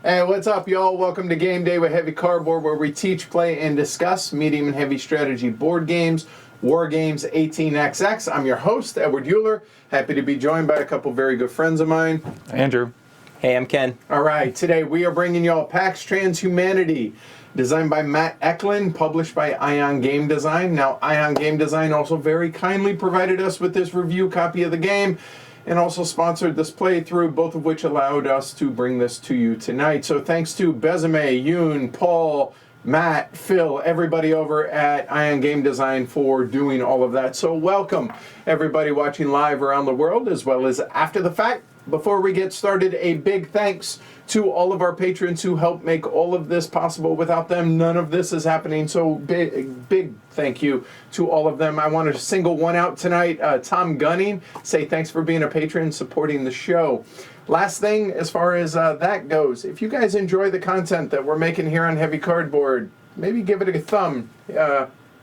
Hey, what's up, y'all? Welcome to Game Day with Heavy Cardboard, where we teach, play, and discuss medium and heavy strategy board games, war games, 18xx. I'm your host, Edward Euler. Happy to be joined by a couple very good friends of mine. Andrew. Hey, I'm Ken. All right, today we are bringing y'all Pax Transhumanity, designed by Matt Eklund, published by Ion Game Design. Now, Ion Game Design also very kindly provided us with this review copy of the game, and also sponsored this playthrough, both of which allowed us to bring this to you tonight. So thanks to Besame, Yoon, Paul, Matt, Phil, everybody over at Ion Game Design for doing all of that. So welcome, everybody watching live around the world, as well as after the fact. Before we get started, a big thanks to all of our patrons who help make all of this possible. Without them, none of this is happening. So big thank you to all of them. I want to single one out tonight. Tom Gunning, say thanks for being a patron, supporting the show. Last thing, as far as that goes, if you guys enjoy the content that we're making here on Heavy Cardboard, maybe give it a thumb.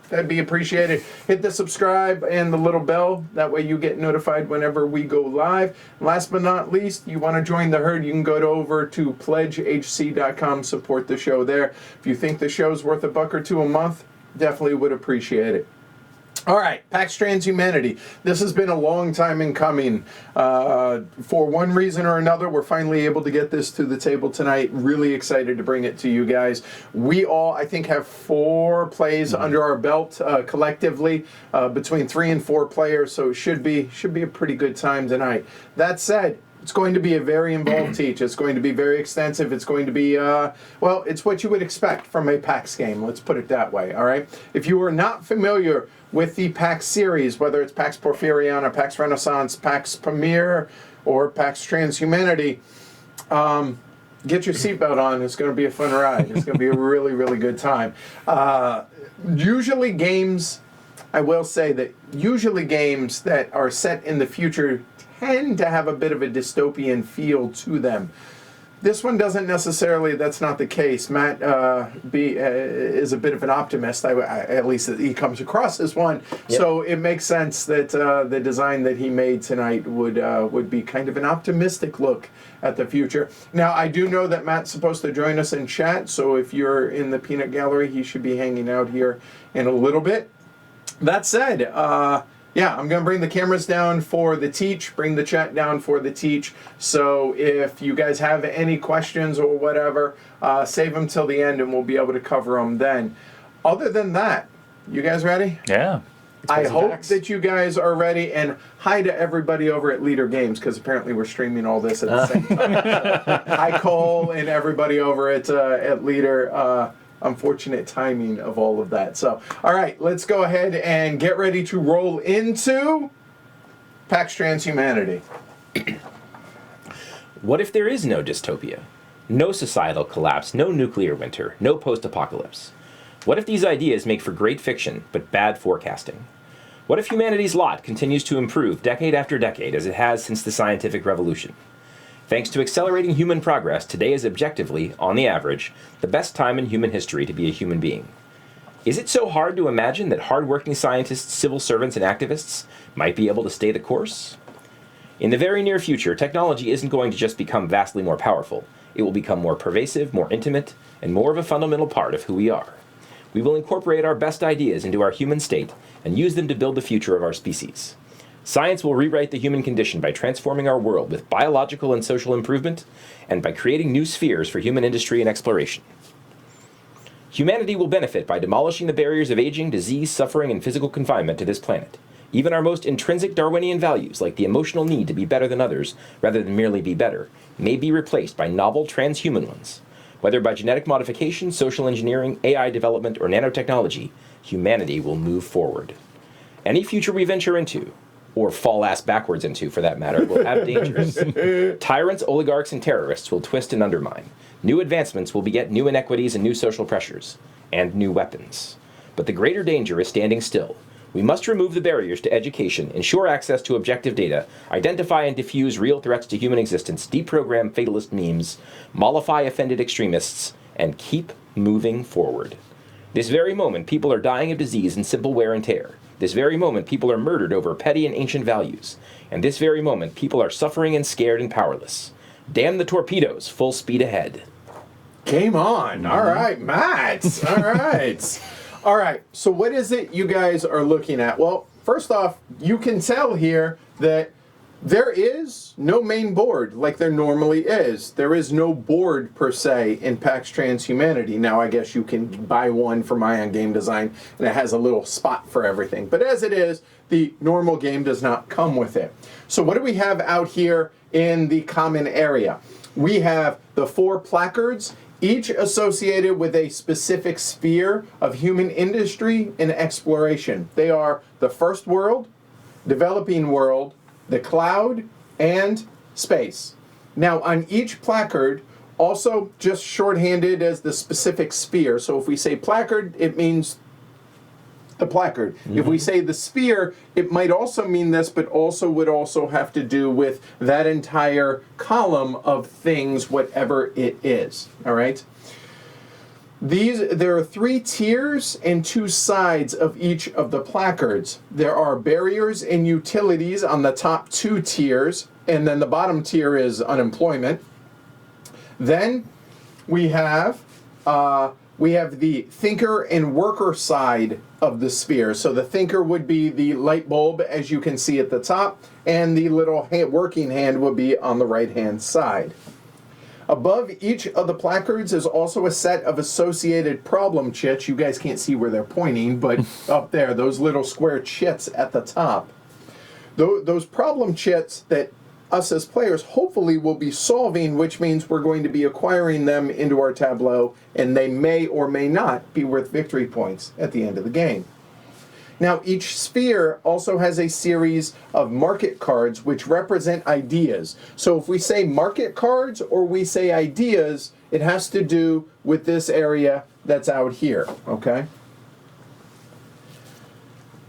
That'd be appreciated. Hit the subscribe and the little bell. That way you get notified whenever we go live. Last but not least, you want to join the herd, you can go over to pledgehc.com, support the show there. If you think the show's worth $1 or $2 a month, definitely would appreciate it. All right, Pax Transhumanity. This has been a long time in coming. For one reason or another, we're finally able to get this to the table tonight. Really excited to bring it to you guys. We all, I think, have 4 plays under our belt collectively, between 3 and 4 players, so it should be a pretty good time tonight. That said, it's going to be a very involved teach. It's going to be very extensive. It's going to be, well, it's what you would expect from a PAX game. Let's put it that way, all right? If you are not familiar with the PAX series, whether it's PAX Porphyrion, PAX Renaissance, PAX Premier, or PAX Transhumanity, get your seatbelt on. It's going to be a fun ride. It's going to be a really, really good time. Usually games, I will say that usually games that are set in the future tend to have a bit of a dystopian feel to them. This one doesn't necessarily, that's not the case. Matt is a bit of an optimist, at least he comes across as one. Yep. So it makes sense that the design that he made tonight would be kind of an optimistic look at the future. Now, I do know that Matt's supposed to join us in chat, so if you're in the peanut gallery, he should be hanging out here in a little bit. That said, yeah, I'm going to bring the cameras down for the teach, bring the chat down for the teach. So if you guys have any questions or whatever, save them till the end and we'll be able to cover them then. Other than that, you guys ready? Yeah. I hope that you guys are ready, and hi to everybody over at Leader Games, because apparently we're streaming all this at the same time. Hi, Cole, and everybody over at Leader. Unfortunate timing of all of that. So, all right, let's go ahead and get ready to roll into Pax Transhumanity. What if there is no dystopia? No societal collapse, no nuclear winter, no post-apocalypse? What if these ideas make for great fiction, but bad forecasting? What if humanity's lot continues to improve decade after decade as it has since the scientific revolution? Thanks to accelerating human progress, today is objectively, on the average, the best time in human history to be a human being. Is it so hard to imagine that hard-working scientists, civil servants, and activists might be able to stay the course? In the very near future, technology isn't going to just become vastly more powerful. It will become more pervasive, more intimate, and more of a fundamental part of who we are. We will incorporate our best ideas into our human state and use them to build the future of our species. Science will rewrite the human condition by transforming our world with biological and social improvement, and by creating new spheres for human industry and exploration. Humanity will benefit by demolishing the barriers of aging, disease, suffering, and physical confinement to this planet. Even our most intrinsic Darwinian values, like the emotional need to be better than others rather than merely be better, may be replaced by novel transhuman ones. Whether by genetic modification, social engineering, AI development, or nanotechnology, humanity will move forward. Any future we venture into, or fall ass backwards into, for that matter, will have dangers. Tyrants, oligarchs, and terrorists will twist and undermine. New advancements will beget new inequities and new social pressures, and new weapons. But the greater danger is standing still. We must remove the barriers to education, ensure access to objective data, identify and diffuse real threats to human existence, deprogram fatalist memes, mollify offended extremists, and keep moving forward. This very moment, people are dying of disease and simple wear and tear. This very moment, people are murdered over petty and ancient values. And this very moment, people are suffering and scared and powerless. Damn the torpedoes, full speed ahead. Game on. All right, Matt. All right. All right, so what is it you guys are looking at? Well, first off, you can tell here that there is no main board like there normally is. There is no board per se in Pax Transhumanity. Now, I guess you can buy one from Ion Game Design, and it has a little spot for everything. But as it is, the normal game does not come with it. So what do we have out here in the common area? We have the 4 placards, each associated with a specific sphere of human industry and exploration. They are the first world, developing world, the cloud, and space. Now, on each placard, also just shorthanded as the specific sphere. So if we say placard, it means the placard. If we say the sphere, it might also mean this, but also would also have to do with that entire column of things, whatever it is. All right? There are 3 tiers and 2 sides of each of the placards. There are barriers and utilities on the top 2 tiers, and then the bottom tier is unemployment. Then we have the thinker and worker side of the sphere. So the thinker would be the light bulb, as you can see at the top, and the little working hand would be on the right-hand side. Above each of the placards is also a set of associated problem chits. You guys can't see where they're pointing, but up there, those little square chits at the top. Those problem chits that us as players hopefully will be solving, which means we're going to be acquiring them into our tableau, and they may or may not be worth victory points at the end of the game. Now, each sphere also has a series of market cards which represent ideas. So if we say market cards or we say ideas, it has to do with this area that's out here, okay?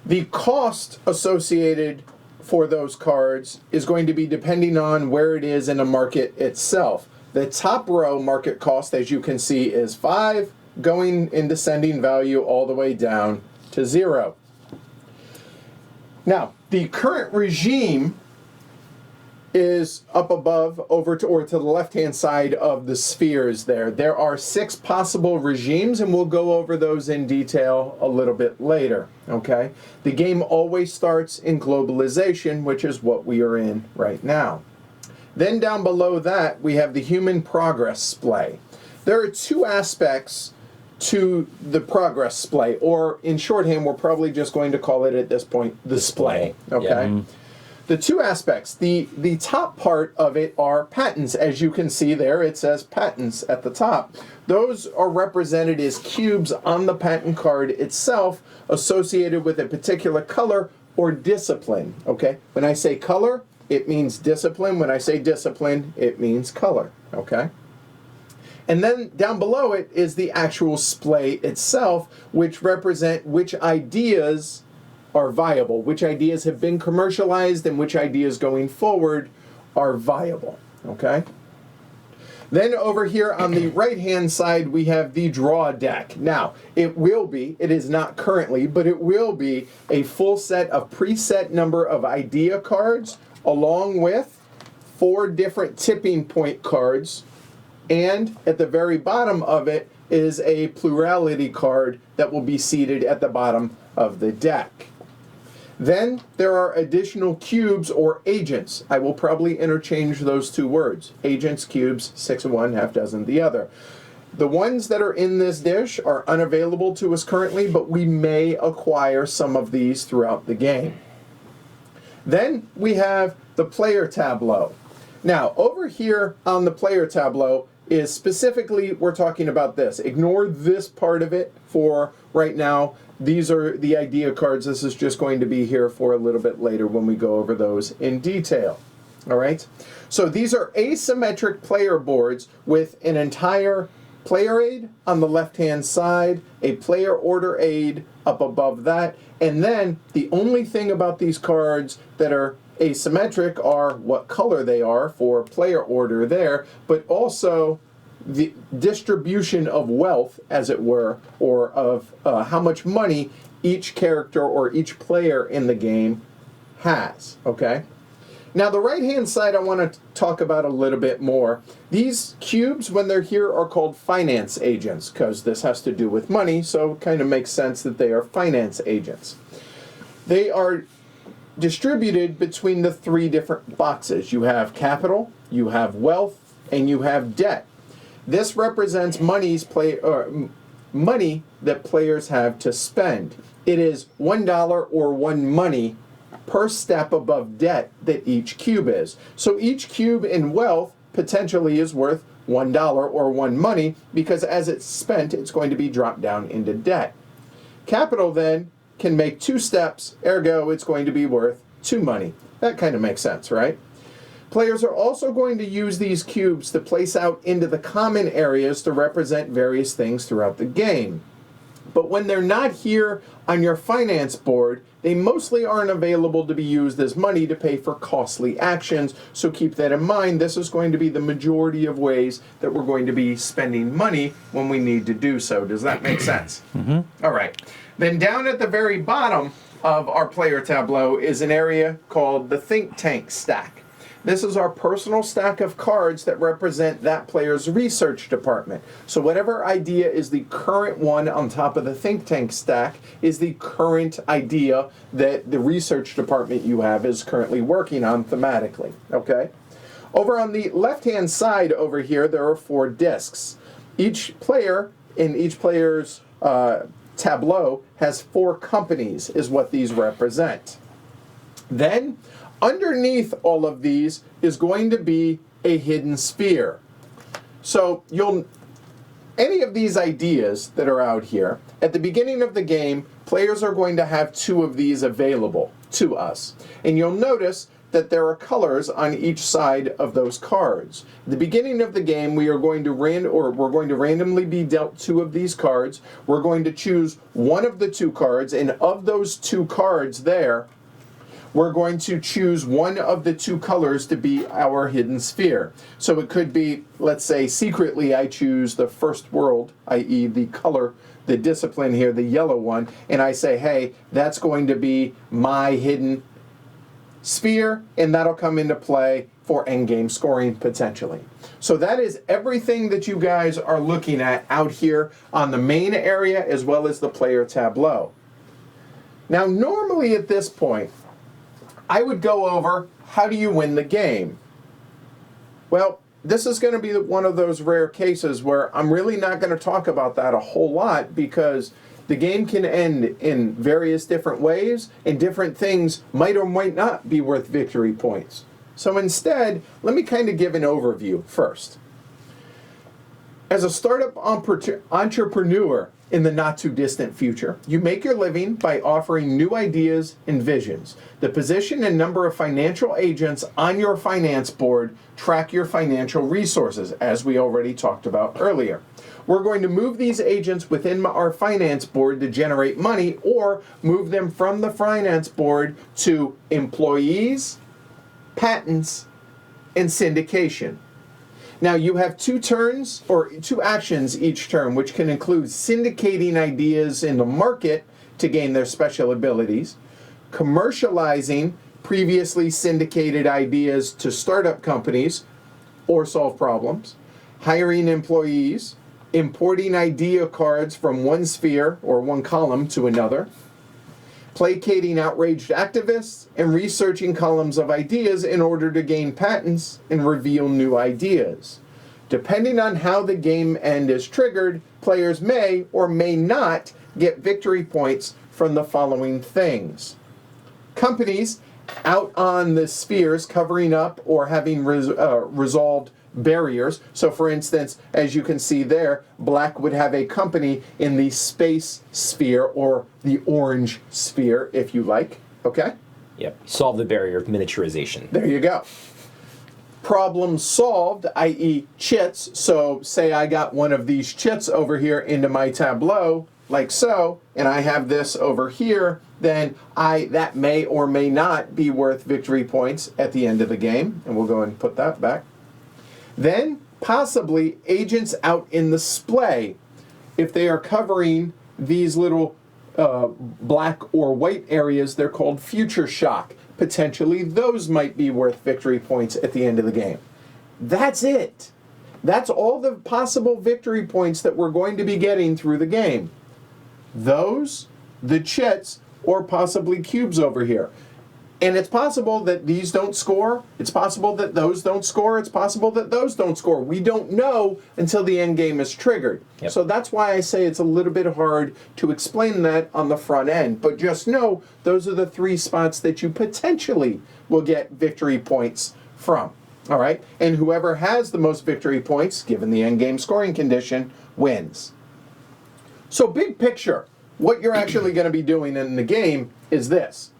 The cost associated for those cards is going to be depending on where it is in a market itself. The top row market cost, as you can see, is 5, going in descending value all the way down to 0. Now, the current regime is up above, over to, or to the left-hand side of the spheres there. There are 6 possible regimes, and we'll go over those in detail a little bit later, okay? The game always starts in globalization, which is what we are in right now. Then down below that, we have the human progress splay. There are 2 aspects to the progress splay, or in shorthand, we're probably just going to call it at this point the splay, okay? Yeah. The 2 aspects, the top part of it are patents. As you can see there, it says patents at the top. Those are represented as cubes on the patent card itself, associated with a particular color or discipline, okay? When I say color, it means discipline. When I say discipline, it means color, okay? And then down below it is the actual splay itself, which represent which ideas are viable, which ideas have been commercialized, and which ideas going forward are viable, okay? Then over here on the right-hand side, we have the draw deck. Now, it is not currently, but it will be a full set of preset number of idea cards, along with 4 different tipping point cards, and at the very bottom of it is a plurality card that will be seated at the bottom of the deck. Then there are additional cubes or agents. I will probably interchange those 2 words. Agents, cubes, 6 of one, half dozen the other. The ones that are in this dish are unavailable to us currently, but we may acquire some of these throughout the game. Then we have the player tableau. Now, over here on the player tableau is specifically, we're talking about this. Ignore this part of it for right now. These are the idea cards. This is just going to be here for a little bit later when we go over those in detail. All right? So these are asymmetric player boards with an entire player aid on the left-hand side, a player order aid up above that, and then the only thing about these cards that are asymmetric are what color they are for player order there, but also the distribution of wealth, as it were, or of how much money each character or each player in the game has, okay? Now, the right-hand side I want to talk about a little bit more. These cubes, when they're here, are called finance agents, because this has to do with money, so it kind of makes sense that they are finance agents. They are distributed between the three different boxes. You have capital, you have wealth, and you have debt. This represents money that players have to spend. It is $1 or one money per step above debt that each cube is. So each cube in wealth potentially is worth $1 or one money, because as it's spent, it's going to be dropped down into debt. Capital then can make 2 steps, ergo it's going to be worth 2 money. That kind of makes sense, right? Players are also going to use these cubes to place out into the common areas to represent various things throughout the game. But when they're not here on your finance board, they mostly aren't available to be used as money to pay for costly actions, so keep that in mind. This is going to be the majority of ways that we're going to be spending money when we need to do so. Does that make sense? Mm-hmm. All right. Then down at the very bottom of our player tableau is an area called the think tank stack. This is our personal stack of cards that represent that player's research department. So whatever idea is the current one on top of the think tank stack is the current idea that the research department you have is currently working on thematically, okay? Over on the left-hand side over here, there are 4 discs. Each player in each player's tableau has 4 companies, is what these represent. Then, underneath all of these is going to be a hidden sphere. So any of these ideas that are out here, at the beginning of the game, players are going to have 2 of these available to us. And you'll notice that there are colors on each side of those cards. At the beginning of the game, we're going to randomly be dealt 2 of these cards. We're going to choose one of the 2 cards, and of those 2 cards there, we're going to choose one of the 2 colors to be our hidden sphere. So it could be, let's say, secretly I choose the first world, i.e. the color, the discipline here, the yellow one, and I say, hey, that's going to be my hidden sphere, and that'll come into play for endgame scoring potentially. So that is everything that you guys are looking at out here on the main area as well as the player tableau. Now, normally at this point, I would go over how do you win the game. Well, this is going to be one of those rare cases where I'm really not going to talk about that a whole lot, because the game can end in various different ways, and different things might or might not be worth victory points. So instead, let me kind of give an overview first. As a startup entrepreneur in the not-too-distant future, you make your living by offering new ideas and visions. The position and number of financial agents on your finance board track your financial resources, as we already talked about earlier. We're going to move these agents within our finance board to generate money, or move them from the finance board to employees, patents, and syndication. Now, you have 2 turns, or 2 actions each turn, which can include syndicating ideas in the market to gain their special abilities, commercializing previously syndicated ideas to startup companies or solve problems, hiring employees, importing idea cards from one sphere or one column to another, placating outraged activists, and researching columns of ideas in order to gain patents and reveal new ideas. Depending on how the game end is triggered, players may or may not get victory points from the following things. Companies out on the spheres covering up or having resolved barriers. So for instance, as you can see there, black would have a company in the space sphere, or the orange sphere, if you like. Okay? Yep. Solve the barrier of miniaturization. There you go. Problem solved, i.e. chits. So say I got one of these chits over here into my tableau, like so, and I have this over here, then that may or may not be worth victory points at the end of the game. And we'll go and put that back. Then, possibly, agents out in the splay, if they are covering these little black or white areas, they're called future shock. potentially those might be worth victory points at the end of the game. That's it. That's all the possible victory points that we're going to be getting through the game. Those, the chits, or possibly cubes over here. And it's possible that these don't score. It's possible that those don't score. It's possible that those don't score. We don't know until the end game is triggered. Yep. So that's why I say it's a little bit hard to explain that on the front end. But just know those are the 3 spots that you potentially will get victory points from. All right? And whoever has the most victory points, given the end game scoring condition, wins. So big picture, what you're actually going to be doing in the game is this.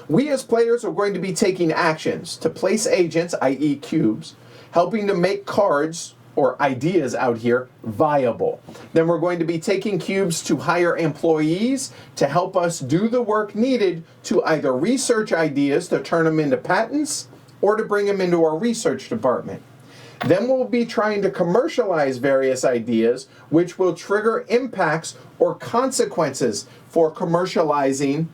We as players are going to be taking actions to place agents, i.e. cubes, helping to make cards, or ideas out here, viable. Then we're going to be taking cubes to hire employees to help us do the work needed to either research ideas to turn them into patents or to bring them into our research department. Then we'll be trying to commercialize various ideas, which will trigger impacts or consequences for commercializing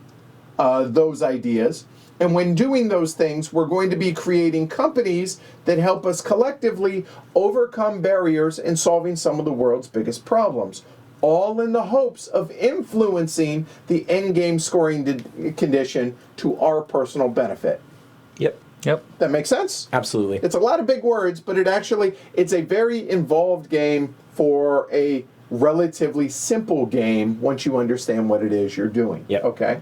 those ideas. And when doing those things, we're going to be creating companies that help us collectively overcome barriers in solving some of the world's biggest problems, all in the hopes of influencing the endgame scoring condition to our personal benefit. Yep. That makes sense? Absolutely. It's a lot of big words, but it's a very involved game for a relatively simple game once you understand what it is you're doing. Yep. Okay?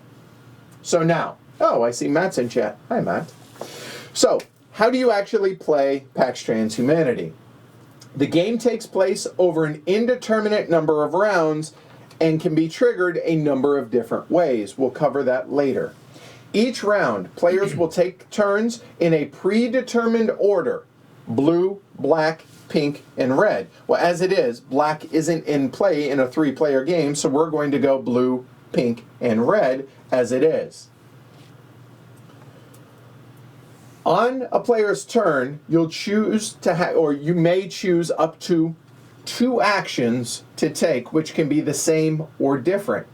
So now, I see Matt's in chat. Hi, Matt. So, how do you actually play Pax Transhumanity? The game takes place over an indeterminate number of rounds and can be triggered a number of different ways. We'll cover that later. Each round, players will take turns in a predetermined order: blue, black, pink, and red. Well, as it is, black isn't in play in a 3-player game, so we're going to go blue, pink, and red as it is. On a player's turn, you'll choose to or you may choose up to 2 actions to take, which can be the same or different.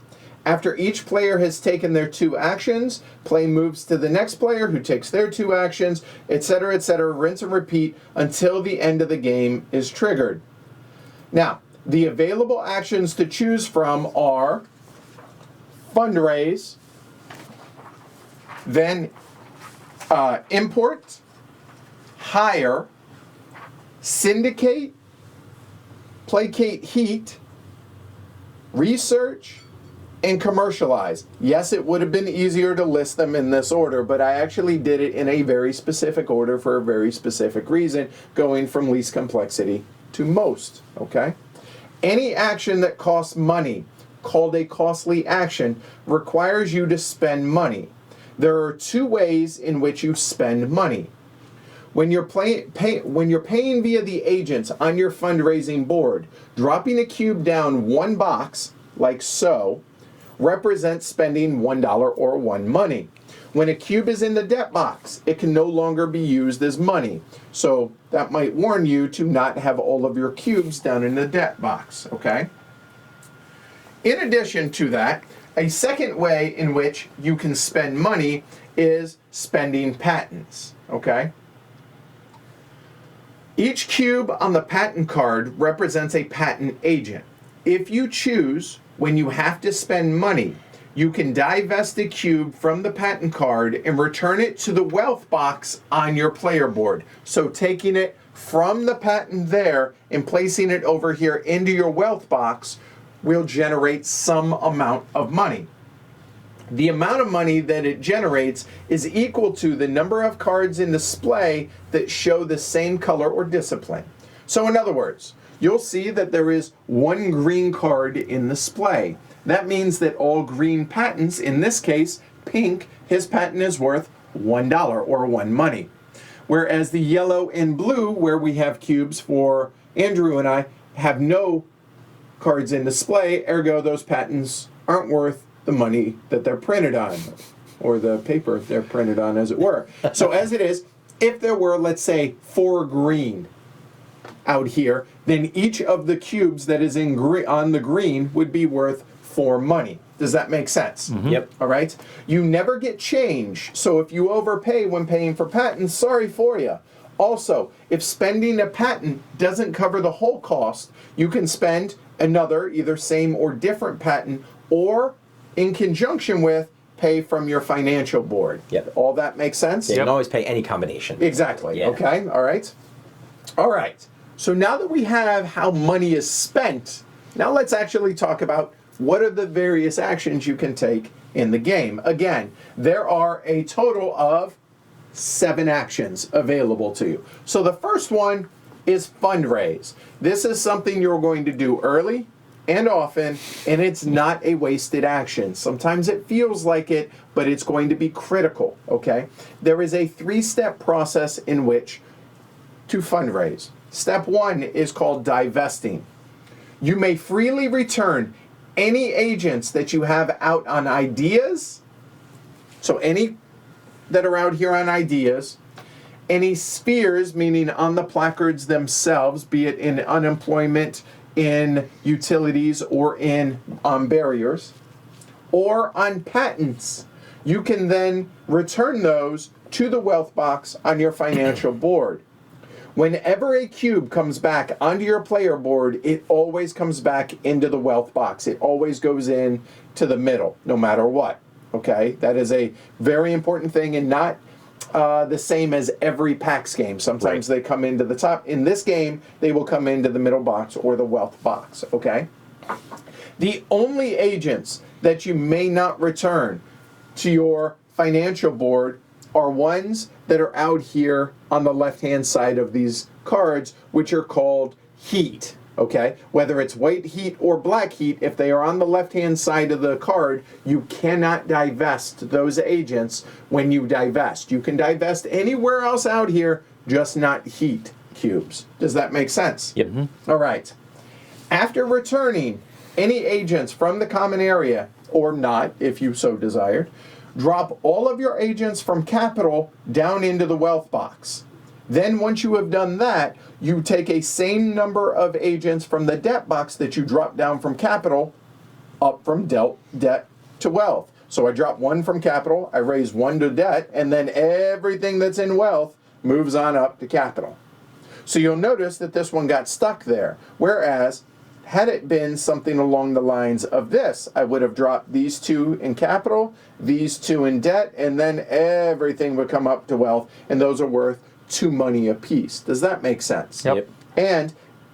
After each player has taken their 2 actions, play moves to the next player who takes their 2 actions, etc., rinse and repeat until the end of the game is triggered. Now, the available actions to choose from are Fundraise, then Import, Hire, Syndicate, Placate Heat, Research, and Commercialize. Yes, it would have been easier to list them in this order, but I actually did it in a very specific order for a very specific reason, going from least complexity to most, okay? Any action that costs money, called a costly action, requires you to spend money. There are 2 ways in which you spend money. When you're paying via the agents on your fundraising board, dropping a cube down 1 box, like so, represents spending $1 or 1 money. When a cube is in the debt box, it can no longer be used as money. So that might warn you to not have all of your cubes down in the debt box, okay? In addition to that, a second way in which you can spend money is spending patents, okay? Each cube on the patent card represents a patent agent. If you choose, when you have to spend money, you can divest a cube from the patent card and return it to the wealth box on your player board. So taking it from the patent there and placing it over here into your wealth box will generate some amount of money. The amount of money that it generates is equal to the number of cards in the Splay that show the same color or discipline. So in other words, you'll see that there is 1 green card in the Splay. That means that all green patents, in this case, pink, his patent is worth $1 or 1 money. Whereas the yellow and blue, where we have cubes for Andrew and I, have no cards in display, ergo those patents aren't worth the money that they're printed on, or the paper they're printed on, as it were. So as it is, if there were, let's say, 4 green out here, then each of the cubes that is in on the green would be worth for money. Does that make sense? Yep. All right? You never get change. So if you overpay when paying for patents, sorry for you. Also, if spending a patent doesn't cover the whole cost, you can spend another, either same or different patent, or in conjunction with, pay from your financial board. Yep. All that makes sense? You can always pay any combination. Exactly. Yeah. Okay. All right. All right. So now that we have how money is spent, now let's actually talk about what are the various actions you can take in the game. Again, there are a total of 7 actions available to you. So the first one is fundraise. This is something you're going to do early and often, and it's not a wasted action. Sometimes it feels like it, but it's going to be critical, okay? There is a 3-step process in which to fundraise. Step 1 is called divesting. You may freely return any agents that you have out on ideas, so any that are out here on ideas, any spheres, meaning on the placards themselves, be it in unemployment, in utilities, or in barriers, or on patents. You can then return those to the wealth box on your financial board. Whenever a cube comes back onto your player board, it always comes back into the wealth box. It always goes in to the middle, no matter what. Okay? That is a very important thing, and not the same as every PAX game. Sometimes they come into the top. In this game, they will come into the middle box or the wealth box. Okay? The only agents that you may not return to your financial board are ones that are out here on the left-hand side of these cards, which are called heat, okay? Whether it's white heat or black heat, if they are on the left-hand side of the card, you cannot divest those agents when you divest. You can divest anywhere else out here, just not heat cubes. Does that make sense? Yep. All right. After returning any agents from the common area, or not, if you so desired, drop all of your agents from capital down into the wealth box. Then once you have done that, you take a same number of agents from the debt box that you dropped down from capital up from debt to wealth. So I drop 1 from capital, I raise 1 to debt, and then everything that's in wealth moves on up to capital. So you'll notice that this one got stuck there. Whereas, had it been something along the lines of this, I would have dropped these 2 in capital, these 2 in debt, and then everything would come up to wealth, and those are worth 2 money apiece. Does that make sense? Yep. And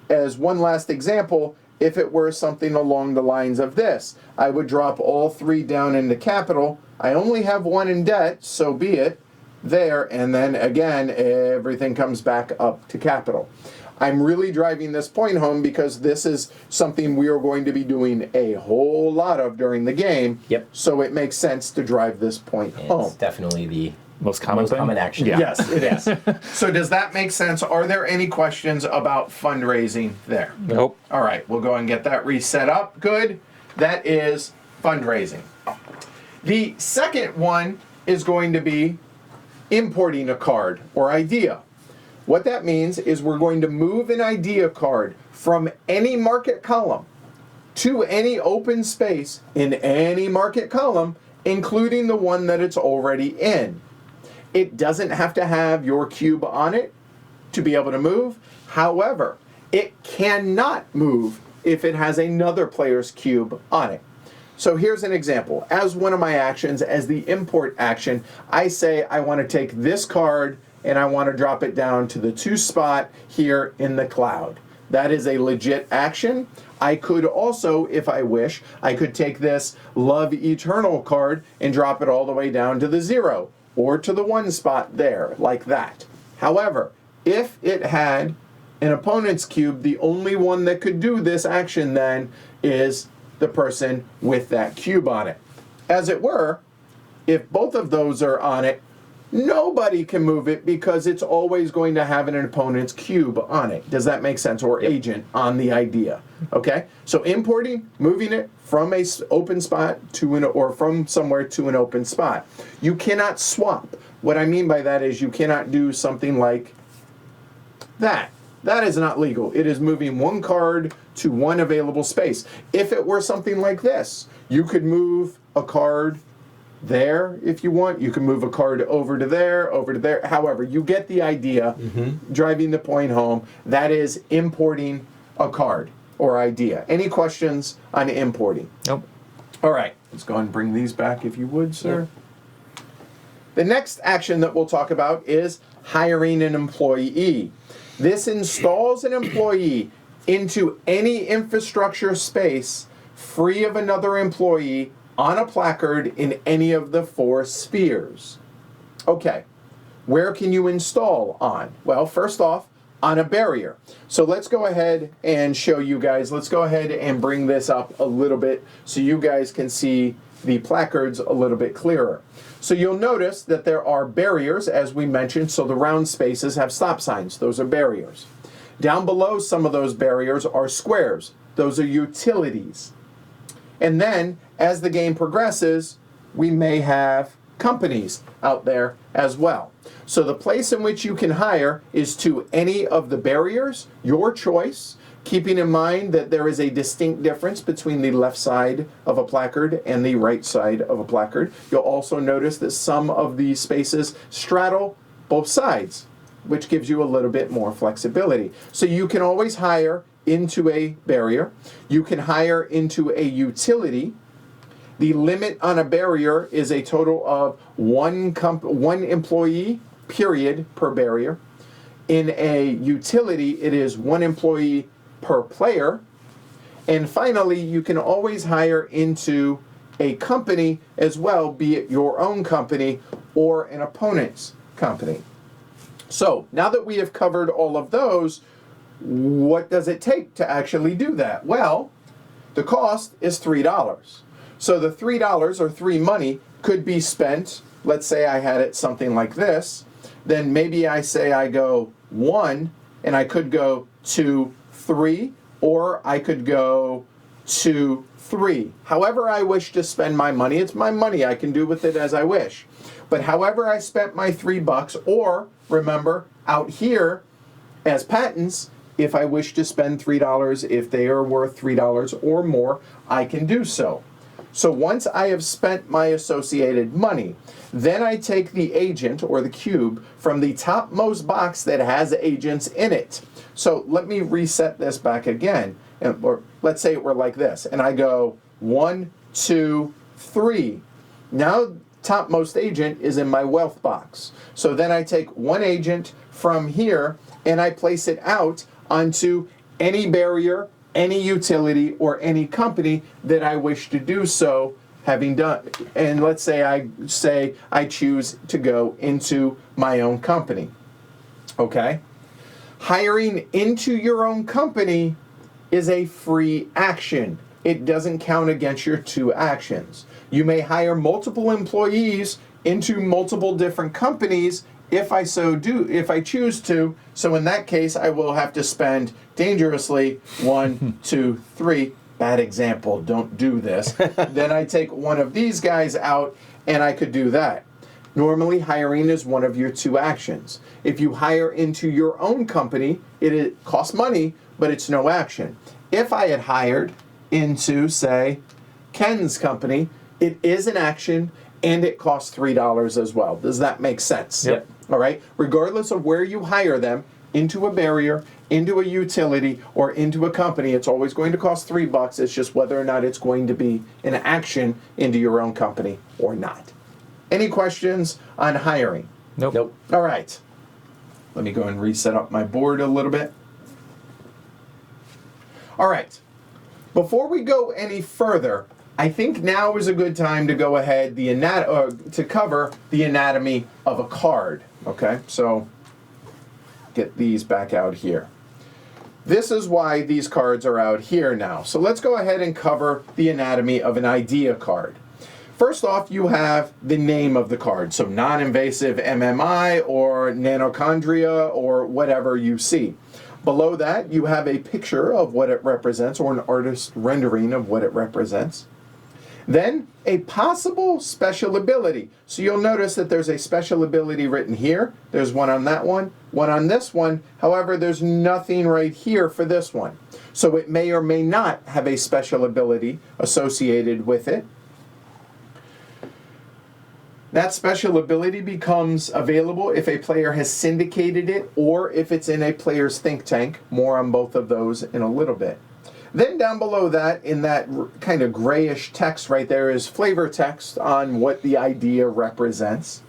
as one last example, if it were something along the lines of this, I would drop all 3 down into capital. I only have 1 in debt, so be it, there, and then again, everything comes back up to capital. I'm really driving this point home because this is something we are going to be doing a whole lot of during the game. Yep. So it makes sense to drive this point home. It's definitely the Most common action. Yeah. Yes, it is. So does that make sense? Are there any questions about fundraising there? Nope. All right, we'll go and get that reset up. Good. That is fundraising. The second one is going to be importing a card or idea. What that means is we're going to move an idea card from any market column to any open space in any market column, including the one that it's already in. It doesn't have to have your cube on it to be able to move. However, it cannot move if it has another player's cube on it. So here's an example. As one of my actions, as the import action, I say I want to take this card and I want to drop it down to the 2 spot here in the cloud. That is a legit action. I could also, if I wish, I could take this Love Eternal card and drop it all the way down to the 0 or to the 1 spot there, like that. However, if it had an opponent's cube, the only one that could do this action then is the person with that cube on it. As it were, if both of those are on it, nobody can move it because it's always going to have an opponent's cube on it. Does that make sense? Or agent on the idea. Okay? So importing, moving it from a open spot to or from somewhere to an open spot. You cannot swap. What I mean by that is you cannot do something like that. that is not legal. It is moving one card to one available space. If it were something like this, you could move a card there if you want. You can move a card over to there, over to there. However, you get the idea, driving the point home. That is importing a card or idea. Any questions on importing? Nope. All right, let's go ahead and bring these back if you would, sir. The next action that we'll talk about is hiring an employee. This installs an employee into any infrastructure space free of another employee on a placard in any of the 4 spheres. Okay, where can you install on? Well, first off, on a barrier. So let's go ahead and show you guys. Let's go ahead and bring this up a little bit so you guys can see the placards a little bit clearer. So you'll notice that there are barriers, as we mentioned, so the round spaces have stop signs. Those are barriers. Down below some of those barriers are squares. Those are utilities. And then, as the game progresses, we may have companies out there as well. So the place in which you can hire is to any of the barriers, your choice, keeping in mind that there is a distinct difference between the left side of a placard and the right side of a placard. You'll also notice that some of these spaces straddle both sides, which gives you a little bit more flexibility. So you can always hire into a barrier. You can hire into a utility. The limit on a barrier is a total of one employee, period, per barrier. In a utility, it is 1 employee per player. And finally, you can always hire into a company as well, be it your own company or an opponent's company. So now that we have covered all of those, what does it take to actually do that? Well, the cost is $3. So the $3 or 3 money could be spent. Let's say I had it something like this. Then maybe I say I go 1 and I could go 2, 3, or I could go 2, 3. However I wish to spend my money, it's my money. I can do with it as I wish. But however I spent my $3, or remember, out here as patents, if I wish to spend $3, if they are worth $3 or more, I can do so. So once I have spent my associated money, then I take the agent or the cube from the topmost box that has agents in it. So let me reset this back again. Or let's say it were like this. And I go 1, 2, 3. Now topmost agent is in my wealth box. So then I take 1 agent from here and I place it out onto any barrier, any utility, or any company that I wish to do so, having done. And let's say I choose to go into my own company. Okay? Hiring into your own company is a free action. It doesn't count against your 2 actions. You may hire multiple employees into multiple different companies if I choose to. So in that case, I will have to spend dangerously 1, 2, 3. Bad example, don't do this. Then I take one of these guys out and I could do that. Normally, hiring is one of your 2 actions. If you hire into your own company, it costs money, but it's no action. If I had hired into, say, Ken's company, it is an action and it costs $3 as well. Does that make sense? Yep. All right? Regardless of where you hire them, into a barrier, into a utility, or into a company, it's always going to cost $3. It's just whether or not it's going to be an action into your own company or not. Any questions on hiring? Nope. All right. Let me go and reset up my board a little bit. All right. Before we go any further, I think now is a good time to go ahead to cover the anatomy of a card. Okay, so get these back out here. This is why these cards are out here now. So let's go ahead and cover the anatomy of an idea card. First off, you have the name of the card, so non-invasive MMI or nanochondria or whatever you see. Below that, you have a picture of what it represents or an artist rendering of what it represents. Then a possible special ability. So you'll notice that there's a special ability written here. There's one on that one on this one. However, there's nothing right here for this one. So it may or may not have a special ability associated with it. That special ability becomes available if a player has syndicated it or if it's in a player's think tank. More on both of those in a little bit. Then down below that, in that kind of grayish text right there, is flavor text on what the idea represents.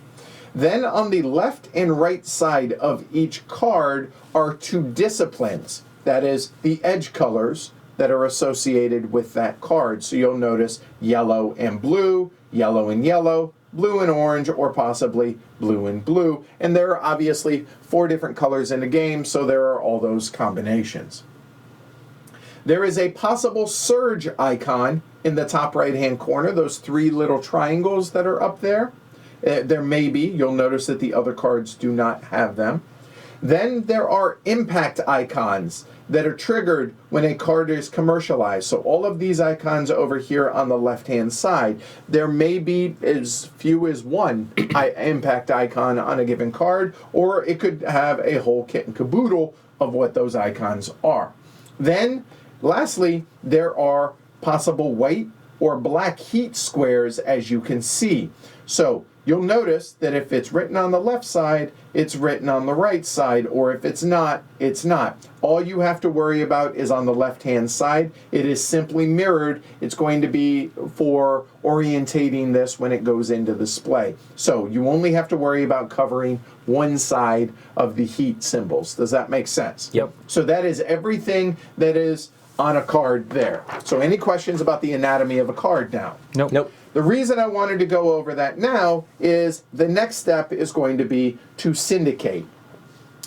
Then on the left and right side of each card are two disciplines. That is, the edge colors that are associated with that card. So you'll notice yellow and yellow, blue and orange, or possibly blue and blue. And there are obviously 4 different colors in the game, so there are all those combinations. There is a possible surge icon in the top right-hand corner, those 3 little triangles that are up there. There may be. You'll notice that the other cards do not have them. Then there are impact icons that are triggered when a card is commercialized. So all of these icons over here on the left-hand side, there may be as few as 1 impact icon on a given card, or it could have a whole kit and caboodle of what those icons are. Then, lastly, there are possible white or black heat squares, as you can see. So you'll notice that if it's written on the left side, it's written on the right side, or if it's not, it's not. All you have to worry about is on the left-hand side. It is simply mirrored. It's going to be for orientating this when it goes into the Splay. So you only have to worry about covering one side of the heat symbols. Does that make sense? Yep. So that is everything that is on a card there. So any questions about the anatomy of a card now? Nope. The reason I wanted to go over that now is the next step is going to be to syndicate.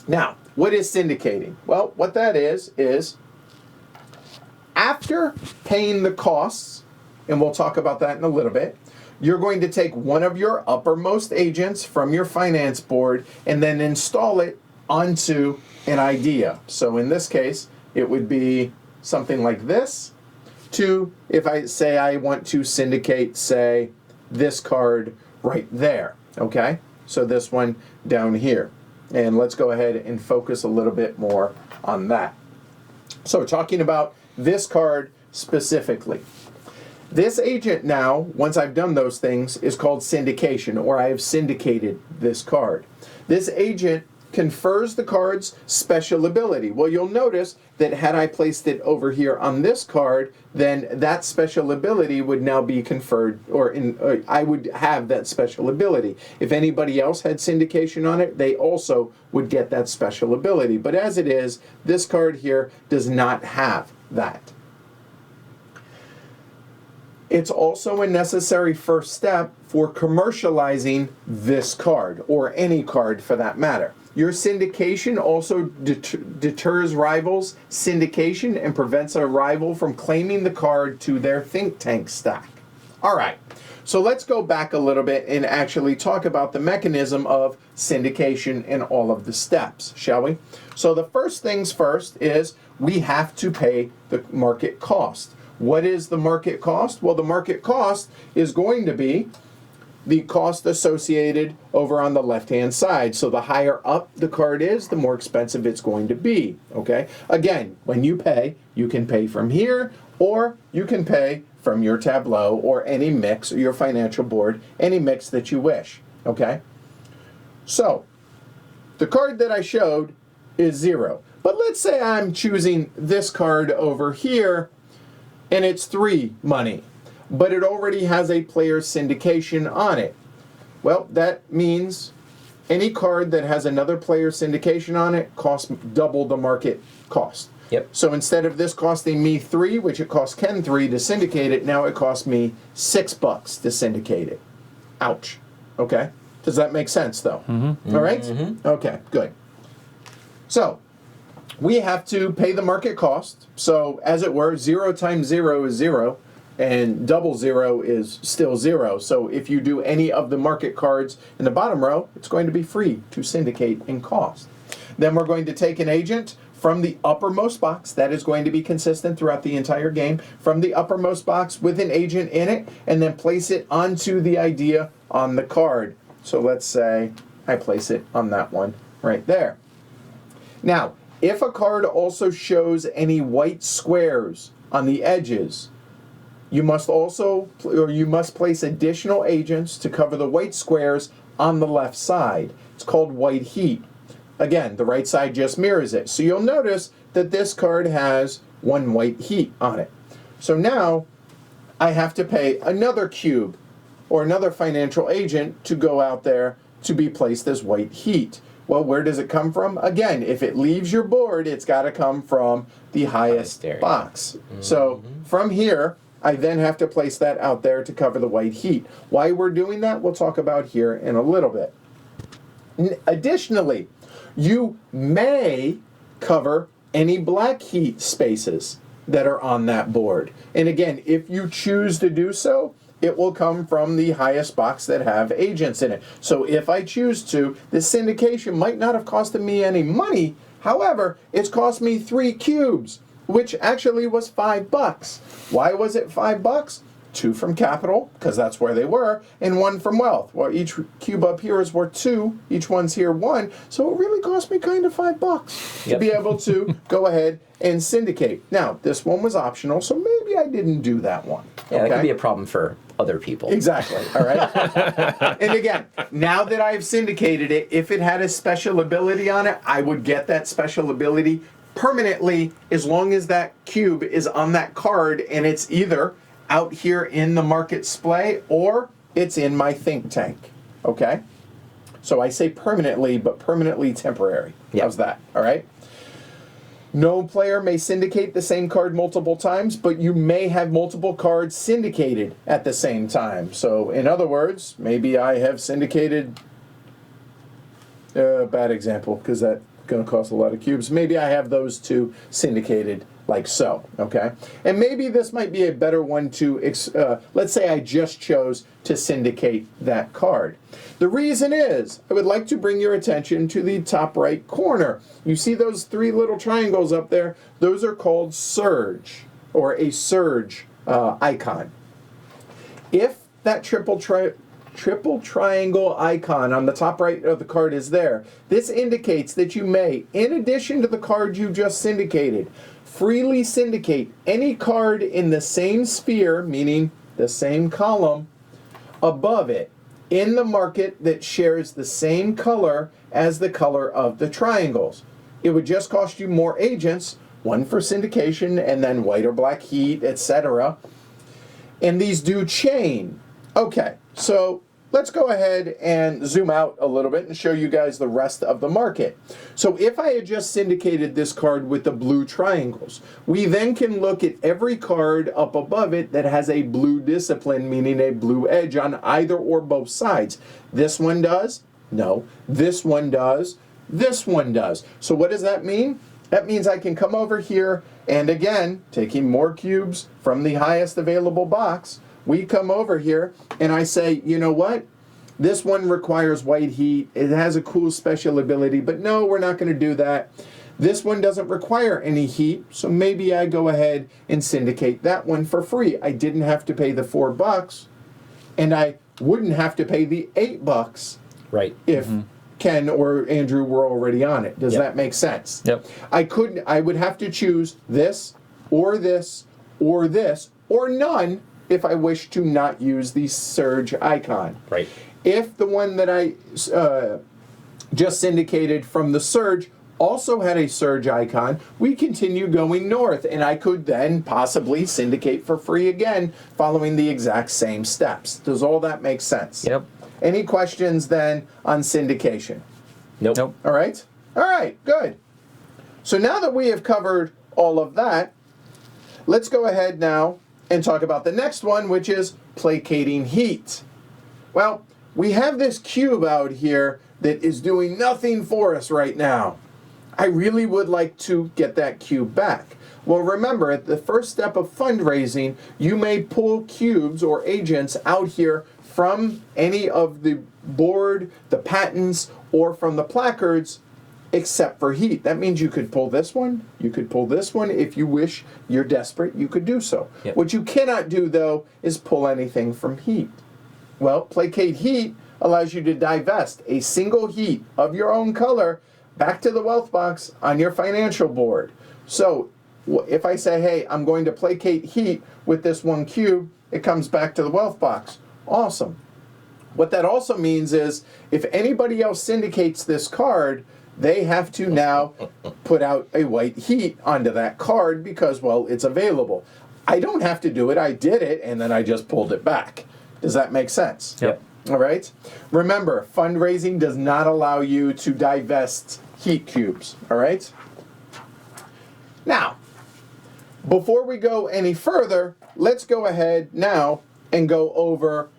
Now, what is syndicating? Well, what that is after paying the costs, and we'll talk about that in a little bit, you're going to take one of your uppermost agents from your finance board and then install it onto an idea. So in this case, it would be something like this. If I say I want to syndicate, say, this card right there, okay? So this one down here. And let's go ahead and focus a little bit more on that. So talking about this card specifically. This agent now, once I've done those things, is called syndication, or I have syndicated this card. This agent confers the card's special ability. Well, you'll notice that had I placed it over here on this card, then that special ability would now be conferred, or I would have that special ability. If anybody else had syndication on it, they also would get that special ability. But as it is, this card here does not have that. It's also a necessary first step for commercializing this card, or any card for that matter. Your syndication also deters rivals' syndication and prevents a rival from claiming the card to their think tank stack. All right, so let's go back a little bit and actually talk about the mechanism of syndication and all of the steps, shall we? So the first things first is we have to pay the market cost. What is the market cost? Well, the market cost is going to be the cost associated over on the left-hand side. So the higher up the card is, the more expensive it's going to be, okay? Again, when you pay, you can pay from here, or you can pay from your Tableau or any mix, or your financial board, any mix that you wish, okay? So, the card that I showed is 0. But let's say I'm choosing this card over here, and it's 3 money. But it already has a player syndication on it. Well, that means any card that has another player syndication on it costs double the market cost. Yep. So instead of this costing me 3, which it cost Ken 3 to syndicate it, now it costs me $6 to syndicate it. Ouch. Okay. Does that make sense, though? Mm-hmm. All right? Mm-hmm. Okay, good. So we have to pay the market cost. So as it were, 0 times 0 is 0. And double 0 is still 0. So if you do any of the market cards in the bottom row, it's going to be free to syndicate and cost. Then we're going to take an agent from the uppermost box. That is going to be consistent throughout the entire game. From the uppermost box with an agent in it, and then place it onto the idea on the card. So let's say I place it on that one right there. Now, if a card also shows any white squares on the edges, you must place additional agents to cover the white squares on the left side. It's called white heat. Again, the right side just mirrors it. So you'll notice that this card has one white heat on it. So now I have to pay another cube or another financial agent to go out there to be placed as white heat. Well, where does it come from? Again, if it leaves your board, it's got to come from the highest box. So from here, I then have to place that out there to cover the white heat. Why we're doing that, we'll talk about here in a little bit. Additionally, you may cover any black heat spaces that are on that board. And again, if you choose to do so, it will come from the highest box that have agents in it. So if I choose to, this syndication might not have costed me any money. However, it's cost me 3 cubes, which actually was $5. Why was it $5? 2 from capital, because that's where they were, and 1 from wealth. Well, each cube up here is worth 2, each one's here 1, so it really cost me kind of $5 to be able to go ahead and syndicate. Now, this one was optional, so maybe I didn't do that one. Yeah, that could be a problem for other people. Exactly, all right? And again, now that I've syndicated it, if it had a special ability on it, I would get that special ability permanently as long as that cube is on that card and it's either out here in the market Splay or it's in my think tank, okay? So I say permanently, but permanently temporary. Yep. How's that, all right? No player may syndicate the same card multiple times, but you may have multiple cards syndicated at the same time. So in other words, maybe I have syndicated, bad example, because that's going to cost a lot of cubes. Maybe I have those 2 syndicated like so, okay? And maybe this might be a better one to, let's say I just chose to syndicate that card. The reason is, I would like to bring your attention to the top right corner. You see those 3 little triangles up there? Those are called surge, or a surge icon. If that triple triangle icon on the top right of the card is there, this indicates that you may, in addition to the card you just syndicated, freely syndicate any card in the same sphere, meaning the same column, above it, in the market that shares the same color as the color of the triangles. It would just cost you more agents, 1 for syndication and then white or black heat, etc. And these do chain. Okay, so let's go ahead and zoom out a little bit and show you guys the rest of the market. So if I had just syndicated this card with the blue triangles, we then can look at every card up above it that has a blue discipline, meaning a blue edge on either or both sides. This one does? No. This one does? This one does. So what does that mean? That means I can come over here and again, taking more cubes from the highest available box, we come over here and I say, you know what? This one requires white heat. It has a cool special ability, but no, we're not going to do that. This one doesn't require any heat, so maybe I go ahead and syndicate that one for free. I didn't have to pay the $4, and I wouldn't have to pay the $8 right. if Ken or Andrew were already on it. Does that make sense? Yep. I would have to choose this, or this, or this, or none if I wish to not use the surge icon. Right. If the one that I just syndicated from the surge also had a surge icon, we continue going north, and I could then possibly syndicate for free again, following the exact same steps. Does all that make sense? Yep. Any questions then on syndication? Nope. Nope. All right? All right, good. So now that we have covered all of that, let's go ahead now and talk about the next one, which is placating heat. Well, we have this cube out here that is doing nothing for us right now. I really would like to get that cube back. Well, remember, at the first step of fundraising, you may pull cubes or agents out here from any of the board, the patents, or from the placards except for heat. That means you could pull this one, you could pull this one. If you wish, you're desperate, you could do so. Yep. What you cannot do, though, is pull anything from heat. Well, Placate Heat allows you to divest a single heat of your own color back to the wealth box on your financial board. So if I say, hey, I'm going to Placate Heat with this one cube, it comes back to the wealth box. Awesome. What that also means is if anybody else syndicates this card, they have to now put out a white heat onto that card because, well, it's available. I don't have to do it. I did it, and then I just pulled it back. Does that make sense? Yep. All right. Remember, fundraising does not allow you to divest heat cubes. All right. Now, before we go any further, let's go ahead now and go over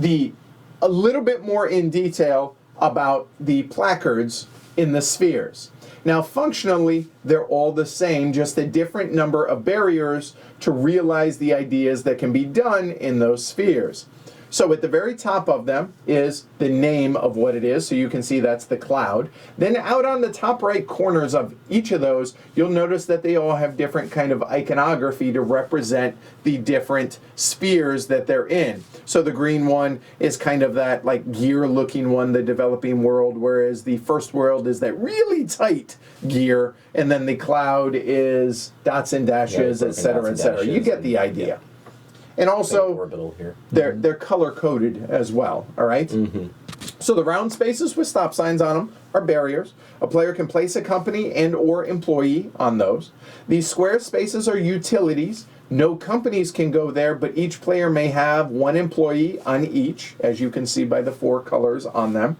a little bit more in detail about the placards in the spheres. Now, functionally, they're all the same, just a different number of barriers to realize the ideas that can be done in those spheres. So at the very top of them is the name of what it is, so you can see that's the cloud. Then out on the top right corners of each of those, you'll notice that they all have different kind of iconography to represent the different spheres that they're in. So the green one is kind of that like gear looking one, the developing world, whereas the first world is that really tight gear, and then the cloud is dots and dashes, etc., etc. You get the idea. Yeah. And also, orbital here. they're color-coded as well, all right? Mm-hmm. So the round spaces with stop signs on them are barriers. A player can place a company and or employee on those. These square spaces are utilities. No companies can go there, but each player may have one employee on each, as you can see by the 4 colors on them.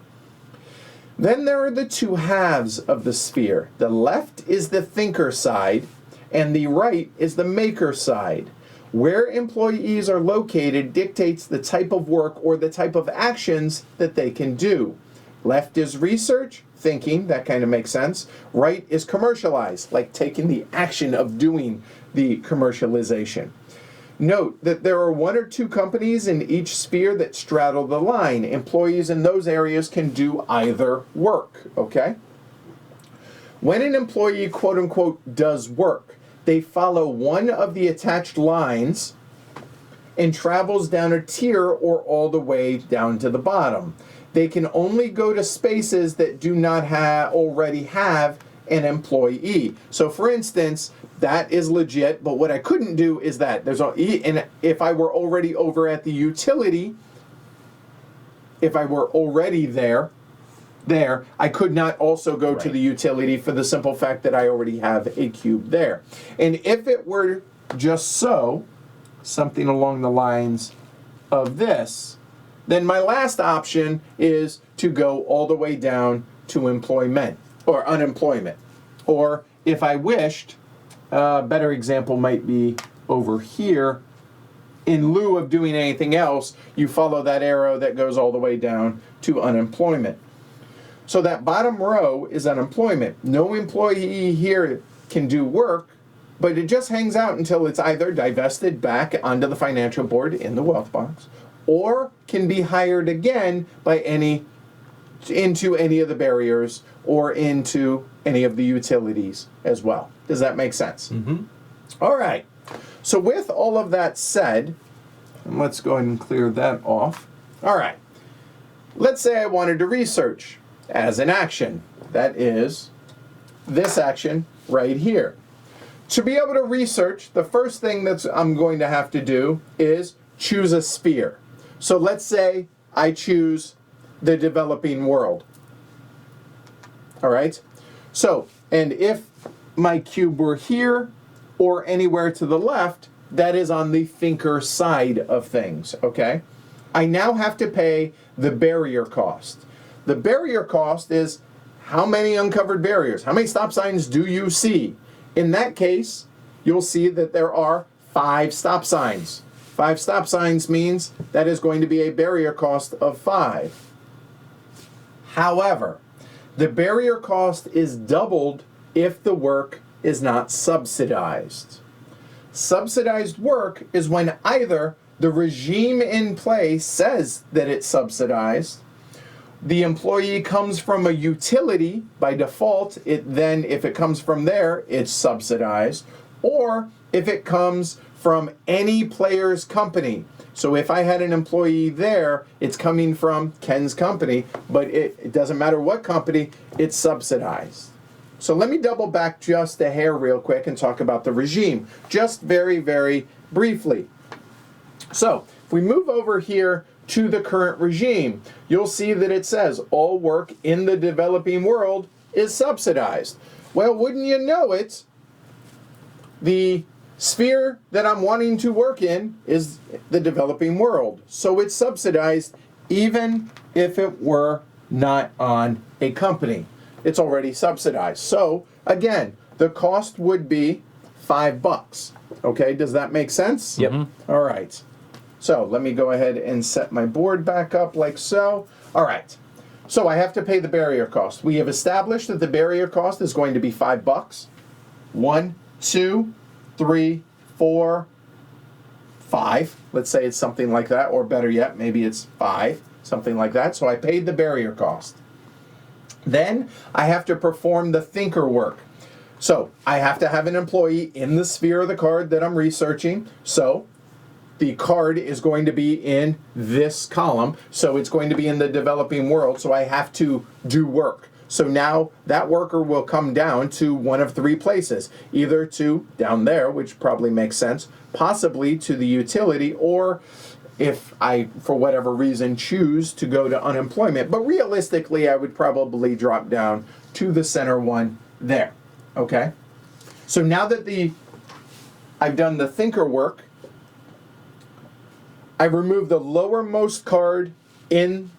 Then there are the 2 halves of the sphere. The left is the thinker side, and the right is the maker side. Where employees are located dictates the type of work or the type of actions that they can do. Left is research, thinking, that kind of makes sense. Right is commercialize, like taking the action of doing the commercialization. Note that there are 1 or 2 companies in each sphere that straddle the line. Employees in those areas can do either work, okay? When an employee, quote unquote, does work, they follow one of the attached lines and travels down a tier or all the way down to the bottom. They can only go to spaces that do not already have an employee. So for instance, that is legit, but what I couldn't do is that. And if I were already over at the utility, if I were already there, I could not also go to the utility for the simple fact that I already have a cube there. And if it were just so, something along the lines of this, then my last option is to go all the way down to employment or unemployment. Or if I wished, a better example might be over here. In lieu of doing anything else, you follow that arrow that goes all the way down to unemployment. So that bottom row is unemployment. No employee here can do work, but it just hangs out until it's either divested back onto the financial board in the wealth box, or can be hired again by into any of the barriers or into any of the utilities as well. Does that make sense? Mm-hmm. All right. So with all of that said, and let's go ahead and clear that off. All right. Let's say I wanted to research as an action. That is this action right here. To be able to research, the first thing that I'm going to have to do is choose a sphere. So let's say I choose the developing world. All right? So, and if my cube were here or anywhere to the left, that is on the thinker side of things, okay? I now have to pay the barrier cost. The barrier cost is how many uncovered barriers, how many stop signs do you see? In that case, you'll see that there are 5 stop signs. 5 stop signs means that is going to be a barrier cost of 5. However, the barrier cost is doubled if the work is not subsidized. Subsidized work is when either the regime in play says that it's subsidized, the employee comes from a utility, by default, if it comes from there, it's subsidized. Or if it comes from any player's company. So if I had an employee there, it's coming from Ken's company, but it doesn't matter what company, it's subsidized. So let me double back just a hair real quick and talk about the regime, just very, very briefly. So if we move over here to the current regime, you'll see that it says all work in the developing world is subsidized. Well, wouldn't you know it, the sphere that I'm wanting to work in is the developing world. So it's subsidized even if it were not on a company. It's already subsidized. So again, the cost would be $5. Okay, does that make sense? Yep. All right. So let me go ahead and set my board back up like so. All right. So I have to pay the barrier cost. We have established that the barrier cost is going to be $5. 1, 2, 3, 4, 5. Let's say it's something like that, or better yet, maybe it's 5, something like that. So I paid the barrier cost. Then I have to perform the thinker work. So I have to have an employee in the sphere of the card that I'm researching. So the card is going to be in this column. So it's going to be in the developing world. So I have to do work. So now that worker will come down to one of 3 places, either to down there, which probably makes sense, possibly to the utility, or if I, for whatever reason, choose to go to unemployment. But realistically, I would probably drop down to the center one there. Okay? So now that I've done the thinker work, I remove the lowermost card in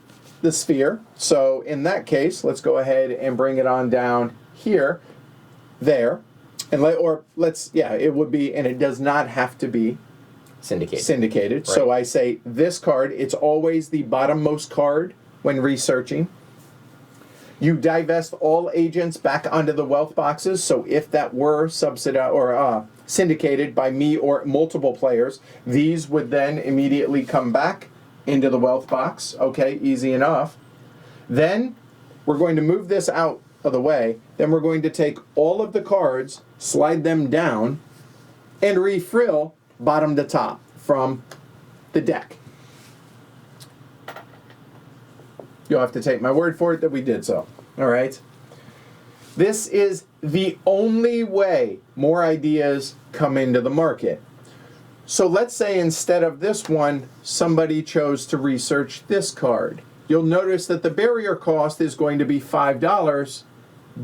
the sphere. So in that case, let's go ahead and bring it on down here, there, and it would be, and it does not have to be syndicated. Right. So I say this card, it's always the bottommost card when researching. You divest all agents back onto the wealth boxes. So if that were subsidized or syndicated by me or multiple players, these would then immediately come back into the wealth box. Okay, easy enough. Then we're going to move this out of the way. Then we're going to take all of the cards, slide them down, and refill bottom to top from the deck. You'll have to take my word for it that we did so. All right. This is the only way more ideas come into the market. So let's say instead of this one, somebody chose to research this card. You'll notice that the barrier cost is going to be $5,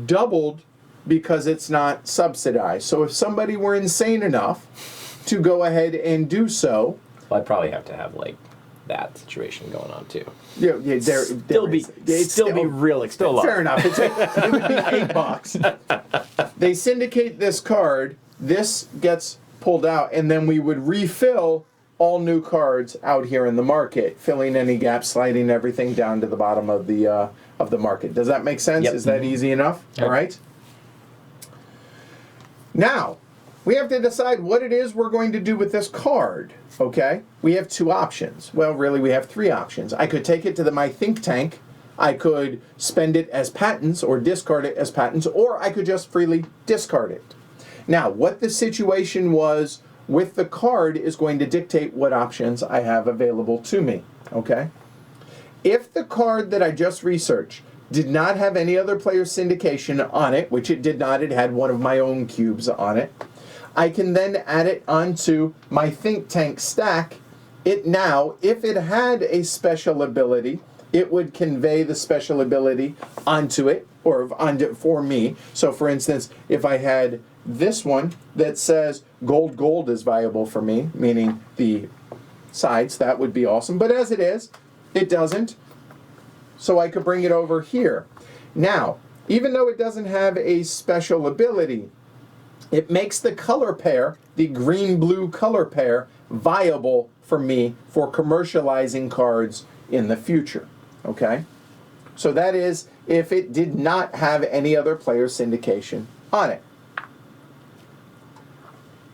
doubled because it's not subsidized. So if somebody were insane enough to go ahead and do so, well, I'd probably have to have like that situation going on too. Yeah, still be real expensive. Fair enough. It would be $8. They syndicate this card. This gets pulled out, and then we would refill all new cards out here in the market, filling any gaps, sliding everything down to the bottom of the market. Does that make sense? Yep. Is that easy enough? Yep. All right. Now, we have to decide what it is we're going to do with this card, okay? We have 2 options. Well, really, we have 3 options. I could take it to my think tank. I could spend it as patents or discard it as patents, or I could just freely discard it. Now, what the situation was with the card is going to dictate what options I have available to me, okay? If the card that I just researched did not have any other player syndication on it, which it did not, it had one of my own cubes on it, I can then add it onto my think tank stack. It now, if it had a special ability, it would convey the special ability onto it, or onto for me. So for instance, if I had this one that says gold is viable for me, meaning the sides, that would be awesome. But as it is, it doesn't. So I could bring it over here. Now, even though it doesn't have a special ability, it makes the color pair, the green-blue color pair, viable for me for commercializing cards in the future. Okay? So that is if it did not have any other player syndication on it.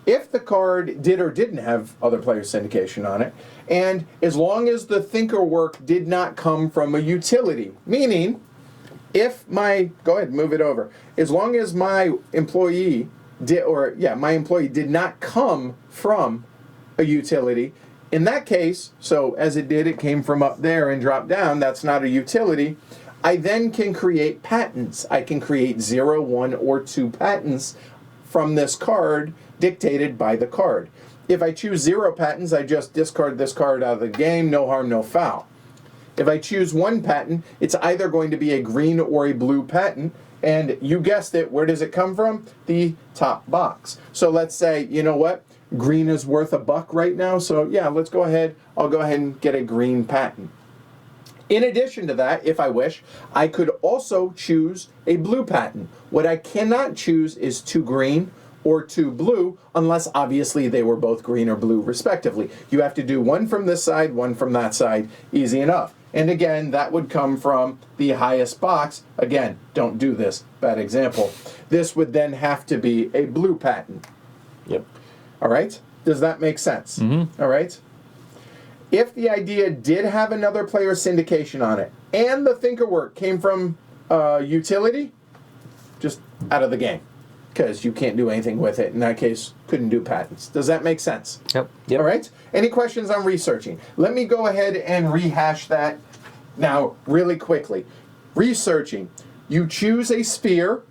if the card did or didn't have other player syndication on it, and as long as the thinker work did not come from a utility, meaning if go ahead, move it over. As long as my employee did not come from a utility, in that case, so as it came from up there and dropped down, that's not a utility, I then can create patents. I can create 0, 1, or 2 patents from this card dictated by the card. If I choose 0 patents, I just discard this card out of the game, no harm, no foul. If I choose 1 patent, it's either going to be a green or a blue patent, and you guessed it, where does it come from? The top box. So let's say, you know what? Green is worth $1 right now, so yeah, let's go ahead. I'll go ahead and get a green patent. In addition to that, if I wish, I could also choose a blue patent. What I cannot choose is 2 green or 2 blue, unless obviously they were both green or blue respectively. You have to do 1 from this side, 1 from that side, easy enough. And again, that would come from the highest box. Again, don't do this, bad example. This would then have to be a blue patent. Yep. All right? Does that make sense? Mm-hmm. All right? If the idea did have another player syndication on it, and the thinker work came from utility, just out of the game, because you can't do anything with it. In that case, couldn't do patents. Does that make sense? Yep. All right? Any questions on researching? Let me go ahead and rehash that now really quickly. Researching. You choose a sphere.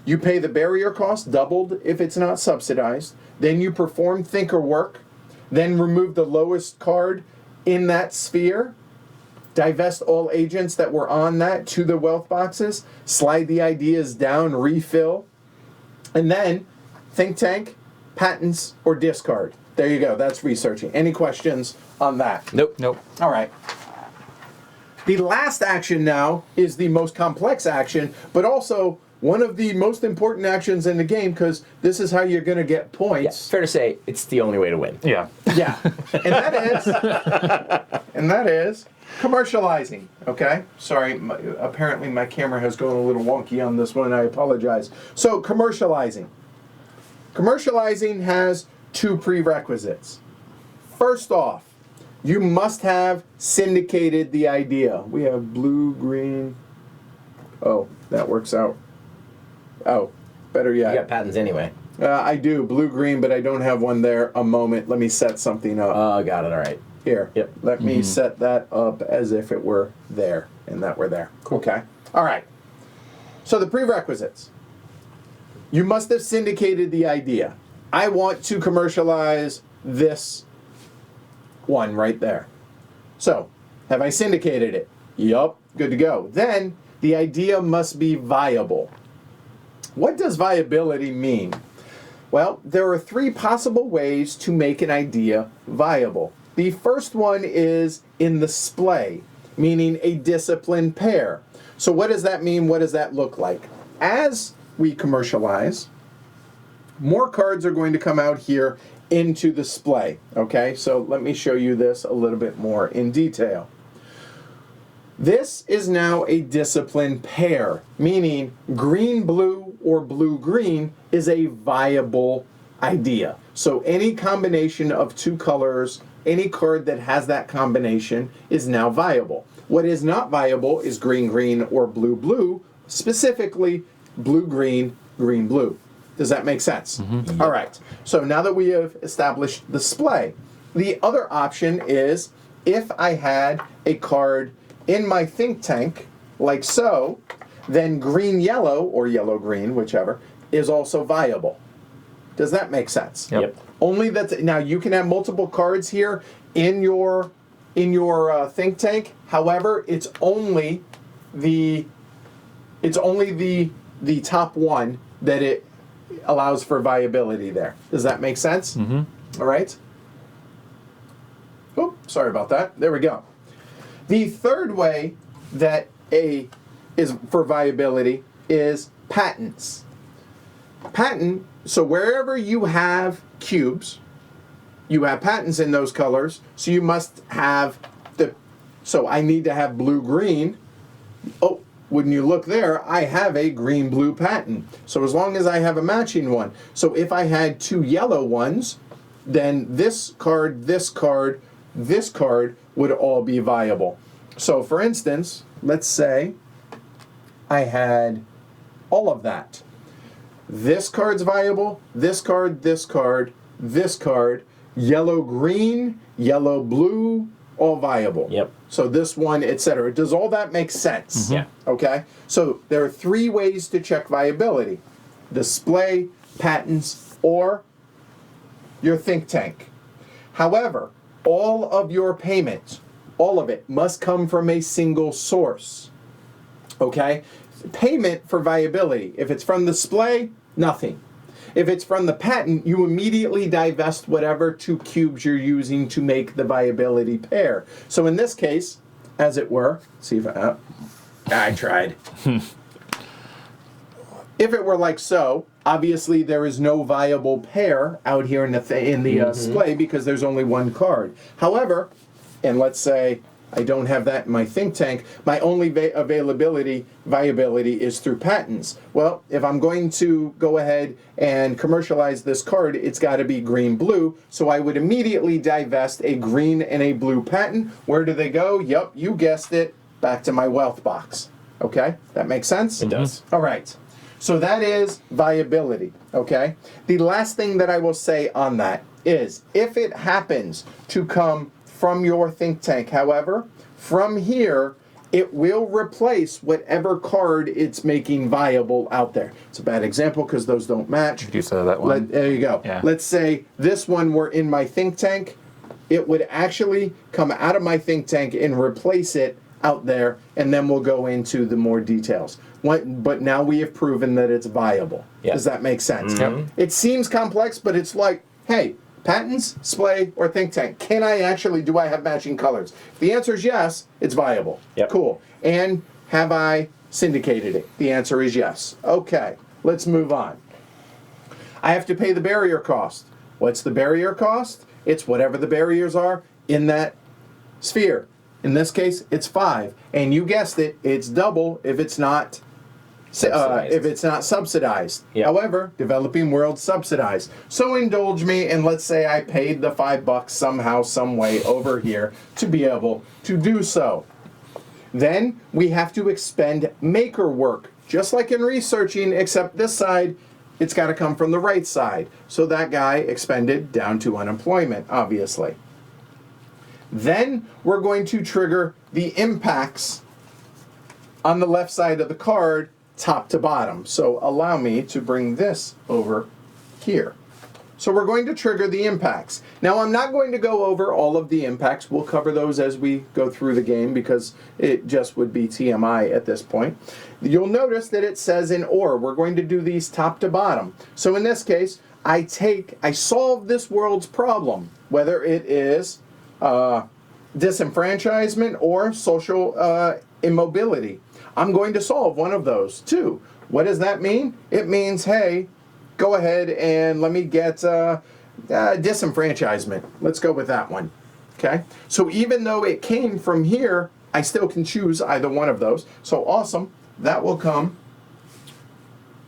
You pay the barrier cost, doubled if it's not subsidized. Then you perform thinker work. Then remove the lowest card in that sphere. Divest all agents that were on that to the wealth boxes. Slide the ideas down, refill. And then think tank, patents, or discard. There you go. That's researching. Any questions on that? Nope. Nope. All right. The last action now is the most complex action, but also one of the most important actions in the game, because this is how you're going to get Yeah, points. fair to say, it's the only way to win. Yeah. Yeah. And that is commercializing. Okay? Sorry, apparently my camera has gone a little wonky on this one. I apologize. So, commercializing. Commercializing has 2 prerequisites. First off, you must have syndicated the idea. We have blue, green. Oh, that works out. Oh, better yet. You got patents anyway. I do, blue-green, but I don't have one there. A moment, let me set something up. Oh, got it, all right. Here, Yep. let me set that up as if it were there, and that were there. Okay, all right. So the prerequisites. You must have syndicated the idea. I want to commercialize this one right there. So, have I syndicated it? Yup, good to go. Then, the idea must be viable. What does viability mean? Well, there are 3 possible ways to make an idea viable. The first one is in the splay, meaning a disciplined pair. So what does that mean? What does that look like? As we commercialize, more cards are going to come out here into the splay. Okay, so let me show you this a little bit more in detail. This is now a disciplined pair, meaning green-blue or blue-green is a viable idea. So any combination of 2 colors, any card that has that combination is now viable. What is not viable is green-green or blue-blue, specifically blue-green, green-blue. Does that make sense? Mm-hmm. All right. So now that we have established the splay, the other option is if I had a card in my think tank, like so, then green-yellow, or yellow-green, whichever, is also viable. Does that make sense? Yep. Only that, now you can have multiple cards here in your think tank. However, it's only the top one that it allows for viability there. Does that make sense? Mm-hmm. All right. Oh, sorry about that. There we go. The third way that is for viability is patents. Patent, so wherever you have cubes, you have patents in those colors, so you must have so I need to have blue-green. Oh, wouldn't you look there, I have a green-blue pattern. So as long as I have a matching one. So if I had 2 yellow ones, then this card, this card, this card would all be viable. So for instance, let's say I had all of that. This card's viable, this card, this card, this card, yellow-green, yellow-blue, all viable. Yep. So this one, etc. Does all that make sense? Yeah. Okay? So there are 3 ways to check viability. Display, patents, or your think tank. However, all of your payments, all of it, must come from a single source. Okay? Payment for viability. If it's from the Splay, nothing. If it's from the patent, you immediately divest whatever 2 cubes you're using to make the viability pair. So in this case, as it were, see if I tried. If it were like so, obviously there is no viable pair out here in the Splay because there's only 1 card. However, and let's say I don't have that in my think tank, my only viability is through patents. Well, if I'm going to go ahead and commercialize this card, it's got to be green-blue, so I would immediately divest a green and a blue patent. Where do they go? Yep, you guessed it, back to my wealth box. Okay, that makes sense? It does. All right, so that is viability, okay? The last thing that I will say on that is, if it happens to come from your think tank, however, from here, it will replace whatever card it's making viable out there. It's a bad example because those don't match. You said that one. There you go. Yeah. Let's say this one were in my think tank. It would actually come out of my think tank and replace it out there, and then we'll go into the more details. But now we have proven that it's viable. Yeah. Does that make sense? Yep. It seems complex, but it's like, hey, patents, Splay, or think tank, do I have matching colors? If the answer is yes, it's viable. Yep. Cool. And have I syndicated it? The answer is yes. Okay, let's move on. I have to pay the barrier cost. What's the barrier cost? It's whatever the barriers are in that sphere. In this case, it's 5. And you guessed it, it's double if it's not subsidized. Yep. However, developing world subsidized. So indulge me, and let's say I paid the $5 somehow, some way over here to be able to do so. Then we have to expend maker work, just like in researching, except this side, it's got to come from the right side. So that guy expended down to unemployment, obviously. Then we're going to trigger the impacts on the left side of the card, top to bottom. So allow me to bring this over here. So we're going to trigger the impacts. Now I'm not going to go over all of the impacts. We'll cover those as we go through the game because it just would be TMI at this point. You'll notice that it says in OR. We're going to do these top to bottom. So in this case, I solve this world's problem, whether it is disenfranchisement or social immobility. I'm going to solve one of those too. What does that mean? It means, hey, go ahead and let me get disenfranchisement. Let's go with that one. Okay? So even though it came from here, I still can choose either one of those. So awesome. That will come.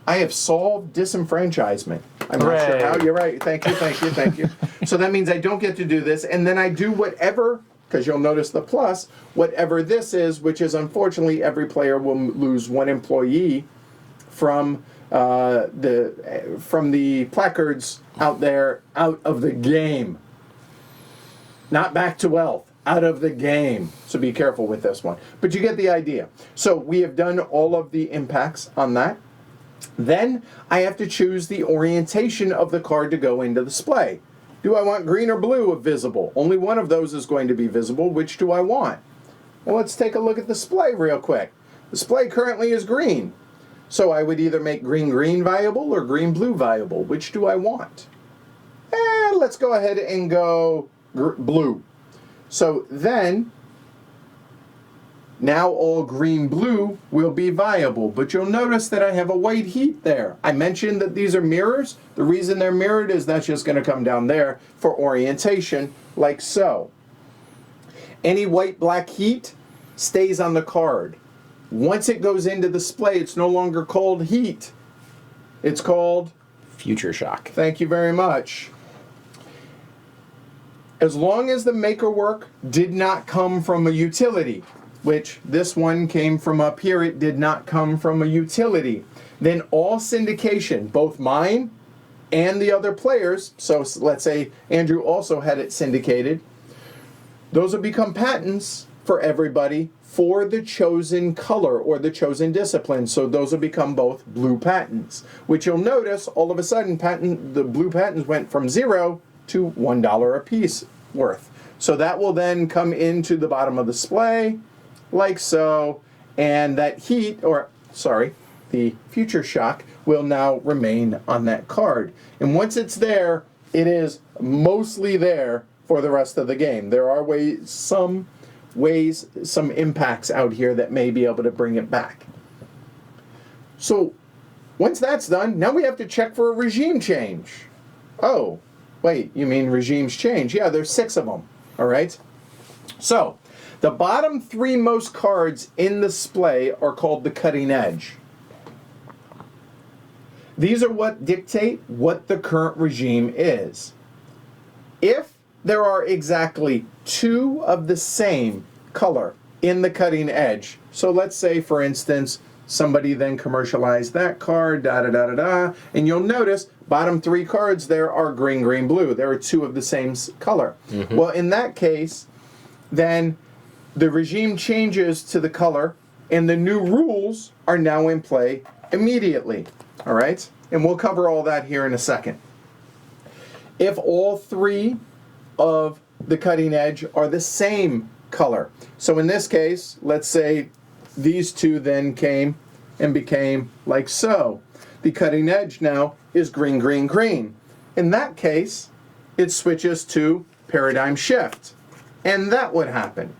I have solved disenfranchisement. I'm not sure how. You're right. Thank you, thank you, thank you. So that means I don't get to do this, and then I do whatever, because you'll notice the plus, whatever this is, which is unfortunately every player will lose 1 employee from the placards out there, out of the game. Not back to wealth, out of the game. So be careful with this one. But you get the idea. So we have done all of the impacts on that. Then I have to choose the orientation of the card to go into the Splay. Do I want green or blue visible? Only one of those is going to be visible. Which do I want? Well, let's take a look at the Splay real quick. The Splay currently is green. So I would either make green-green viable or green-blue viable. Which do I want? Let's go ahead and go blue. So then, now all green-blue will be viable. But you'll notice that I have a white heat there. I mentioned that these are mirrors. The reason they're mirrored is that's just going to come down there for orientation, like so. Any white-black heat stays on the card. Once it goes into the Splay, it's no longer called heat. It's called Future shock. Thank you very much. As long as the maker work did not come from a utility, which this one came from up here, it did not come from a utility, then all syndication, both mine and the other players, so let's say Andrew also had it syndicated, those will become patents for everybody for the chosen color or the chosen discipline. So those will become both blue patents, which you'll notice all of a sudden the blue patents went from 0 to $1 a piece worth. So that will then come into the bottom of the Splay, like so, and that heat, or sorry, the future shock will now remain on that card. And once it's there, it is mostly there for the rest of the game. There are some impacts out here that may be able to bring it back. So once that's done, now we have to check for a regime change. Oh, wait, you mean regimes change? Yeah, there's 6 of them, all right? So the bottom 3 most cards in the Splay are called the cutting edge. These are what dictate what the current regime is. If there are exactly 2 of the same color in the cutting edge, so let's say, for instance, somebody then commercialized that card, and you'll notice bottom 3 cards there are green, green, blue. There are 2 of the same color. Mm-hmm. Well, in that case, then the regime changes to the color, and the new rules are now in play immediately. All right? And we'll cover all that here in a second. If all 3 of the cutting edge are the same color, so in this case, let's say these 2 then came and became like so. The cutting edge now is green, green, green. In that case, it switches to paradigm shift. And that would happen.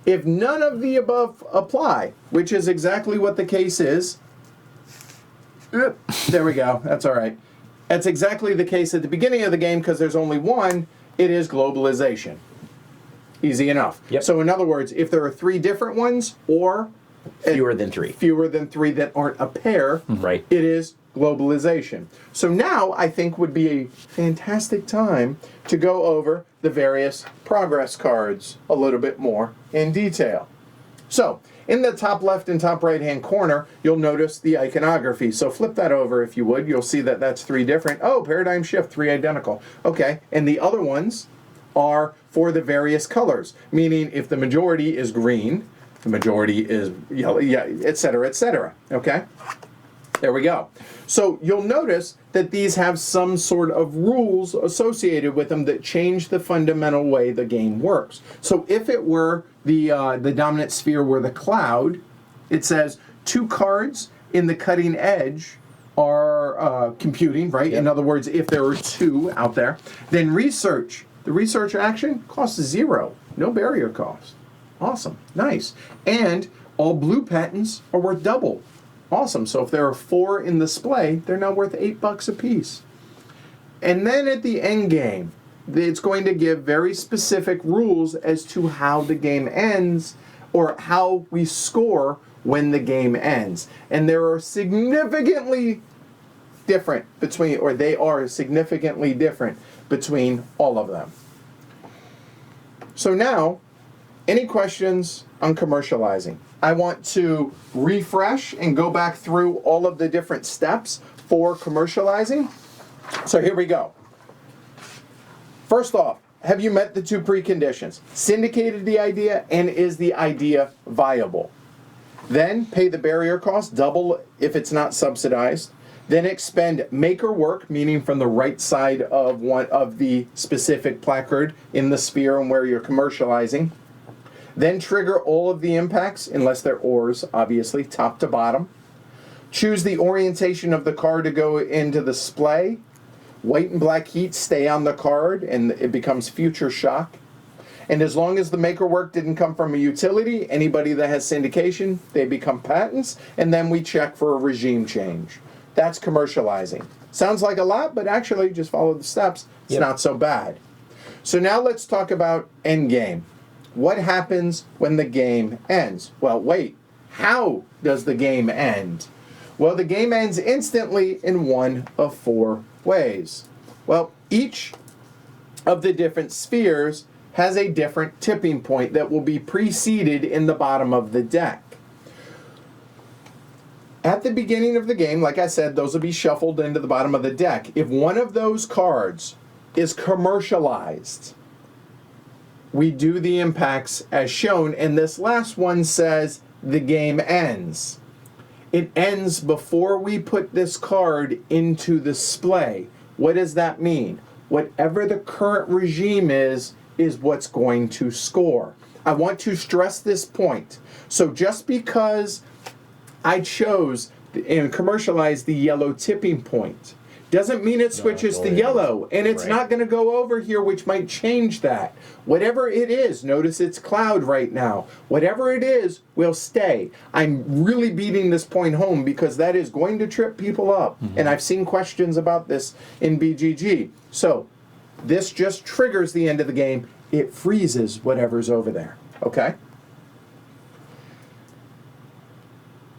If none of the above apply, which is exactly what the case is, there we go, that's all right. That's exactly the case at the beginning of the game because there's only one, it is globalization. Easy enough. Yep. So in other words, if there are 3 different ones or fewer than 3 that aren't a pair, right, it is globalization. So now I think would be a fantastic time to go over the various progress cards a little bit more in detail. So in the top left and top right hand corner, you'll notice the iconography. So flip that over if you would. You'll see that that's 3 different. Oh, paradigm shift, 3 identical. Okay, and the other ones are for the various colors, meaning if the majority is green, the majority is yellow, yeah, etc., etc. Okay? There we go. So you'll notice that these have some sort of rules associated with them that change the fundamental way the game works. So if it were the dominant sphere were the cloud, it says 2 cards in the cutting edge are computing, right? Yep. In other words, if there are 2 out there, then research. The research action costs 0. No barrier cost. Awesome. Nice. And all blue patents are worth double. Awesome. So if there are 4 in the Splay, they're now worth $8 a piece. And then at the end game, it's going to give very specific rules as to how the game ends or how we score when the game ends. And there are significantly different between, or they are significantly different between all of them. So now, any questions on commercializing? I want to refresh and go back through all of the different steps for commercializing. So here we go. First off, have you met the 2 preconditions? Syndicated the idea, and is the idea viable? Then pay the barrier cost, double if it's not subsidized. Then expend maker work, meaning from the right side of one of the specific placard in the sphere and where you're commercializing. Then trigger all of the impacts, unless they're ors, obviously, top to bottom. Choose the orientation of the card to go into the Splay. White and black heat stay on the card, and it becomes future shock. And as long as the maker work didn't come from a utility, anybody that has syndication, they become patents, and then we check for a regime change. That's commercializing. Sounds like a lot, but actually, just follow the steps. It's not so bad. So now let's talk about endgame. What happens when the game ends? Well, wait. How does the game end? Well, the game ends instantly in one of 4 ways. Well, each of the different spheres has a different tipping point that will be preceded in the bottom of the deck. At the beginning of the game, like I said, those will be shuffled into the bottom of the deck. If one of those cards is commercialized, we do the impacts as shown, and this last one says the game ends. It ends before we put this card into the splay. What does that mean? Whatever the current regime is what's going to score. I want to stress this point. So just because I chose and commercialized the yellow tipping point doesn't mean it switches to yellow, and it's not going to go over here, which might change that. Whatever it is, notice it's cloud right now. Whatever it is will stay. I'm really beating this point home because that is going to trip people up, and I've seen questions about this in BGG. So this just triggers the end of the game. It freezes whatever's over there, okay?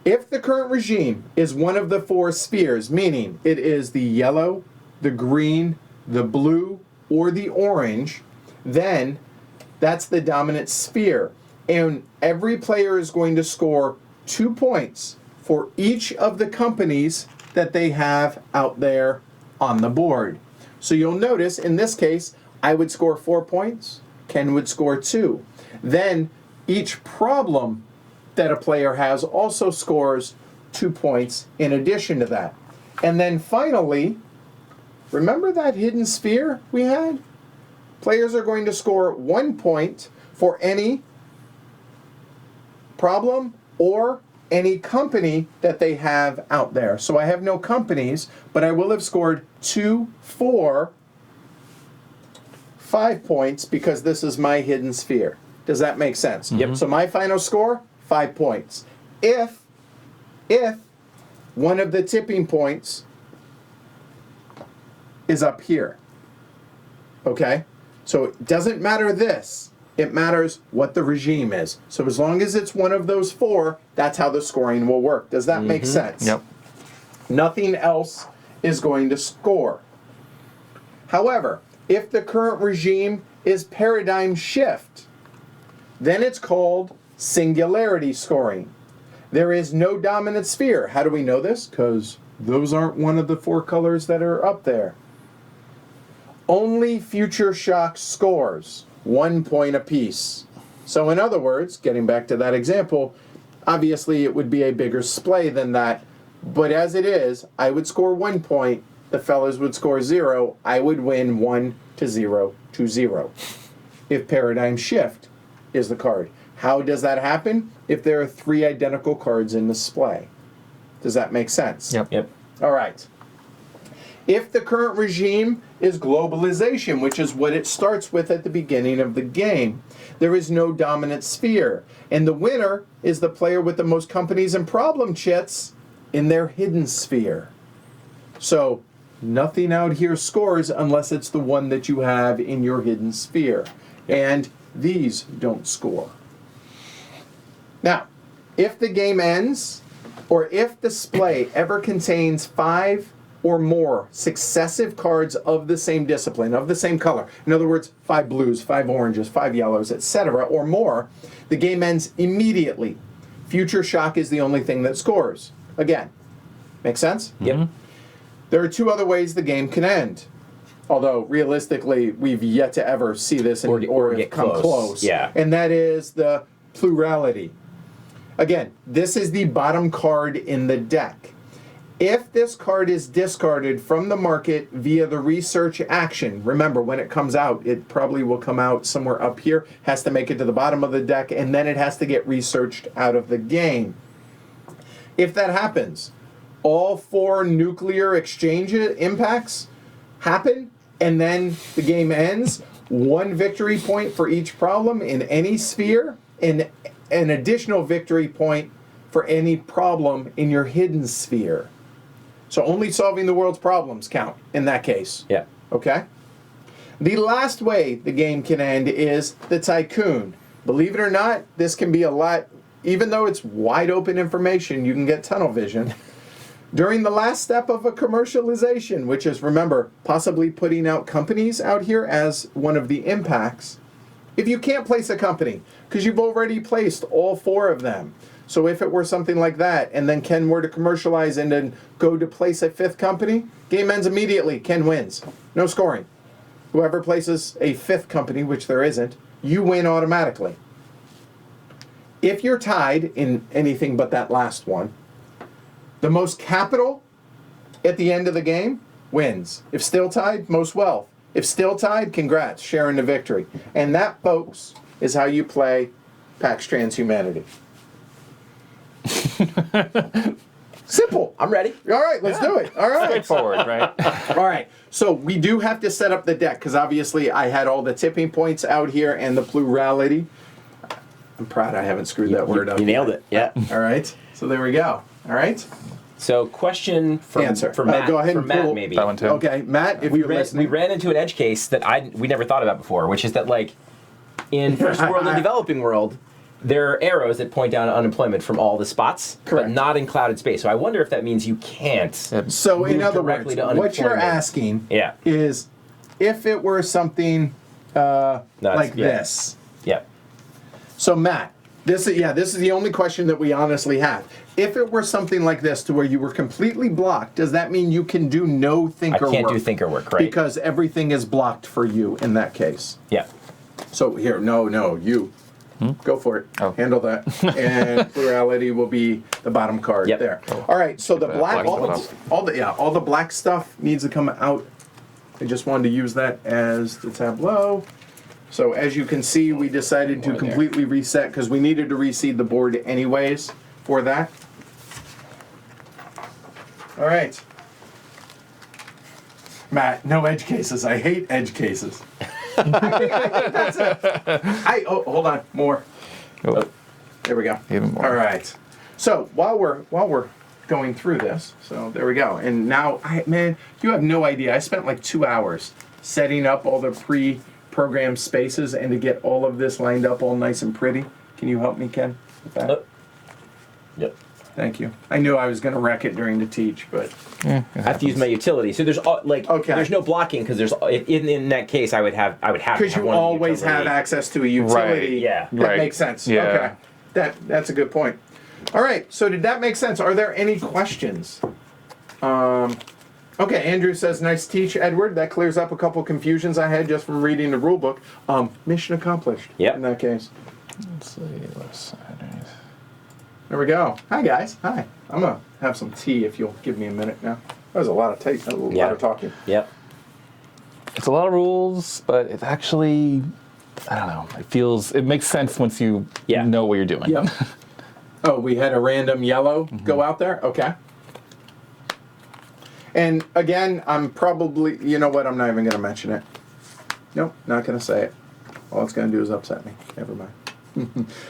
If the current regime is one of the 4 spheres, meaning it is the yellow, the green, the blue, or the orange, then that's the dominant sphere. And every player is going to score 2 points for each of the companies that they have out there on the board. So you'll notice, in this case, I would score 4 points, Ken would score 2. Then each problem that a player has also scores 2 points in addition to that. And then finally, remember that hidden sphere we had? Players are going to score 1 point for any problem or any company that they have out there. So I have no companies, but I will have scored 2, 4, 5 points because this is my hidden sphere. Does that make sense? Yep. So my final score, 5 points. If one of the tipping points is up here, okay? So it doesn't matter this. It matters what the regime is. So as long as it's one of those 4, that's how the scoring will work. Does that make sense? Yep. Nothing else is going to score. However, if the current regime is paradigm shift, then it's called singularity scoring. There is no dominant sphere. How do we know this? Because those aren't one of the 4 colors that are up there. Only future shock scores 1 point apiece. So in other words, getting back to that example, obviously it would be a bigger splay than that, but as it is, I would score 1 point, the fellas would score 0, I would win 1 to 0 to 0. If paradigm shift is the card. How does that happen? If there are 3 identical cards in the splay. Does that make sense? Yep. All right. If the current regime is globalization, which is what it starts with at the beginning of the game, there is no dominant sphere. And the winner is the player with the most companies and problem chits in their hidden sphere. So nothing out here scores unless it's the one that you have in your hidden sphere. And these don't score. Now, if the game ends, or if the splay ever contains 5 or more successive cards of the same discipline, of the same color, in other words, 5 blues, 5 oranges, 5 yellows, etc., or more, the game ends immediately. Future shock is the only thing that scores. Again, make sense? Yep. There are 2 other ways the game can end. Although, realistically, we've yet to ever see this or get come close. Yeah. And that is the plurality. Again, this is the bottom card in the deck. If this card is discarded from the market via the research action, remember, when it comes out, it probably will come out somewhere up here, has to make it to the bottom of the deck, and then it has to get researched out of the game. If that happens, all 4 nuclear exchange impacts happen, and then the game ends. 1 victory point for each problem in any sphere, and an additional victory point for any problem in your hidden sphere. So only solving the world's problems count in that case. Yeah. Okay? The last way the game can end is the tycoon. Believe it or not, this can be a lot even though it's wide open information, you can get tunnel vision. During the last step of a commercialization, which is, remember, possibly putting out companies out here as one of the impacts, if you can't place a company, because you've already placed all 4 of them, so if it were something like that, and then Ken were to commercialize and then go to place a 5th company, game ends immediately, Ken wins. No scoring. Whoever places a 5th company, which there isn't, you win automatically. If you're tied in anything but that last one, the most capital at the end of the game wins. If still tied, most wealth. If still tied, congrats, sharing the victory. And that, folks, is how you play Pax Transhumanity. Simple. I'm ready. All right, let's do it. All right. Straightforward, right? All right. So we do have to set up the deck because obviously I had all the tipping points out here and the plurality. I'm proud I haven't screwed that word up. You nailed it. Yeah. All right. So there we go. All right. So question for Matt. Go ahead for and Matt, pull. maybe. That one too. Okay, Matt, if you're We listening. ran into an edge case that we never thought about before, which is that like in first world and developing world, there are arrows that point down to unemployment from all the spots, Correct. but not in clouded space. So I wonder if that means you can't. So in move other directly words, to what you're unemployment. asking Yeah. is if it were something like this. Yeah. So Matt, this is the only question that we honestly have. If it were something like this to where you were completely blocked, does that mean you can do no I thinker work? can't do thinker work, right? Because everything is blocked for you in that case. Yeah. So here, no, you. Go for it. Oh. Handle that. And plurality will be the bottom card Yep. there. All right, so the black, black stuff. all the black stuff needs to come out. I just wanted to use that as the tableau. So as you can see, we decided to completely reset because we needed to reseed the board anyways for that. All right. Matt, no edge cases. I hate edge cases. I think that's it. Hold on, more. Oh, There we go. Even more. All right. So while we're going through this, so there we go. And now, man, you have no idea. I spent like 2 hours setting up all the pre-programmed spaces and to get all of this lined up all nice and pretty. Can you help me, Ken, with that? Yep. Thank you. I knew I was going to wreck it during the teach, but I have to use my utility. So there's Okay. there's no blocking because there's in that case I would have to because have you one of the always have utility. access to a utility. Yeah. That Right. makes sense. Yeah. Okay. That's a good point. All right. So did that make sense? Are there any questions? Okay. Andrew says, "Nice teach, Edward. That clears up a couple confusions I had just from reading the rule book. Mission accomplished. Yep. In that case. Let's see. Left side. There we go. Hi guys. Hi. I'm gonna have some tea if you'll give me a minute now. That was a lot of lot of talking. Yep. It's a lot of rules, but it actually, I don't know. It makes sense once you know what you're doing. Yep. Oh, we had a random yellow go out there? Okay. And again, I'm probably, you know what, I'm not even going to mention it. Nope, not going to say it. All it's going to do is upset me. Never mind.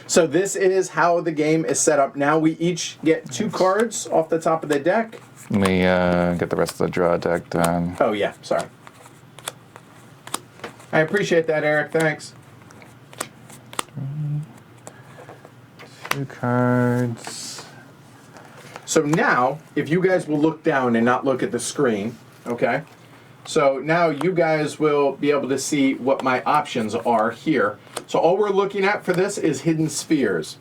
So this is how the game is set up. Now we each get 2 cards off the top of the deck. Let me get the rest of the draw deck done. Oh, yeah, sorry. I appreciate that, Eric. Thanks. 2 cards. So now, if you guys will look down and not look at the screen, okay? So now you guys will be able to see what my options are here. So all we're looking at for this is hidden spheres.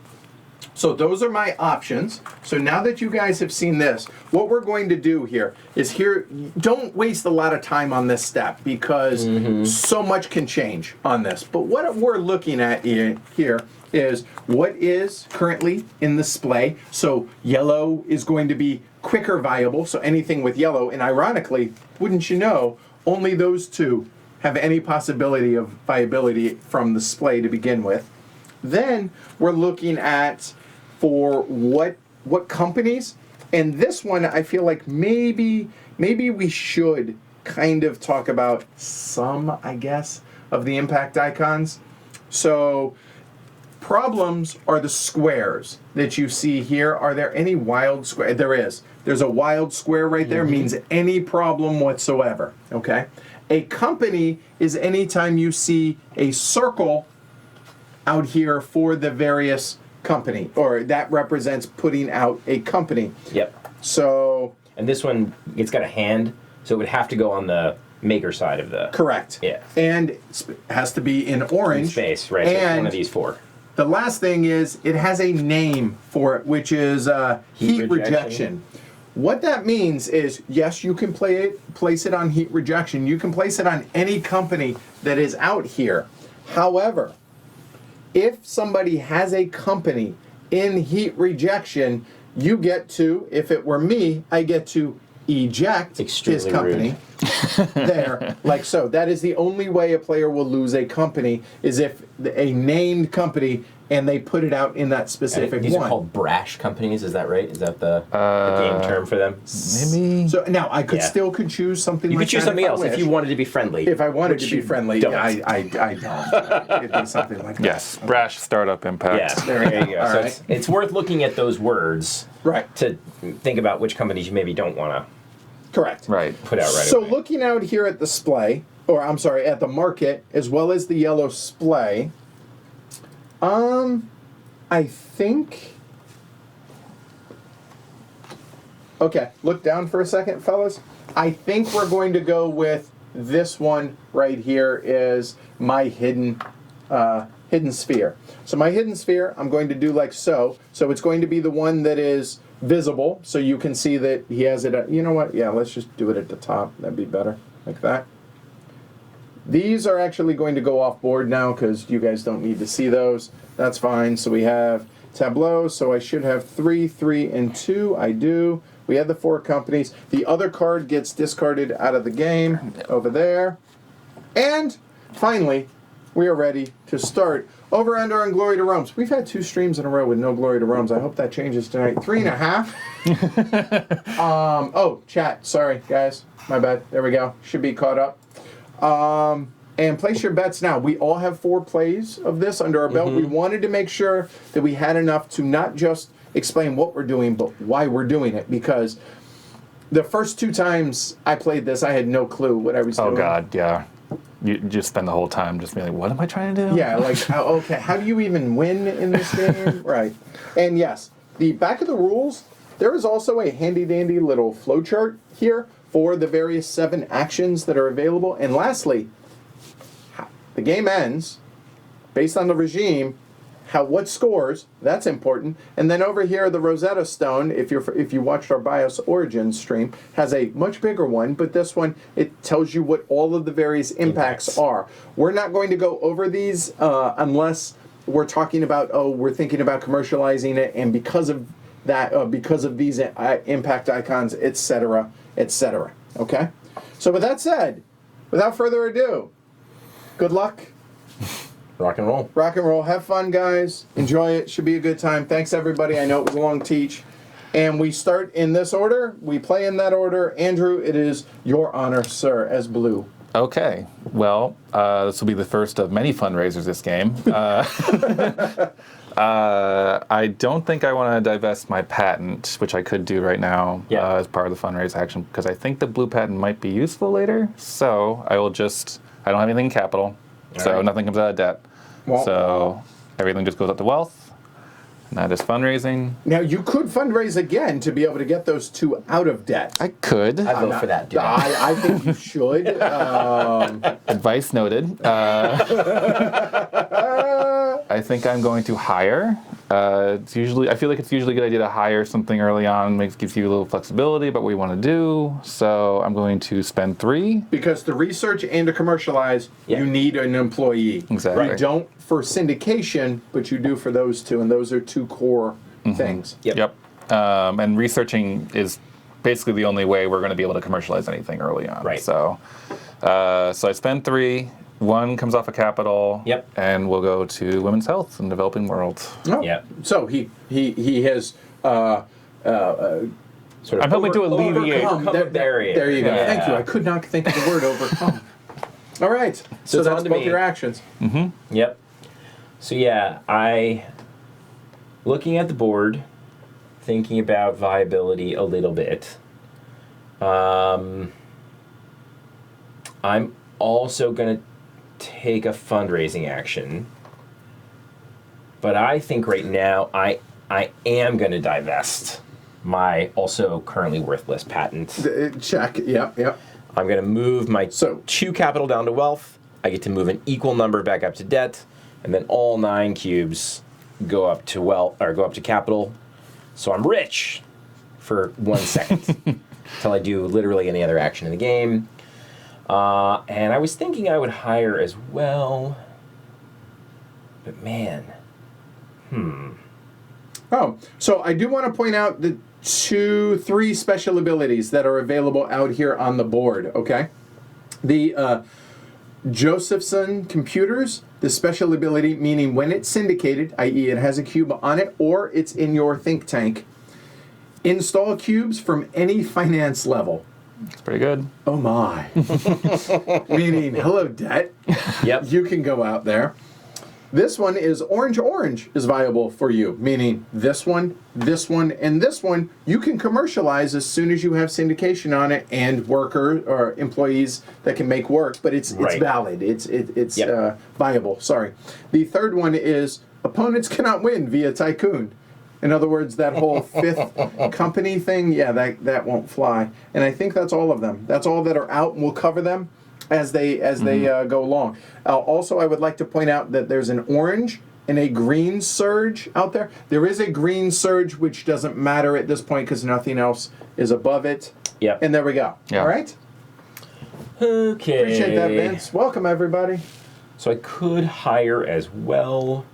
So those are my options. So now that you guys have seen this, what we're going to do here is don't waste a lot of time on this step because so much can change on this. But what we're looking at here is what is currently in the splay. So yellow is going to be quicker viable, so anything with yellow, and ironically, wouldn't you know, only those 2 have any possibility of viability from the splay to begin with. Then we're looking at for what companies, and this one I feel like maybe we should kind of talk about some, I guess, of the impact icons. So problems are the squares that you see here. Are there any wild square? There is. There's a wild square right there, means any problem whatsoever, okay? A company is anytime you see a circle out here for the various company, or that represents putting out a company. Yep. So. And this one, it's got a hand, so it would have to go on the maker side of the. Correct. Yeah. And it has to be in orange. In space, right? So it's one of these four. The last thing is it has a name for it, which is heat rejection. What that means is, yes, you can place it on heat rejection. You can place it on any company that is out here. However, if somebody has a company in heat rejection, you get to, if it were me, I get to eject his company. There, like so. That is the only way a player will lose a company, is if a named company and they put it out in that specific These one. are called brash companies, is that right? Is that the game term for them? Maybe. So now I could choose something. You like could choose that something if I else if wish. you wanted to be friendly. If I wanted which to be you friendly, don't. I don't. It'd be something like that. Yes, brash startup impact. Yeah, There you go. go. So All it's worth looking at those words Right. to think about which companies you maybe don't want to Correct. Right. put out right So away. looking out here at the Splay, or I'm sorry, at the market, as well as the yellow Splay, I think. Okay, look down for a second, fellas. I think we're going to go with this one right here is my hidden sphere. So my hidden sphere, I'm going to do like so. So it's going to be the one that is visible, so you can see that he has it at, you know what? Yeah, let's just do it at the top. That'd be better, like that. These are actually going to go off board now because you guys don't need to see those. That's fine. So we have Tableau, so I should have 3, 3, and 2. I do. We had the 4 companies. The other card gets discarded out of the game over there. And finally, we are ready to start Over Under on Glory to Realms. We've had 2 streams in a row with no Glory to Realms. I hope that changes tonight. 3.5. Oh, chat. Sorry, guys. My bad. There we go. Should be caught up. And place your bets now. We all have 4 plays of this under our belt. We wanted to make sure that we had enough to not just explain what we're doing, but why we're doing it. Because the first 2 times I played this, I had no clue what I was doing. Oh, God, yeah. You just spend the whole time just being like, what am I trying to do? Yeah, like, okay, how do you even win in this game? Right. And yes, the back of the rules, there is also a handy-dandy little flowchart here for the various 7 actions that are available. And lastly, the game ends based on the regime. What scores? That's important. And then over here, the Rosetta Stone, if you watched our BIOS Origins stream, has a much bigger one. But this one, it tells you what all of the various impacts are. We're not going to go over these unless we're talking about, we're thinking about commercializing it, and because of that, because of these impact icons, etc., etc. Okay. So with that said, without further ado, good luck. Rock and roll. Rock and roll. Have fun, guys. Enjoy it. Should be a good time. Thanks, everybody. I know it was a long teach. And we start in this order. We play in that order. Andrew, it is your honor, sir, as blue. Okay. Well, this will be the first of many fundraisers this game. I don't think I want to divest my patent, which I could do right now as part of the Fundraise Action, because I think the blue patent might be useful later. So I will just, I don't have anything in capital, so nothing comes out of debt. Well, So everything just goes up to wealth, and that is fundraising. now, you could fundraise again to be able to get those 2 out of debt. I could. I vote for that, dude. I think you should. Advice noted. I think I'm going to hire. It's usually, I feel like it's usually a good idea to hire something early on. Gives you a little flexibility about what you want to do. So I'm going to spend 3. Because to research and to commercialize, you need an employee. Exactly. You don't for syndication, but you do for those 2, and those are 2 core things. Yep. And researching is basically the only way we're going to be able to commercialize anything early on. Right. So, so I spend 3. 1 comes off of capital. Yep. And we'll go to women's health in developing world. Oh. Yep. So he has Sort of I'm hoping to alleviate. overcome the barrier. There you go. Yeah. Thank you. I could not think of the word overcome. All right. So it's that's on to both me. your actions. Yep. So looking at the board, thinking about viability a little bit. I'm also going to take a fundraising action. But I think right now I am going to divest my also currently worthless patent. Check. Yep. I'm going to move my 2 capital down to wealth. I get to move an equal number back up to debt, and then all 9 cubes go up to wealth or go up to capital. So I'm rich for 1 second until I do literally any other action in the game. And I was thinking I would hire as well, but man, Oh, so I do want to point out the 3 special abilities that are available out here on the board, okay? The Josephson computers, the special ability meaning when it's syndicated, i.e. it has a cube on it or it's in your think tank, install cubes from any finance level. It's pretty good. Oh my. Meaning, hello debt. Yep. You can go out there. This one is orange is viable for you, meaning this one, and this one you can commercialize as soon as you have syndication on it and worker or employees that can make work, but it's valid. It's viable. Sorry. The third one is opponents cannot win via Tycoon. In other words, that whole 5th company thing, that won't fly. And I think that's all of them. That's all that are out, and we'll cover them as they go along. Also, I would like to point out that there's an orange and a green surge out there. There is a green surge, which doesn't matter at this point because nothing else is above it. Yep. And there we go. Yeah. All right? Okay. Appreciate that, Vince. Welcome, everybody. So I could hire as well.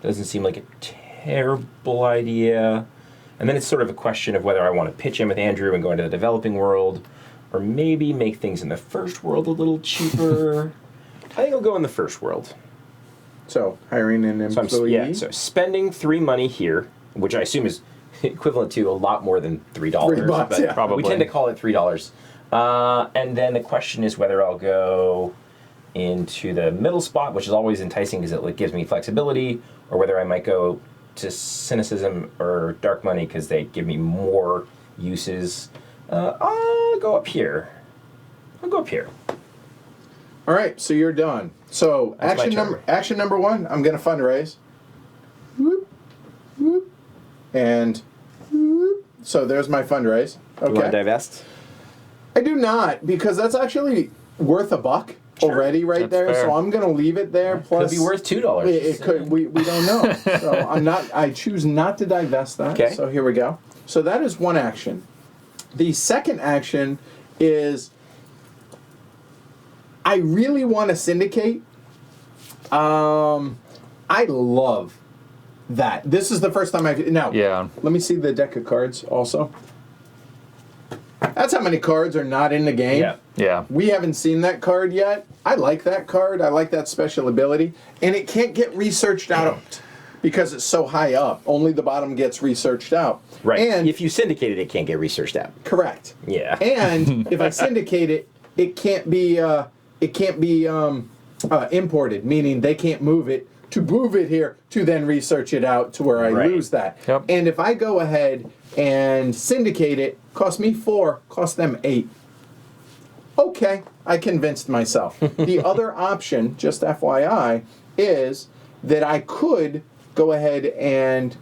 Doesn't seem like a terrible idea. And then it's sort of a question of whether I want to pitch in with Andrew and go into the developing world, or maybe make things in the first world a little cheaper. I think I'll go in the first world. So, hiring an employee. So spending 3 money here, which I assume is equivalent to a lot more than $3. $3, but yeah. Probably. We tend to call it $3. And then the question is whether I'll go into the middle spot, which is always enticing because it gives me flexibility, or whether I might go to cynicism or dark money because they give me more uses. I'll go up here. All right, so you're done. So That's my action number 1, I'm going to fundraise. Whoop, whoop, and whoop. So there's my fundraise. Okay. You want to divest? I do not, because that's actually worth $1 already right That's there. fair. So I'm going to leave it there. Plus, Could be worth $2. It could. We don't know. So I choose not to divest that. Okay. So here we go. So that is one action. The second action is I really want to syndicate. I love that. This is the first time I've... Now, Yeah. let me see the deck of cards also. That's how many cards are not in the game. Yeah. Yeah. We haven't seen that card yet. I like that card. I like that special ability. And it can't get researched out because it's so high up. Only the bottom gets researched out. Right. And If you syndicate it can't get researched out. correct. Yeah. And if I syndicate it, it can't be imported, meaning they can't move it to move it here to then research it out to where I Right. lose that. Yep. And if I go ahead and syndicate it, cost me 4, cost them 8. Okay, I convinced myself. The other option, just FYI, is that I could go ahead and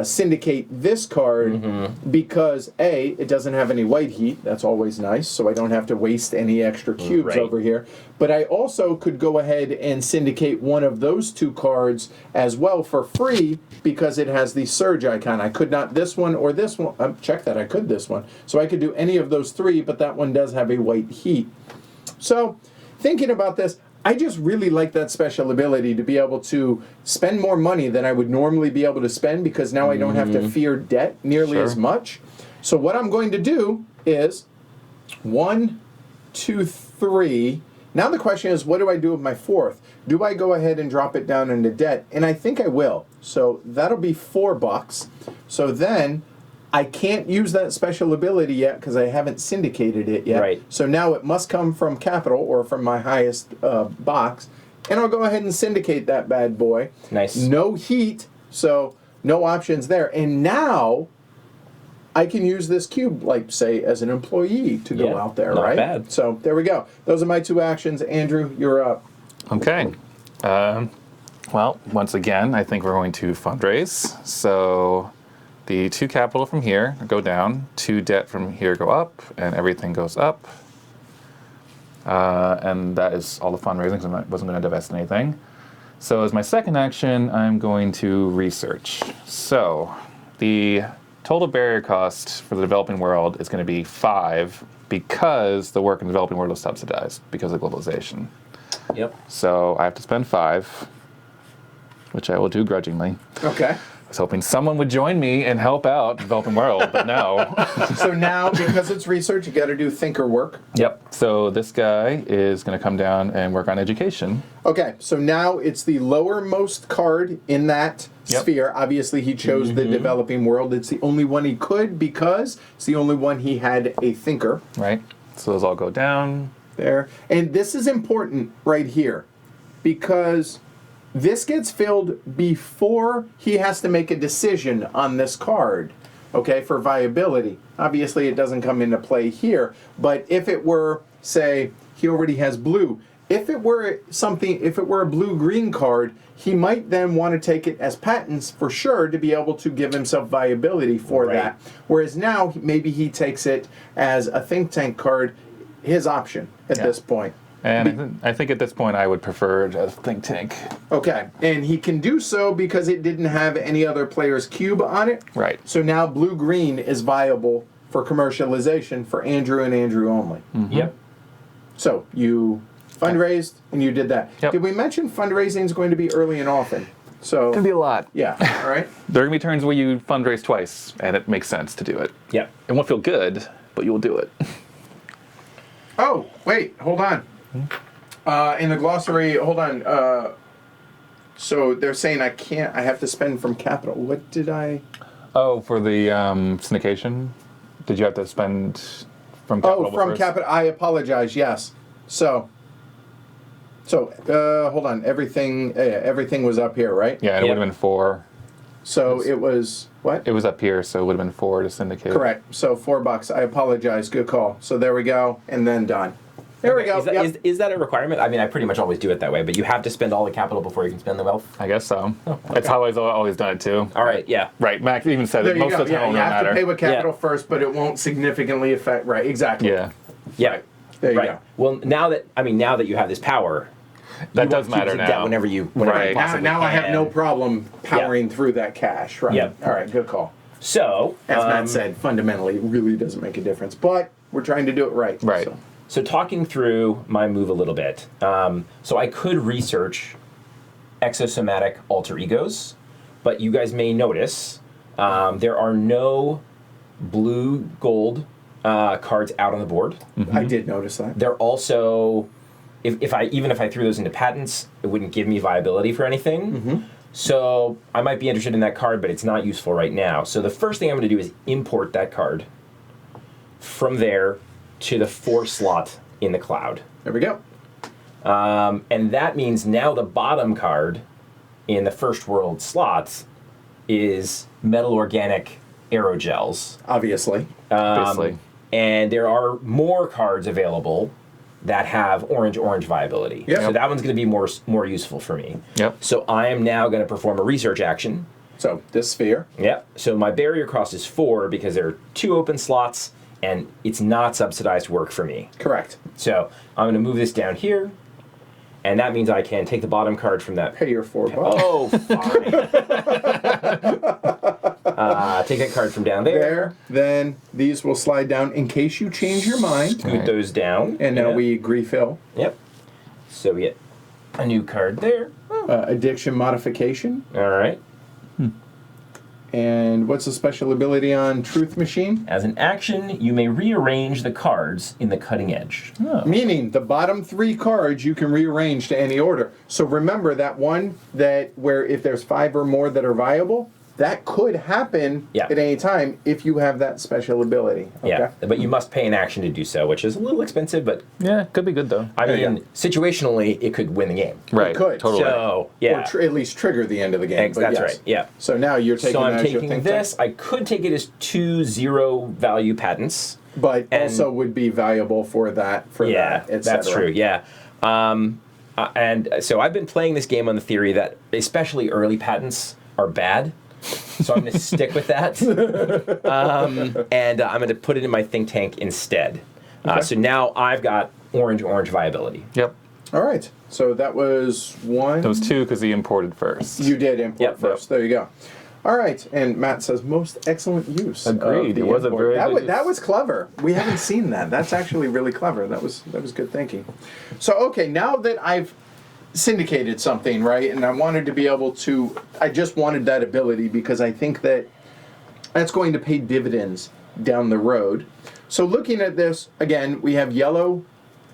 syndicate this card because A, it doesn't have any white heat. That's always nice, so I don't have to waste any extra cubes Right. over here. But I also could go ahead and syndicate one of those 2 cards as well for free because it has the surge icon. I could not this one or this one. Check that, I could this one. So I could do any of those 3, but that one does have a white heat. So thinking about this, I just really like that special ability to be able to spend more money than I would normally be able to spend because now I don't have to fear debt nearly as much. So what I'm going to do is 1, 2, 3. Now the question is, what do I do with my 4th? Do I go ahead and drop it down into debt? And I think I will. So that'll be $4. So then I can't use that special ability yet because I haven't syndicated it yet. Right. So now it must come from capital or from my highest box. And I'll go ahead and syndicate that bad boy. Nice. No heat, so no options there. And now I can use this cube, like, say, as an employee to go Yeah, out there, not right? bad. So there we go. Those are my 2 actions. Andrew, you're up. Okay. Well, once again, I think we're going to fundraise. So the 2 capital from here go down, 2 debt from here go up, and everything goes up. And that is all the fundraising, because I wasn't going to divest anything. So as my second action, I'm going to research. So the total barrier cost for the developing world is going to be 5 because the work in the developing world is subsidized because of globalization. Yep. So I have to spend 5, which I will do grudgingly. Okay. I was hoping someone would join me and help out developing world, but no. So now, because it's research, you got to do thinker work. Yep. So this guy is going to come down and work on education. Okay, so now it's the lowermost card in that sphere. Obviously, he chose the developing world. It's the only one he could because it's the only one he had a thinker. Right. So those all go down. There. And this is important right here because this gets filled before he has to make a decision on this card, okay, for viability. Obviously, it doesn't come into play here, but if it were, say, he already has blue, if it were a blue-green card, he might then want to take it as patents for sure to be able to give himself viability for that. Whereas now, maybe he takes it as a think tank card, his option at this point. And I think at this point I would prefer a think tank. Okay, and he can do so because it didn't have any other player's cube on it. Right. So now blue-green is viable for commercialization for Andrew and Andrew only. Yep. So you fundraised and you did that. Yep. Did we mention fundraising is going to be early and often? So It'd be a lot. yeah, all right. There are going to be turns where you fundraise twice, and it makes sense to do it. Yep. It won't feel good, but you will do it. Oh, wait, hold on. In the glossary, hold on. So they're saying I have to spend from capital. What did I? Oh, for the syndication? Did you have to spend from capital? Oh, from first? capital. I apologize. Yes. So hold on. Everything was up here, right? Yeah, and it would have been 4. So it was what? It was up here, so it would have been 4 to syndicate. Correct. So $4. I apologize. Good call. So there we go, and then done. There we go. Is that a requirement? I mean, I pretty much always do it that way, but you have to spend all the capital before you can spend the wealth? I guess so. That's how I've always done it too. All right, yeah. Right, Max even said There that you most go. of the time Yeah, it you won't have to matter. pay with capital Yeah. first, but it won't significantly affect. Right. Exactly. Yeah, Yeah. Right. There you Right. go. Well, now that you have this power, that you does want cubes matter of now. debt whenever you Right. possibly Now I have can. no problem powering through that cash. Right. Yep. All right. Good call. So, As Matt said, fundamentally, it really doesn't make a difference, but we're trying to do it right. Right. So talking through my move a little bit, so I could research exosomatic alter egos, but you guys may notice there are no blue gold cards out on the board. I did notice that. They're also, if I threw those into patents, it wouldn't give me viability for anything. So I might be interested in that card, but it's not useful right now. So the first thing I'm going to do is import that card from there to the 4 slot in the cloud. There we go. And that means now the bottom card in the first world slots is metal organic aerogels. Obviously. Basically. And there are more cards available that have orange viability. Yep. So that one's going to be more useful for me. Yep. So I am now going to perform a research action. So this sphere. Yep. So my barrier cost is 4 because there are 2 open slots and it's not subsidized work for me. Correct. So I'm going to move this down here, and that means I can take the bottom card from that. Pay your $4. Oh, fine. Take that card from down there. Then these will slide down in case you change your mind. Scoot those down. And now Yep. we refill. Yep. So we get a new card there. Addiction modification. All right. And what's the special ability on Truth Machine? As an action, you may rearrange the cards in the cutting edge. Meaning the bottom 3 cards you can rearrange to any order. So remember that one where if there's 5 or more that are viable, that could happen Yeah. at any time if you have that special ability. Okay? Yeah, but you must pay an action to do so, which is a little expensive, but Yeah, could be good though. I There you mean, situationally, it could win the game. Right. could. Totally. So, yeah. Or at least trigger the end of the game. but That's yes. right, yeah. So now you're taking So I'm that as your taking think this. tank, I could take it as 2 0 patents. but and- also would be valuable for that, Yeah, et that's cetera. true. Yeah. And so I've been playing this game on the theory that especially early patents are bad. So I'm going to stick with that. And I'm going to put it in my think tank instead. Okay. So now I've got orange viability. Yep. All right. So that was one. That was 2 because he imported first. You did import Yep, first. There you go. All right. And Matt says most excellent use. Agreed. Of the It was a import. very that good was, use. that was clever. We haven't seen that. That's actually really clever. That was good thinking. So okay, now that I've syndicated something, right, and I wanted to be able to, I just wanted that ability because I think that that's going to pay dividends down the road. So looking at this, again, we have yellow,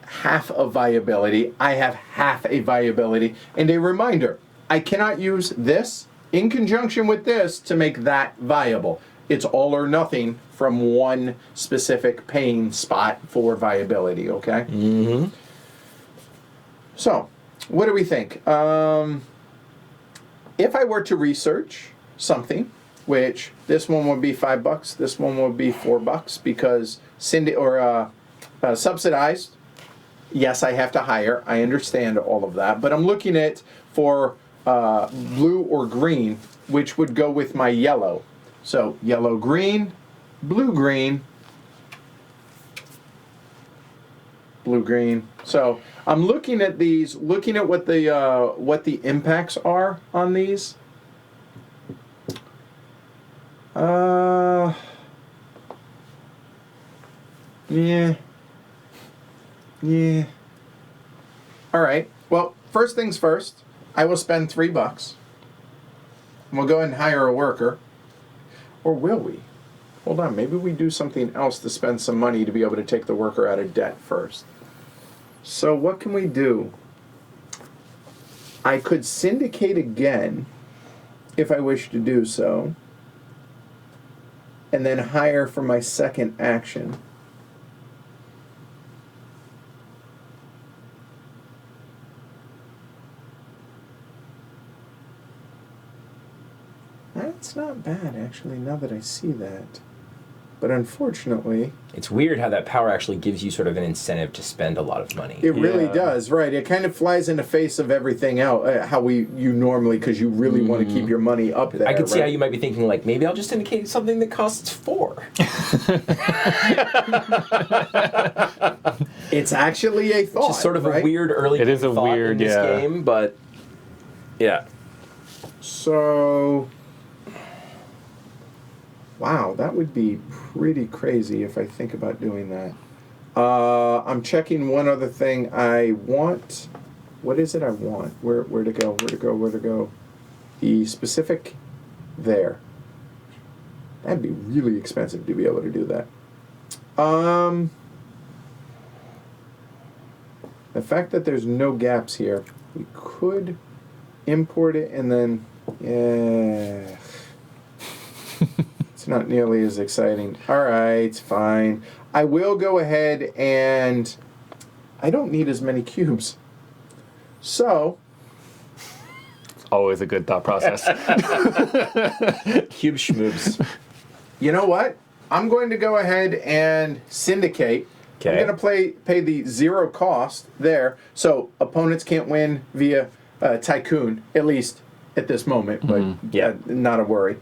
half of viability. I have half a viability. And a reminder, I cannot use this in conjunction with this to make that viable. It's all or nothing from one specific paying spot for viability, okay? Mm-hmm. So, what do we think? If I were to research something, which this one would be $5, this one would be $4 because subsidized. Yes, I have to hire. I understand all of that, but I'm looking at for blue or green, which would go with my yellow. So yellow, green, blue, green, blue, green. So I'm looking at these, looking at what the impacts are on these. Yeah. All right. Well, first things first, I will spend $3. And we'll go ahead and hire a worker. Or will we? Hold on. Maybe we do something else to spend some money to be able to take the worker out of debt first. So what can we do? I could syndicate again if I wish to do so. And then hire for my second action. That's not bad, actually, now that I see that. But unfortunately... It's weird how that power actually gives you sort of an incentive to spend a lot of money. It really Yeah. does, right. It kind of flies in the face of everything else, how you normally, because you really want to keep your money up there. I could see right? how you might be thinking, like, maybe I'll just indicate something that costs 4. It's actually a thought, Which is sort of right? a weird early It is a thought weird, in this yeah. game, but yeah. So... Wow, that would be pretty crazy if I think about doing that. I'm checking one other thing. I want... What is it I want? Where to go? The specific there. That'd be really expensive to be able to do that. The fact that there's no gaps here, we could import it and then... Yeah... It's not nearly as exciting. All right, fine. I will go ahead and... I don't need as many cubes. So... Always a good thought process. Cube schmoobs. You know what? I'm going to go ahead and syndicate. Okay. I'm going to pay the 0 cost there. So opponents can't win via Tycoon, at least at this moment. But Yeah. not a worry.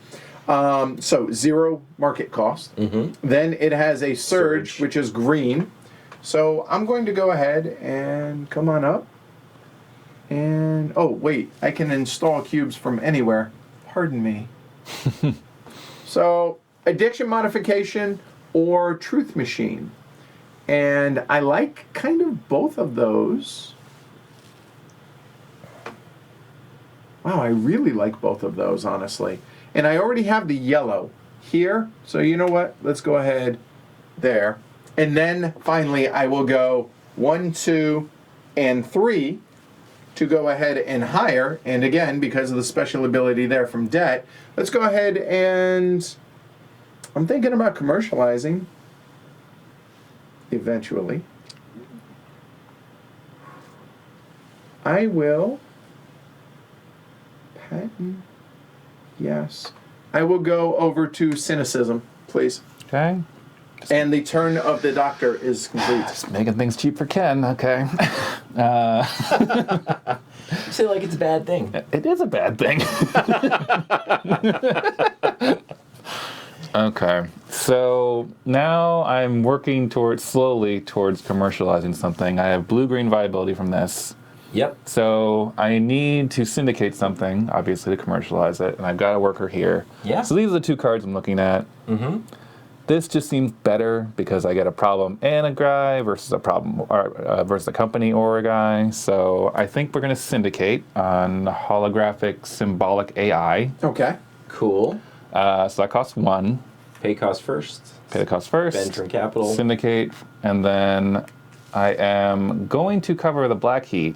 So 0 market cost. Then it has a surge, which is green. So I'm going to go ahead and come on up. And, oh, wait, I can install cubes from anywhere. Pardon me. So, addiction modification or truth machine. And I like kind of both of those. Wow, I really like both of those, honestly. And I already have the yellow here. So you know what? Let's go ahead there. And then finally I will go 1, 2, and 3 to go ahead and hire. And again, because of the special ability there from debt, let's go ahead and I'm thinking about commercializing eventually. I will patent. Yes. I will go over to cynicism, please. Okay. And the turn of the doctor is complete. Just making things cheap for Ken, okay. You say like it's a bad thing. It is a bad thing. Okay, so now I'm working slowly towards commercializing something. I have blue-green viability from this. Yep. So I need to syndicate something, obviously, to commercialize it, and I've got a worker here. Yeah. So these are the two cards I'm looking at. Mm-hmm. This just seems better because I get a problem and a guy versus a problem versus a company or a guy. So I think we're going to syndicate on holographic symbolic AI. Okay. Cool. So that costs 1. Pay cost first. Pay the cost first. Spend from capital. Syndicate, and then I am going to cover the black heat.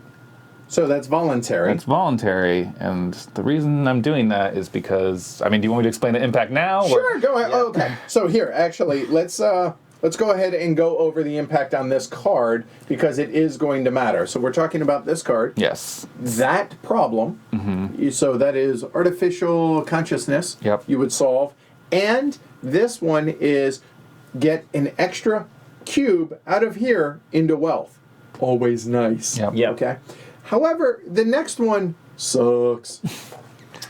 So that's voluntary. It's voluntary, and the reason I'm doing that is because, do you want me to explain the impact now? Sure, go ahead. Yeah. Oh, okay. So here, actually, let's go ahead and go over the impact on this card because it is going to matter. So we're talking about this card. Yes. That problem. Mm-hmm. So that is artificial consciousness. Yep. You would solve, and this one is get an extra cube out of here into wealth. Always nice. Yep. Yep. Okay. However, the next one sucks.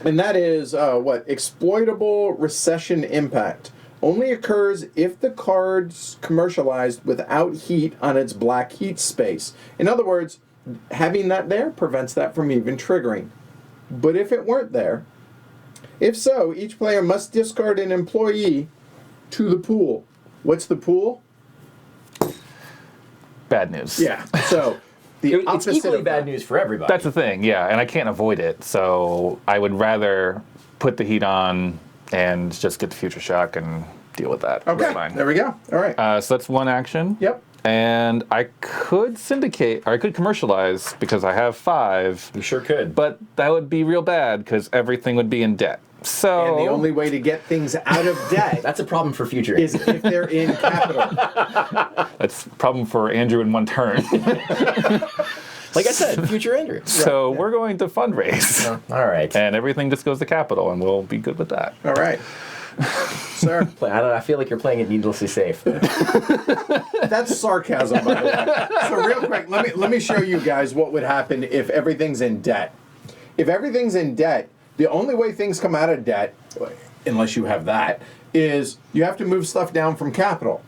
And that is, exploitable recession impact. Only occurs if the card's commercialized without heat on its black heat space. In other words, having that there prevents that from even triggering. But if it weren't there, if so, each player must discard an employee to the pool. What's the pool? Bad news. Yeah. So It's equally bad news for everybody. That's the thing, yeah, and I can't avoid it. So I would rather put the heat on and just get the future shock and deal with that. Okay, That's fine. there we go. All right. So that's 1 action. Yep. And I could syndicate, or I could commercialize because I have 5. You sure could. But that would be real bad because everything would be in debt. So And the only way to get things out of debt That's a problem for future. is if they're in capital. that's a problem for Andrew in 1 turn. Like I said, future Andrew. So we're going to fundraise. All right. And everything just goes to capital, and we'll be good with that. All right. Sir, I don't know. I feel like you're playing it needlessly safe. that's sarcasm, by the way. So real quick, let me show you guys what would happen if everything's in debt. If everything's in debt, the only way things come out of debt, unless you have that, is you have to move stuff down from capital.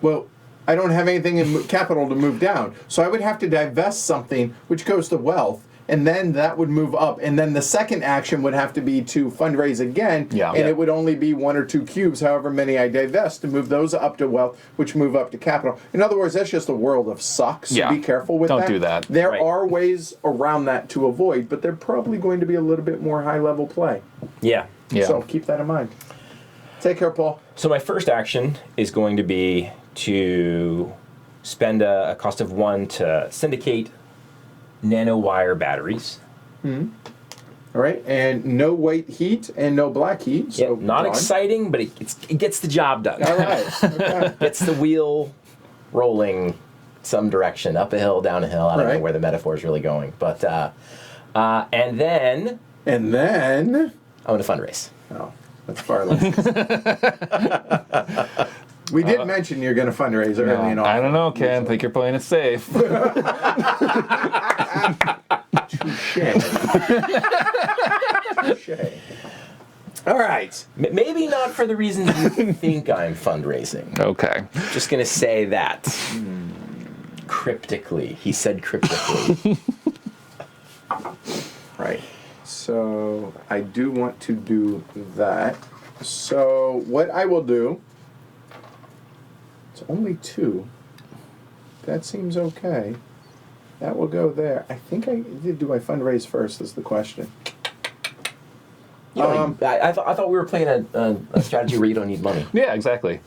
Well, I don't have anything in capital to move down, so I would have to divest something which goes to wealth, and then that would move up, and then the second action would have to be to fundraise again, and it would only be 1 or 2 cubes, however many I divest, to move those up to wealth, which move up to capital. In other words, that's just a world of sucks. So be careful with that. Don't do that. There are ways around that to avoid, but they're probably going to be a little bit more high-level play. Yeah. So keep that in mind. Take care, Paul. So my first action is going to be to spend a cost of 1 to syndicate nanowire batteries. Mm-hmm. All right, and no white heat and no black heat. So not exciting, but it gets the job done. All right. Okay. Gets the wheel rolling some direction, up a hill, down a hill. I don't know where the metaphor is really going, but and then I'm going to fundraise. Oh, that's far less. We did mention you're going to fundraise early and often. I don't know, Ken. I think you're playing it safe. Touche. All right. Maybe not for the reasons you think I'm fundraising. Okay. Just going to say that. Cryptically. He said cryptically. Right. So I do want to do that. So what I will do, it's only 2. That seems okay. That will go there. I think do I fundraise first is the question. I thought we were playing a strategy where you don't need money. Yeah, exactly.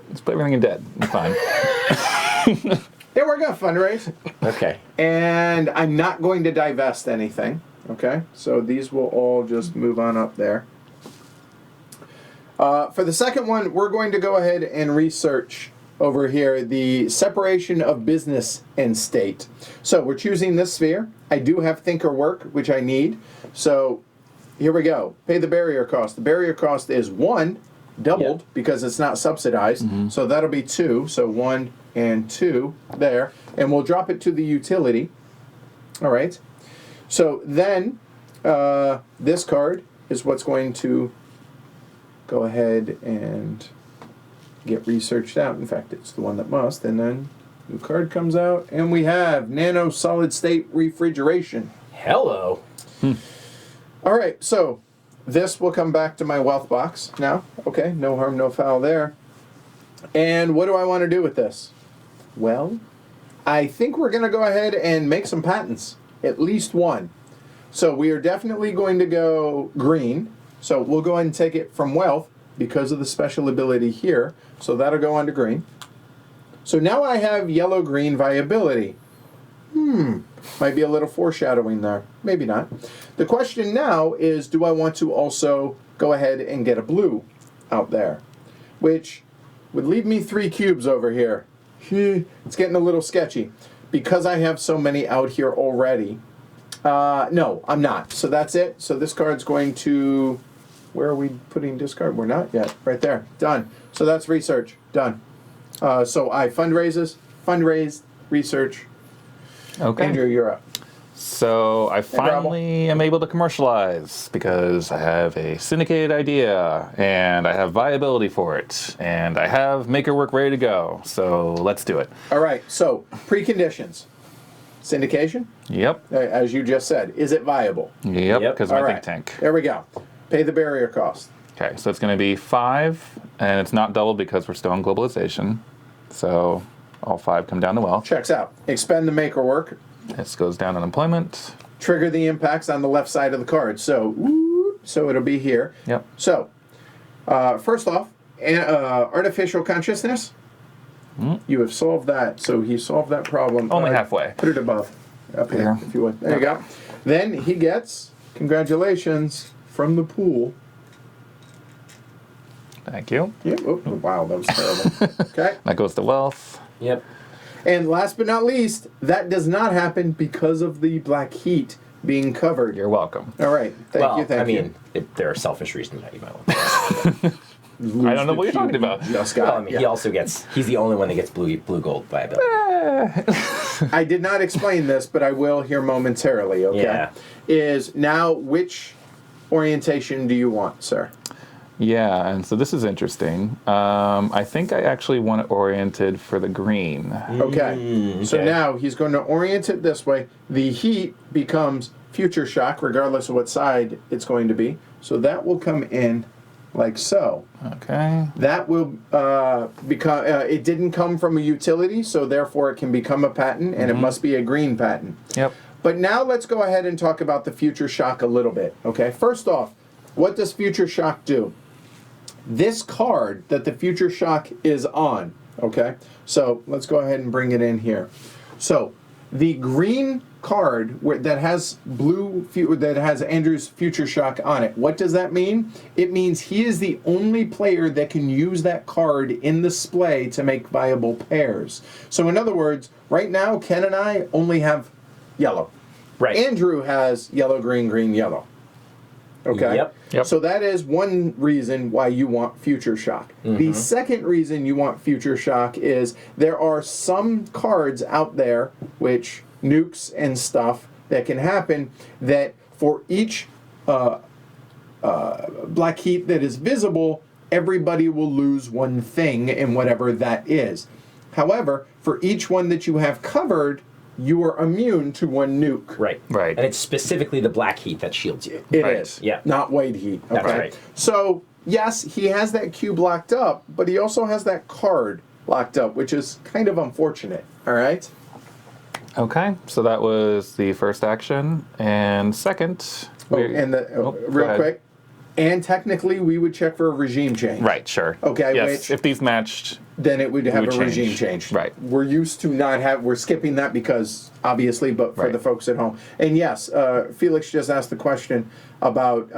Let's put everything in debt. It's fine. Yeah, we're going to fundraise. Okay. And I'm not going to divest anything. Okay? So these will all just move on up there. For the second one, we're going to go ahead and research over here the separation of business and state. So we're choosing this sphere. I do have thinker work, which I need. So here we go. Pay the barrier cost. The barrier cost is 1 doubled because it's not subsidized. So that'll be 2. So 1 and 2 there. And we'll drop it to the utility. All right. So then this card is what's going to go ahead and get researched out. In fact, it's the one that must. And then new card comes out, and we have nano solid state refrigeration. Hello. All right, so this will come back to my wealth box now. Okay, no harm, no foul there. And what do I want to do with this? Well, I think we're going to go ahead and make some patents, at least one. So we are definitely going to go green. So we'll go ahead and take it from wealth because of the special ability here. So that'll go on to green. So now I have yellow-green viability. Might be a little foreshadowing there. Maybe not. The question now is, do I want to also go ahead and get a blue out there? Which would leave me 3 cubes over here. It's getting a little sketchy. Because I have so many out here already. No, I'm not. So that's it. So this card's going to... Where are we putting discard? We're not yet. Right there. Done. So that's research. Done. So I fundraise, research. Okay. Andrew, you're up. So I finally am able to commercialize because I have a syndicated idea and I have viability for it and I have maker work ready to go. So let's do it. All right. So preconditions. Syndication, Yep. as you just said. Is it viable? Yep. Yep. Because All my right. think tank. There we go. Pay the barrier cost. Okay. So it's going to be 5 and it's not doubled because we're still in globalization. So all 5 come down to wealth. Checks out. Expend the maker work. This goes down on employment. Trigger the impacts on the left side of the card. So it'll be here. Yep. So, first off, artificial consciousness. You have solved that. So he solved that problem. Only halfway. Put it above. Up here, Yeah. if you would. There you go. Then he gets, congratulations, from the pool. Thank you. Yeah. Oh, wow, that was terrible. Okay. That goes to wealth. Yep. And last but not least, that does not happen because of the black heat being covered. You're welcome. All right. Thank you. Thank you. There are selfish reasons that you might want to. I don't know what you're talking about. Just got Well, I it. mean, Yeah. he also gets. He's the only one that gets blue gold viability. I did not explain this, but I will here momentarily, okay? Yeah. Is now which orientation do you want, sir? Yeah, and so this is interesting. I think I actually want it oriented for the green. Okay. So okay. now he's going to orient it this way. The heat becomes future shock, regardless of what side it's going to be. So that will come in like so. Okay. That will become, it didn't come from a utility, so therefore it can become a patent, and it must be a green patent. Yep. But now let's go ahead and talk about the future shock a little bit, okay? First off, what does future shock do? This card that the future shock is on, okay? So let's go ahead and bring it in here. So the green card that has that has Andrew's future shock on it, what does that mean? It means he is the only player that can use that card in the splay to make viable pairs. So in other words, right now Ken and I only have yellow. Right. Andrew has yellow, green, green, yellow. Okay? Yep. So that is one reason why you want future shock. The second reason you want future shock is there are some cards out there, which nukes and stuff, that can happen that for each black heat that is visible, everybody will lose one thing in whatever that is. However, for each one that you have covered, you are immune to one nuke. Right. Right. And it's specifically the black heat that shields you. It Right. is. Yeah. Not white heat. Okay. That's right. So, yes, he has that cube locked up, but he also has that card locked up, which is kind of unfortunate. All right? Okay, so that was the first action. And second... Oh, we- and go real ahead. quick, and technically we would check for a regime change. Right, sure. Okay, Yes, which- if these matched... Then it would have would a change. regime change. Right. We're used to not have, we're skipping that because, obviously, but for Right. the folks at home. And yes, Felix just asked the question about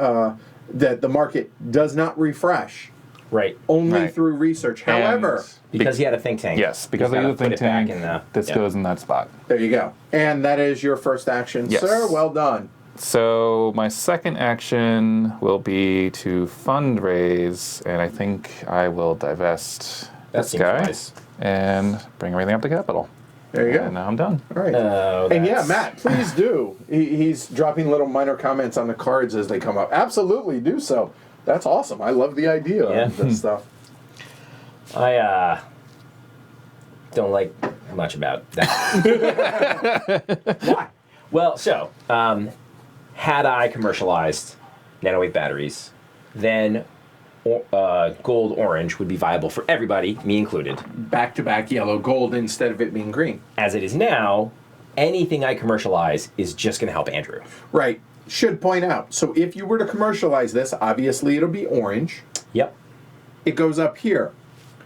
that the market does not refresh, Right. only Right. through research. However, And- Because he had a think tank. Yes, because He's I gotta use a think put it back tank, in the- this yeah. goes in that spot. there you go. And that is your first action. Yes. Sir, well done. So my second action will be to fundraise, and I think I will divest That this seems guy wise. and bring everything up to capital. There you go. And now I'm done. All right. Oh, And yeah, that's- Matt, please do. He's dropping little minor comments on the cards as they come up. Absolutely do so. That's awesome. I love the idea of this stuff. I don't like much about that. Why? Well, so had I commercialized nanowave batteries, then gold orange would be viable for everybody, me included. Back-to-back yellow gold instead of it being green. As it is now, anything I commercialize is just going to help Andrew. Right. Should point out. So if you were to commercialize this, obviously it'll be orange. Yep. It goes up here.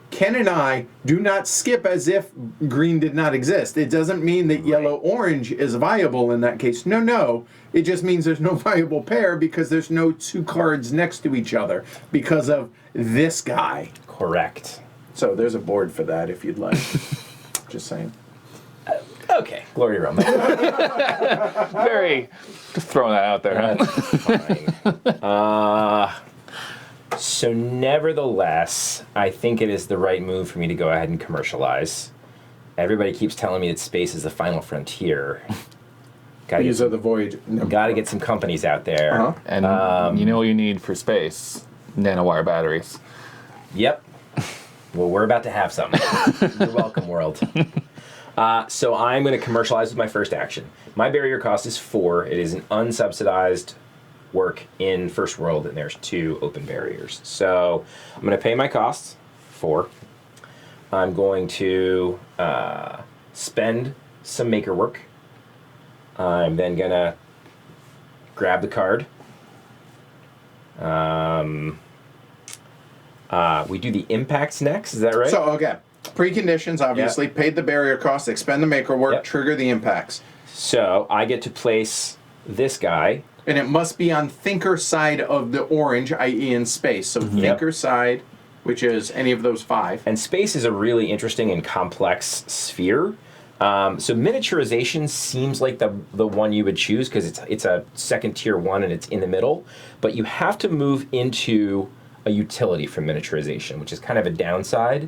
Ken and I do not skip as if green did not exist. It doesn't mean that yellow-orange is viable in that case. No. It just means there's no viable pair because there's no two cards next to each other because of this guy. Correct. So there's a board for that if you'd like. Just saying. Okay. Glory Rome. Very just throwing that out there. That's fine. So nevertheless, I think it is the right move for me to go ahead and commercialize. Everybody keeps telling me that space is the final frontier. These are the void. Got to get some companies out there. Uh-huh. And you know what you need for space? Nanowire batteries. Yep. Well, we're about to have some. You're welcome, world. So I'm going to commercialize with my first action. My barrier cost is 4. It is an unsubsidized work in first world, and there's 2 open barriers. So I'm going to pay my costs, 4. I'm going to spend some maker work. I'm then going to grab the card. We do the impacts next, is that right? So, okay. Preconditions, obviously. Yep. Paid the barrier cost, expend the maker work, Yep. trigger the impacts. So I get to place this guy. And it must be on thinker side of the orange, i.e. in space. So thinker side, which is any of those 5. And space is a really interesting and complex sphere. So miniaturization seems like the one you would choose because it's a second tier 1 and it's in the middle. But you have to move into a utility from miniaturization, which is kind of a downside.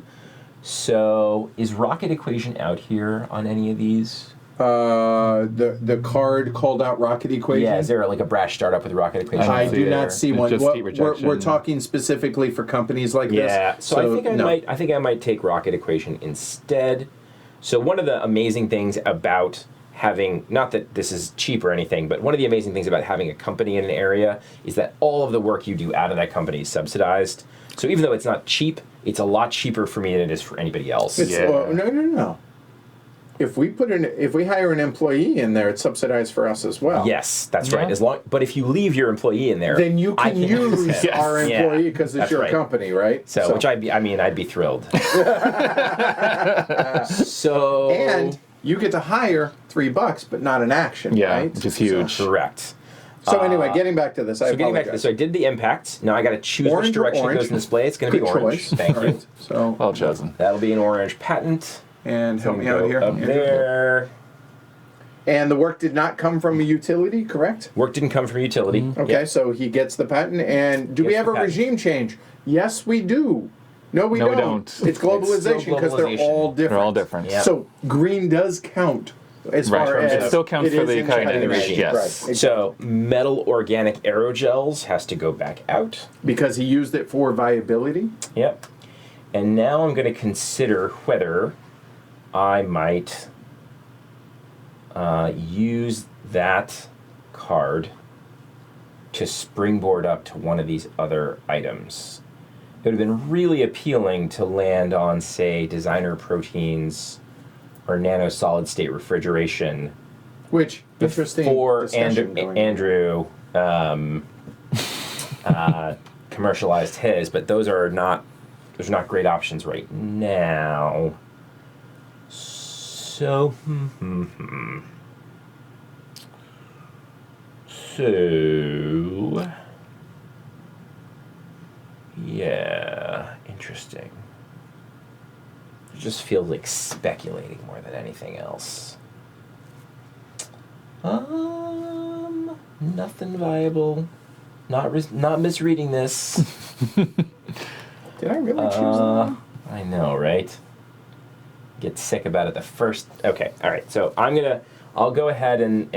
So is rocket equation out here on any of these? The card called out rocket equation. Yeah, is there like a brash startup with rocket equation? I see do there. not see It's one. just What- heat we're rejection. talking specifically for companies like Yeah, this. so I think I think I might take rocket equation instead. So one of the amazing things about having, not that this is cheap or anything, but one of the amazing things about having a company in an area is that all of the work you do out of that company is subsidized. So even though it's not cheap, it's a lot cheaper for me than it is for anybody else. It's, Yeah. no. If we hire an employee in there, it's subsidized for us as well. Yes, that's right. Yeah. but if you leave your employee in there, Then you I can use Yes. our Yeah, employee because it's that's your right. company, right? So which I'd be thrilled. So and you get to hire $3, but not an action, Yeah, right? which is huge. correct. So anyway, getting back to this, So getting back to this, so I did the impact. Now I got to choose Orange which or direction it orange? goes in display. It's going to be Good orange. choice. Thank All you. right. So Well chosen. That'll be an orange patent. and help me Go out here. up Andrew. there. And the work did not come from a utility, correct? Work didn't come from utility. Okay, Yep. so he gets the patent. And do we Gets have the a patent. regime change? Yes, we do. No, we No, we don't. don't. It's globalization because they're globalization. all different. They're all different. Yeah. So green does count as Right. far It as still counts it for is the in kinetic China. regime. Yes. Right. Exactly. So metal organic aerogels has to go back out. Because he used it for viability. Yep. And now I'm going to consider whether I might use that card to springboard up to one of these other items. It would have been really appealing to land on, say, designer proteins or nano solid state refrigeration Which interesting before discussion going on. Andrew commercialized his, but those are not great options right now. So yeah, interesting. It just feels like speculating more than anything else. Nothing viable. Not misreading this. Did I really choose that? I know, right? Get sick about it the first. Okay, all right. So I'll go ahead and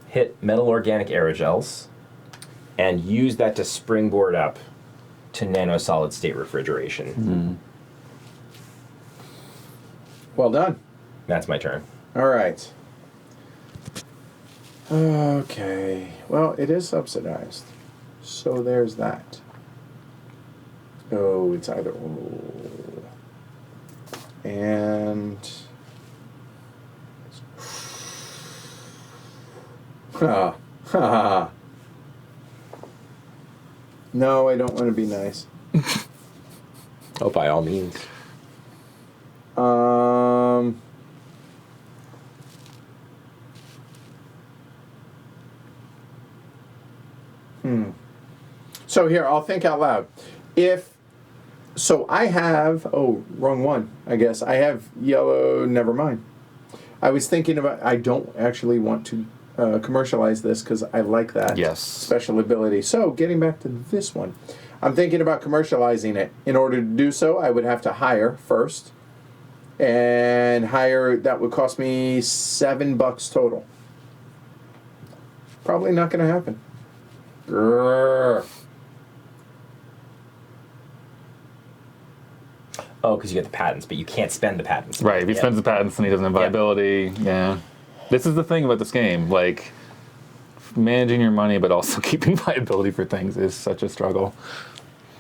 hit metal organic aerogels, and use that to springboard up to nano solid state refrigeration. Well done. That's my turn. All right. Okay. Well, it is subsidized. So there's that. Oh, it's either or. And... Ha. Ha. No, I don't want to be nice. Oh, by all means. So here, I'll think out loud. So I have, wrong one, I guess. I have yellow, never mind. I was thinking about, I don't actually want to commercialize this because I like that special ability. So getting back to this one, I'm thinking about commercializing it. In order to do so, I would have to hire first. And hire, that would cost me $7 total. Probably not going to happen. Grrr. Oh, because you get the patents, but you can't spend the patents. Right, if he spends the patents and he doesn't have viability, yeah. This is the thing about this game, like, managing your money but also keeping viability for things is such a struggle.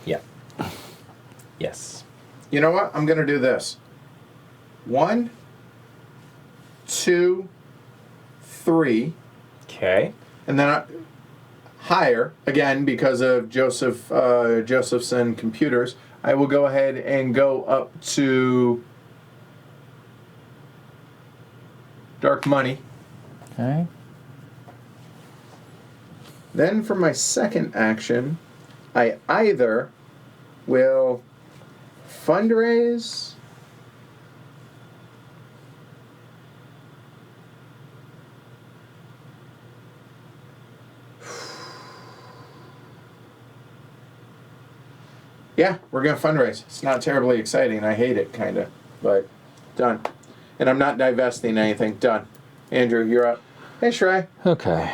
Yeah. Yes. You know what? I'm going to do this. 1, 2, 3. Okay. And then higher, again, because of Josephson Computers, I will go ahead and go up to Dark Money. Okay. Then for my second action, I either will fundraise Yeah, we're going to fundraise. It's not terribly exciting. I hate it, kind of. But done. And I'm not divesting anything. Done. Andrew, you're up. Hey, Shrey. Okay.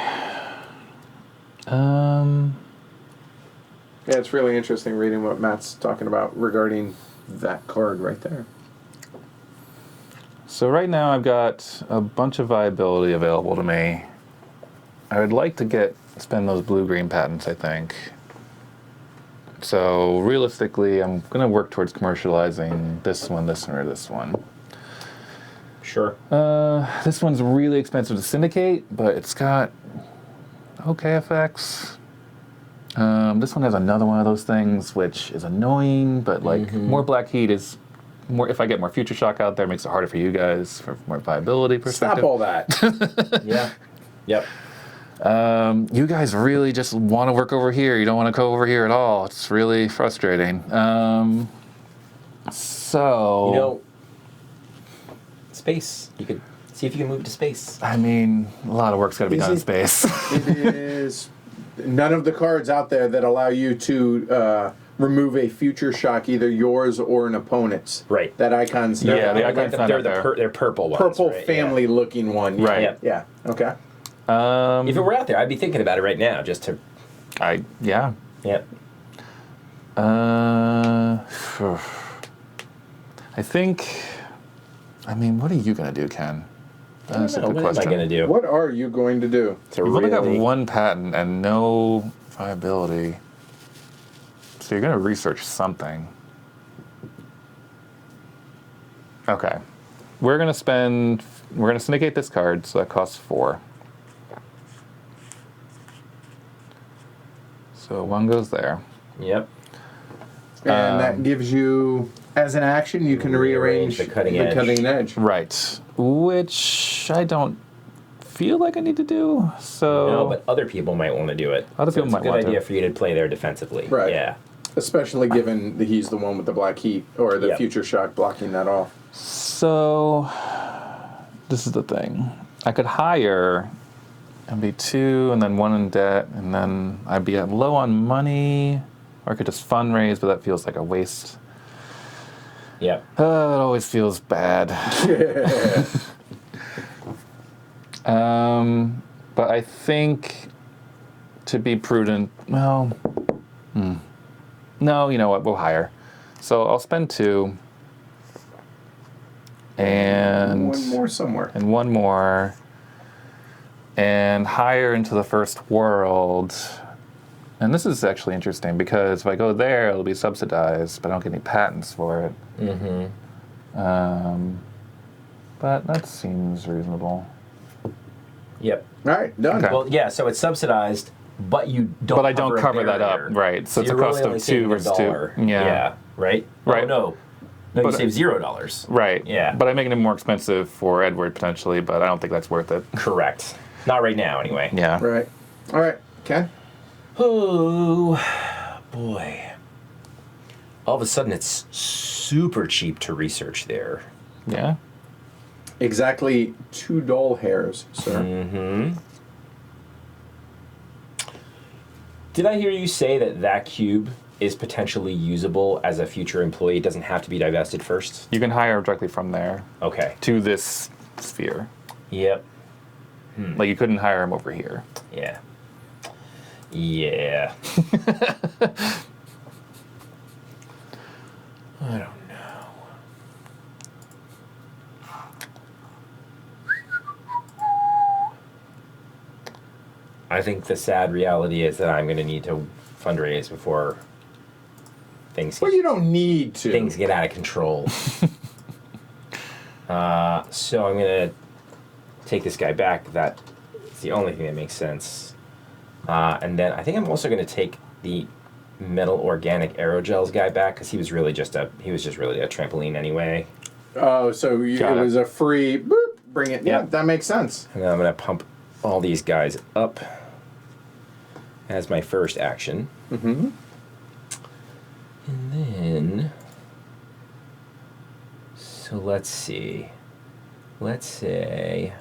Yeah, it's really interesting reading what Matt's talking about regarding that card right there. So right now I've got a bunch of viability available to me. I would like to spend those blue-green patents, I think. So realistically, I'm going to work towards commercializing this one, or this one. Sure. This one's really expensive to syndicate, but it's got okay effects. This one has another one of those things, which is annoying, but like more black heat is more. If I get more future shock out there, it makes it harder for you guys for more viability perspective. Stop all that. Yeah. Yep. You guys really just want to work over here. You don't want to go over here at all. It's really frustrating. So... space. You could see if you can move to space. I mean, a lot of work's got to be done in space. It is none of the cards out there that allow you to remove a future shock, either yours or an opponent's. Right. That icon's Yeah, the icon's not out there. They're purple ones. Purple right? family looking one. Yeah. Right. Yeah. Okay. If it were out there, I'd be thinking about it right now, just to. Yeah. Yep. I think. I mean, what are you gonna do, Ken? That's a good What question. am I going to do? What are you going to do? You've only got one patent and no viability, so you're gonna research something. Okay, we're gonna syndicate this card, so that costs 4. So 1 goes there. Yep. And that gives you, as an action, you can rearrange the cutting edge. Right, which I don't feel like I need to do. So No, but other people might want to do it. Other people might want to. It's a good idea for you to play there defensively. Right. Yeah. Especially given that he's the one with the black heat, or the future shock blocking that off. So this is the thing. I could hire and be 2 and then 1 in debt, and then I'd be low on money, or I could just fundraise, but that feels like a waste. Yep. It always feels bad. But I think to be prudent, no, you know what, we'll hire. So I'll spend 2. And one more somewhere. And one more. And hire into the first world. And this is actually interesting because if I go there, it'll be subsidized, but I don't get any patents for it. But that seems reasonable. Yep. All right, done. Okay. Well, yeah, so it's subsidized, but you don't But I don't cover that barrier. up, right? So it's a you're cost really only of 2 saving versus $1. 2. Yeah. Right? Right. Oh, no, you But- save $0. Right. Yeah. But I'm making it more expensive for Edward potentially, but I don't think that's worth it. Correct. Not right now, anyway. Yeah. Right. All right, Ken. Oh, boy. All of a sudden, it's super cheap to research there. Yeah. Exactly 2 doll hairs, sir. Did I hear you say that cube is potentially usable as a future employee? It doesn't have to be divested first? You can hire directly from there Okay. to this sphere. Yep. Like you couldn't hire him over here. Yeah. Yeah. I don't know. I think the sad reality is that I'm going to need to fundraise before things Well, you don't need to. things get out of control. So I'm going to take this guy back. That's the only thing that makes sense. And then I think I'm also going to take the metal organic aerogels guy back because he was really just really a trampoline anyway. Oh, so it Got it. was a free boop, bring it. Yeah, Yep. that makes sense. And then I'm going to pump all these guys up as my first action. And then, so let's see. Let's say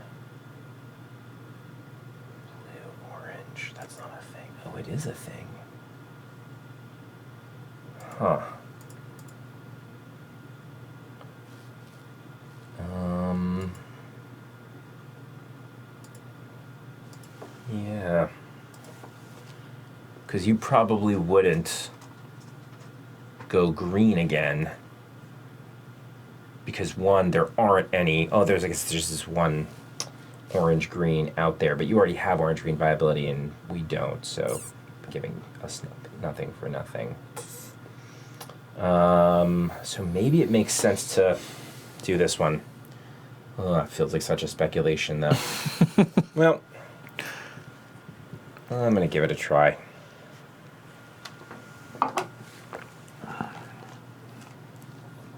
blue, orange. That's not a thing. Oh, it is a thing. Huh. Yeah. Because you probably wouldn't go green again. Because one, there aren't any. Oh, there's this one orange green out there, but you already have orange green viability, and we don't. So, giving us nothing for nothing. So maybe it makes sense to do this one. Oh, it feels like such a speculation, though. Well, I'm gonna give it a try.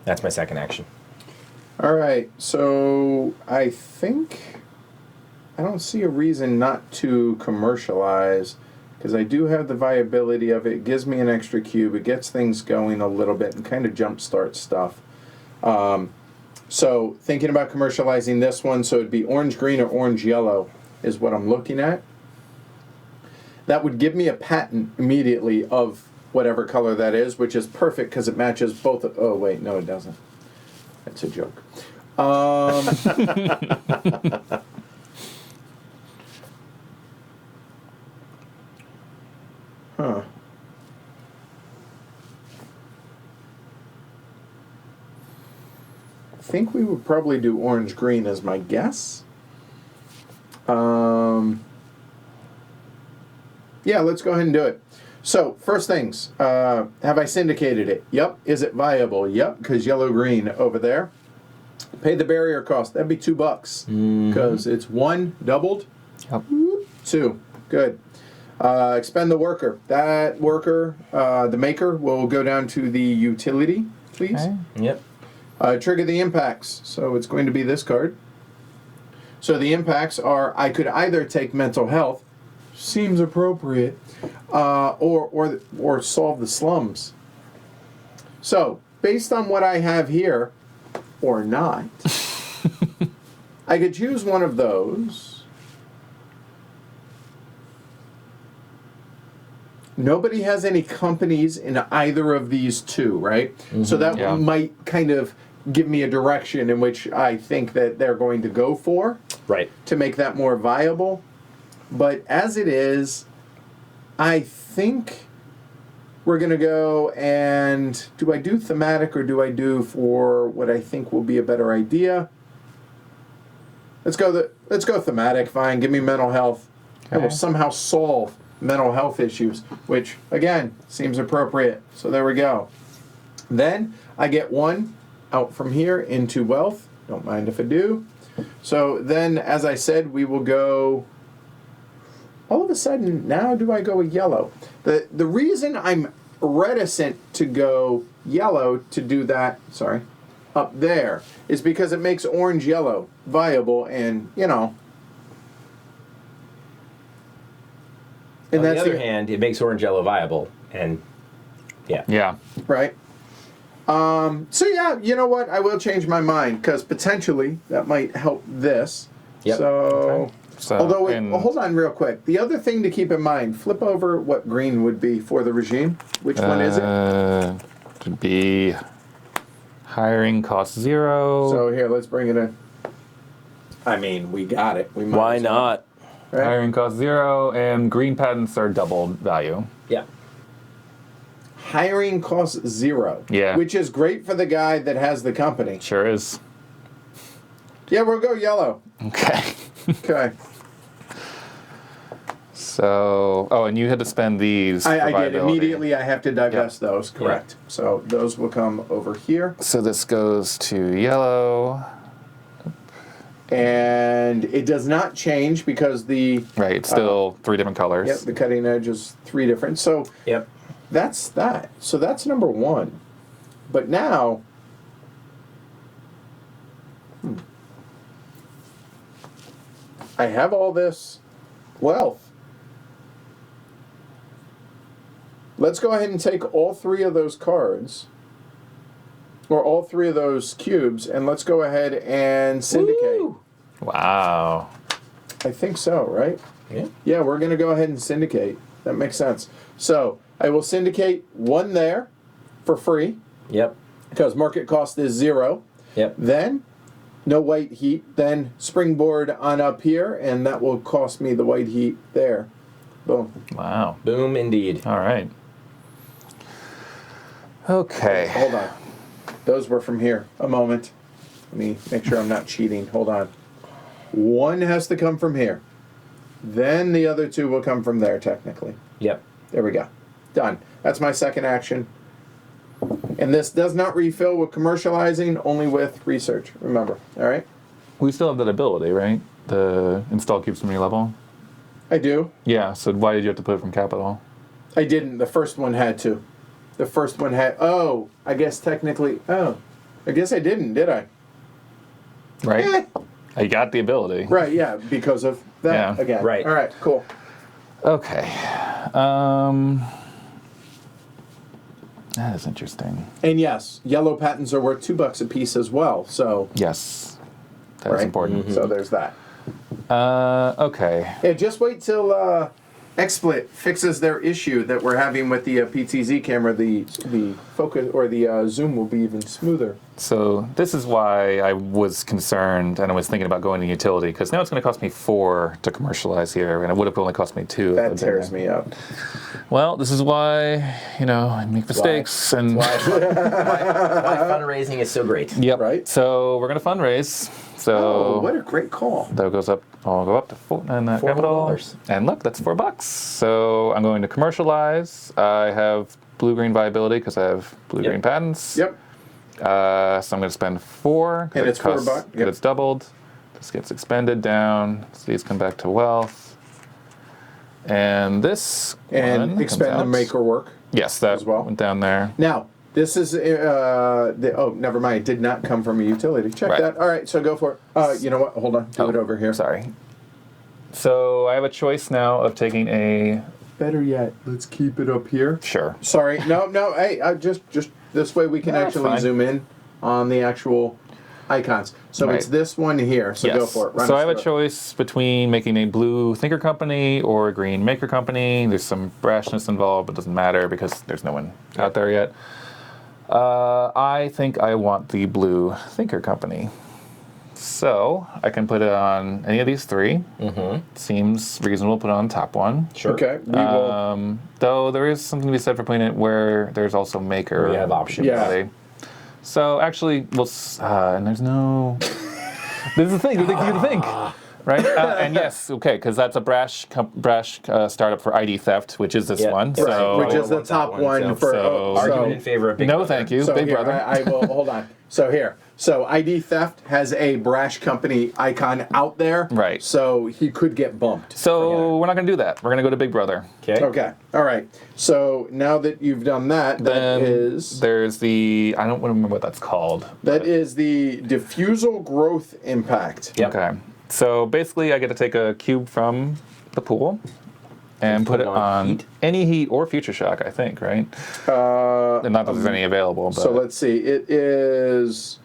That's my second action. All right, so I think I don't see a reason not to commercialize because I do have the viability of it. It gives me an extra cube. It gets things going a little bit and kind of jumpstarts stuff. So thinking about commercializing this one, so it'd be orange green or orange yellow is what I'm looking at. That would give me a patent immediately of whatever color that is, which is perfect because it matches both. Oh wait, no, it doesn't. That's a joke. Huh. I think we would probably do orange green as my guess. Yeah, let's go ahead and do it. So, first things, have I syndicated it? Yep. Is it viable? Yep, because yellow-green over there. Pay the barrier cost. That'd be $2 because it's 1 doubled. Yep. 2. Good. Expend the worker. That worker, the maker, will go down to the utility, please. Okay. Yep. Trigger the impacts. So it's going to be this card. So the impacts are, I could either take mental health, seems appropriate, or solve the slums. So based on what I have here, or not, I could choose one of those. Nobody has any companies in either of these two, right? Mm-hmm. So that might kind of give me a direction in which I think that they're going to go for. Right. To make that more viable. But as it is, I think we're going to go and do I do thematic or do I do for what I think will be a better idea? Let's go thematic, fine. Give me mental health. Okay. And we'll somehow solve mental health issues, which again seems appropriate. So there we go. Then I get one out from here into wealth. Don't mind if I do. So then, as I said, we will go. All of a sudden, now do I go with yellow? The reason I'm reticent to go yellow to do that, up there, is because it makes orange-yellow viable, and, you know. And on the other hand, it makes orange-yellow viable, and, yeah. Yeah. Right. So, yeah, you know what? I will change my mind, because potentially that might help this. Yep. So, although, hold on real quick. The other thing to keep in mind, flip over what green would be for the regime. Which one is it? It would be hiring cost 0. So here, let's bring it in. I mean, we got it. We might Why not? Right? Hiring cost 0, and green patents are double value. Yeah. Hiring costs 0. Yeah. Which is great for the guy that has the company. Sure is. Yeah, we'll go yellow. Okay. Okay. So, and you had to spend these. I did. Immediately I have to divest those, correct. Yeah. So those will come over here. So this goes to yellow. And it does not change because the... Right, it's still 3 different colors. Yep, the cutting edge is 3 different. So that's that. So that's number 1. But now... I have all this wealth. Let's go ahead and take all 3 of those cards, or all 3 of those cubes, and let's go ahead and syndicate. Woo! Wow. I think so, right? Yeah. Yeah, we're going to go ahead and syndicate. That makes sense. So I will syndicate 1 there for free. Yep. Because market cost is 0. Yep. Then... no white heat, then springboard on up here, and that will cost me the white heat there. Boom. Wow. Boom, indeed. All right. Okay. Hold on. Those were from here. A moment. Let me make sure I'm not cheating. Hold on. 1 has to come from here. Then the other 2 will come from there, technically. Yep. There we go. Done. That's my second action. And this does not refill with commercializing, only with research. Remember, all right? We still have that ability, right? The install cubes from your level. I do. Yeah. So why did you have to put it from capital? I didn't. The first one had to. The first one had. Oh, I guess technically. Oh, I guess I didn't, did I? Right. I got the ability. Right. Yeah, because of that again. Right. All right. Cool. Okay. That is interesting. And yes, yellow patents are worth $2 a piece as well. So yes, that's important. Mm-hmm. So there's that. Okay. Yeah, just wait till XSplit fixes their issue that we're having with the PTZ camera. The focus or the zoom will be even smoother. So this is why I was concerned and I was thinking about going to utility, because now it's going to cost me 4 to commercialize here, and it would have only cost me 2. That tears me up. Well, this is why, I make mistakes. And why fundraising is so great. Yep. Right. So we're going to fundraise. So what a great call. That goes up. I'll go up to capital. And look, that's $4. So I'm going to commercialize. I have blue-green viability because I have blue-green patents. Yep. So I'm going to spend 4. And it's $4. Yep. It's doubled. This gets expended down. So these come back to wealth. And this and one expend the maker work. Yes, that as well went down there. Now, this is never mind. It did not come from a utility. Check that. All right, so go for it. You know what? Hold on. Do it over here. Sorry. So I have a choice now of taking a... Better yet, let's keep it up here. Sure. Sorry. No. Hey, just this way we can actually zoom in on the actual icons. So Right. it's this one here. So go for it. Run So us I have a through it. choice between making a blue thinker company or a green maker company. There's some brashness involved, but it doesn't matter because there's no one out there yet. I think I want the blue thinker company. So I can put it on any of these three. Seems reasonable to put it on the top one. Sure. Okay, we will. Though there is something to be said for putting it where there's also maker. We have options. Yeah. So actually, and there's no. This is the thing. You think, right? And yes, okay, because that's a brash startup for ID theft, which is this Yeah. one. Right, So Which is the want that top one, one so- for. so- Argument in favor of Big no, Brother. thank you, So Big here, Brother. I will hold on. So here, so ID theft has a brash company icon out there. Right. So he could get bumped. So we're not going to do that. We're going to go to Big Brother. Okay. Okay. All right. So now that you've done that, Then is there's the I don't remember what that's called. the diffusal growth impact. Yep. Okay. So basically, I get to take a cube from the pool and put it on heat? any heat or future shock. I think, right? And not that there's any available. But So let's see. It is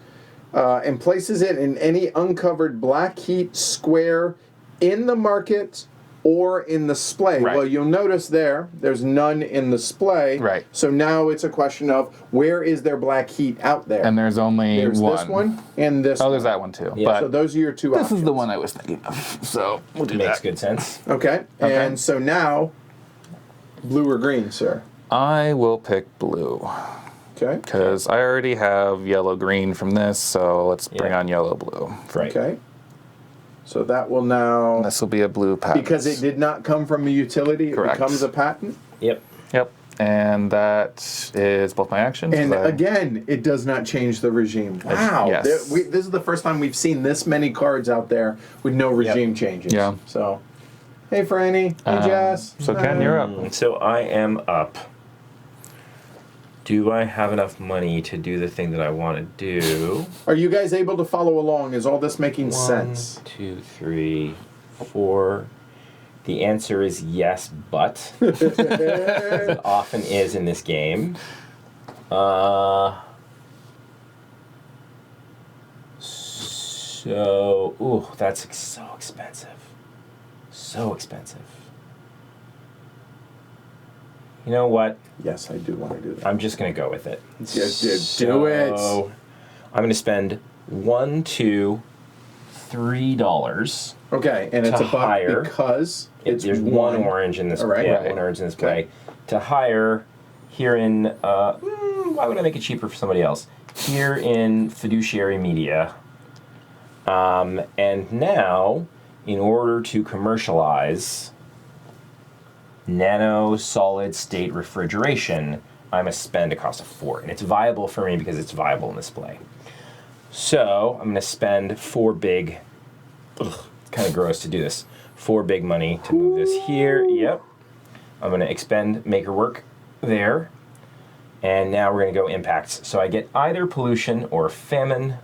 and places it in any uncovered black heat square in the market or in the splay. Right. Well, you'll notice there's none in the splay. Right. So now it's a question of where is there black heat out there? and there's only there's one. this one and this Oh, one. there's that one too. Yeah. But So those are your two this options. is the one I was thinking of. So we'll do Makes that. good sense. Okay. And so now, blue or green, sir? I will pick blue Okay. because I already have yellow green from this. So let's bring Yeah. on yellow blue. Right. Okay. So that will now, This will be a blue patent. because it did not come from a utility, Correct. it becomes a patent. Yep. Yep. And that is both my actions. And I- again, it does not change the regime. Wow. Yes. This is the first time we've seen this many cards out there with no regime changes. Yeah. So, hey, Franny. Hey, Jess. so Ken, you're up. So I am up. Do I have enough money to do the thing that I want to do? Are you guys able to follow along? Is all this making 1, sense? 2, 3, 4. The answer is yes, but it often is in this game. Ooh, that's so expensive. So expensive. You know what? Yes, I do want to do that. I'm just gonna go with it. Do it. So, I'm gonna spend $1, $2, $3. Okay, and it's to a buck hire. because it's There's one orange in this. All right. Yeah, Right. one orange in this Okay. play. To hire here in. Why would I make it cheaper for somebody else? Here in fiduciary media. And now, in order to commercialize nano solid state refrigeration, I must spend a cost of 4. And it's viable for me because it's viable in this play. So I'm going to spend 4 big. It's kind of gross to do this. 4 big money to move this here. Yep. I'm going to expend maker work there. And now we're going to go impacts. So I get either pollution or famine.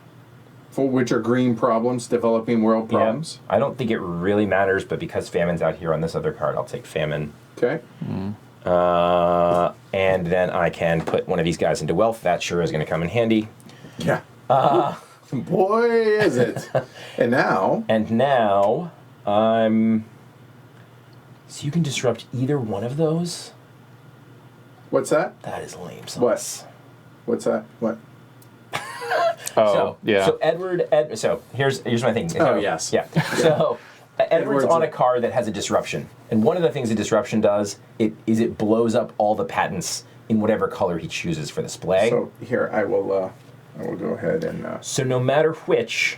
for which are green problems, developing world problems. Yep. I don't think it really matters, but because famine's out here on this other card, I'll take famine. Okay. And then I can put one of these guys into wealth. That sure is going to come in handy. Yeah. Boy, is it. And now, And now I'm. So you can disrupt either one of those? what's that? That is lame What? sauce. What's that? What? Oh, So, yeah. So so here's my thing. Oh, yes. Yeah. So Edward's on a like- card that has a disruption, and one of the things a disruption does it blows up all the patents in whatever color he chooses for the splay. So here, I will go ahead and So no matter which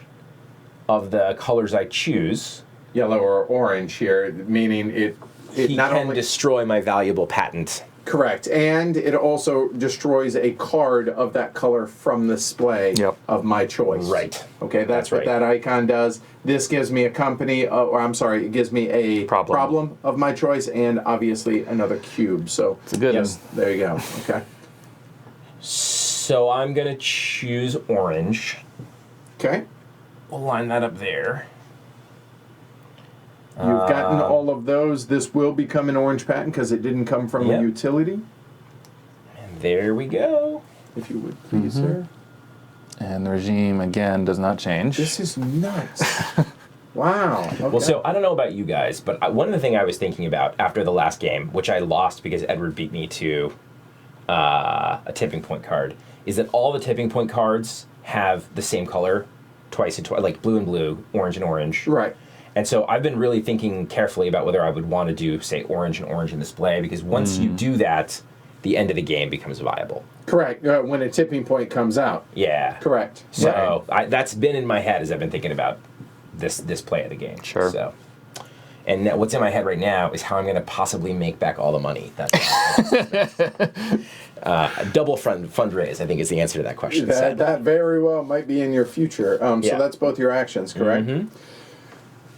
of the colors I choose, yellow or orange here, meaning it he not can only destroy my valuable patent. correct, and it also destroys a card of that color from the display Yep. of my choice. Right. Okay, that's That's what right. that icon does. This gives me a company, or I'm sorry, it gives me a Problem. of my choice, and obviously another cube. So It's a good yes, there you go. Okay. So I'm gonna choose orange. Okay. We'll line that up there. You've gotten all of those. This will become an orange patent because it didn't come from Yep. a utility. And there we go. If you would please, sir. And the regime, again, does not change. This is nuts. Wow. Okay. Well, so I don't know about you guys, but one of the things I was thinking about after the last game, which I lost because Edward beat me to a tipping point card, is that all the tipping point cards have the same color twice and twice, like blue and blue, orange and orange. Right. And so I've been really thinking carefully about whether I would want to do, say, orange and orange in the Splay, because once you do that, the end of the game becomes viable. Correct. When a tipping point comes out. Yeah. Correct. So that's been in my head as I've been thinking about this play of the game. Sure. So, and what's in my head right now is how I'm going to possibly make back all the money. That's double fundraise, I think, is the answer to that question. That very well might be in your future. So that's both your actions, correct? Mm-hmm.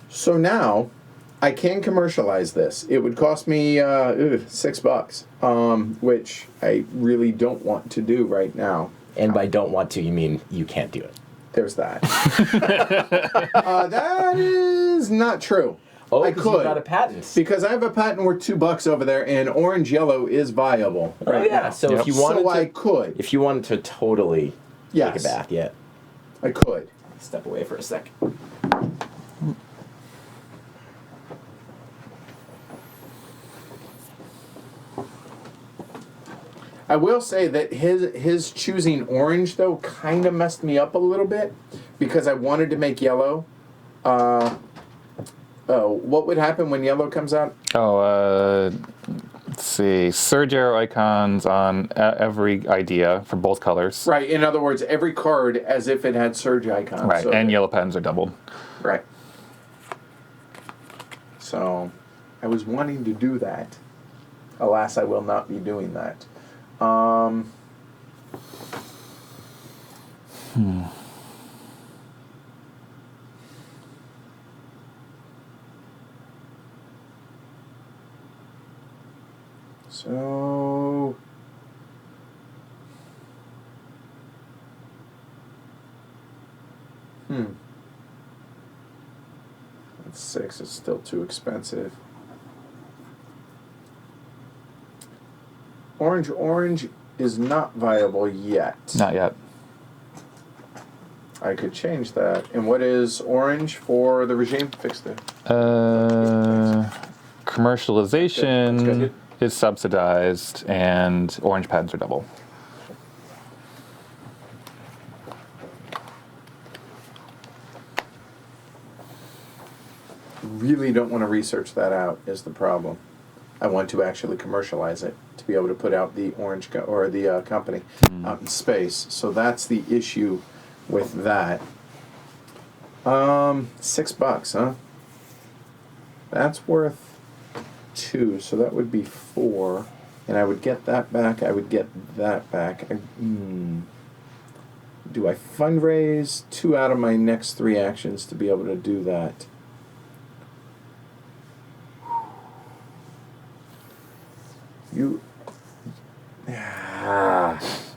So now, I can commercialize this. It would cost me $6, which I really don't want to do right now. And by don't want to, you mean you can't do it. There's that. That is not true. Oh, I because you got a patent. Because I have a patent worth $2 over there, and orange-yellow is viable right now. So if you wanted so to, I could. if you wanted to totally take a bath, I could. Step away for a sec. I will say that his choosing orange, though, kind of messed me up a little bit because I wanted to make yellow. What would happen when yellow comes out? Let's see. Surge arrow icons on every idea for both colors. Right. In other words, every card as if it had surge icons. Right, So and yellow patterns are doubled. Right. So, I was wanting to do that. Alas, I will not be doing that. So that's 6. It's still too expensive. Orange is not viable yet. Not yet. I could change that. And what is orange for the regime? Fix that. Commercialization Good. is subsidized, and orange patents are double. Really don't want to research that out is the problem. I want to actually commercialize it to be able to put out the orange or the company out in space. So that's the issue with that. $6, huh? That's worth 2, so that would be 4, and I would get that back. I would get that back. Do I fundraise 2 out of my next 3 actions to be able to do that?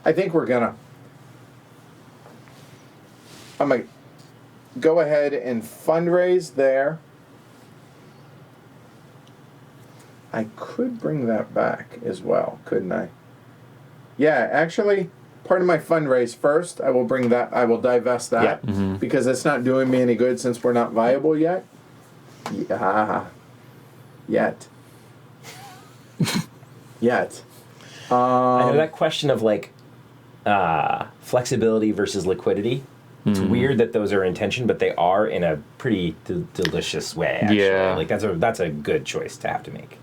I think we're gonna. I'm gonna go ahead and fundraise there. I could bring that back as well, couldn't I? Yeah, actually, part of my fundraise first, I will bring that. I will divest that because it's not doing me any good since we're not viable yet. Yeah, yet. Yet. I know that question of like flexibility versus liquidity. It's weird that those are in tension, but they are in a pretty delicious way. Actually. Yeah, like that's a good choice to have to make,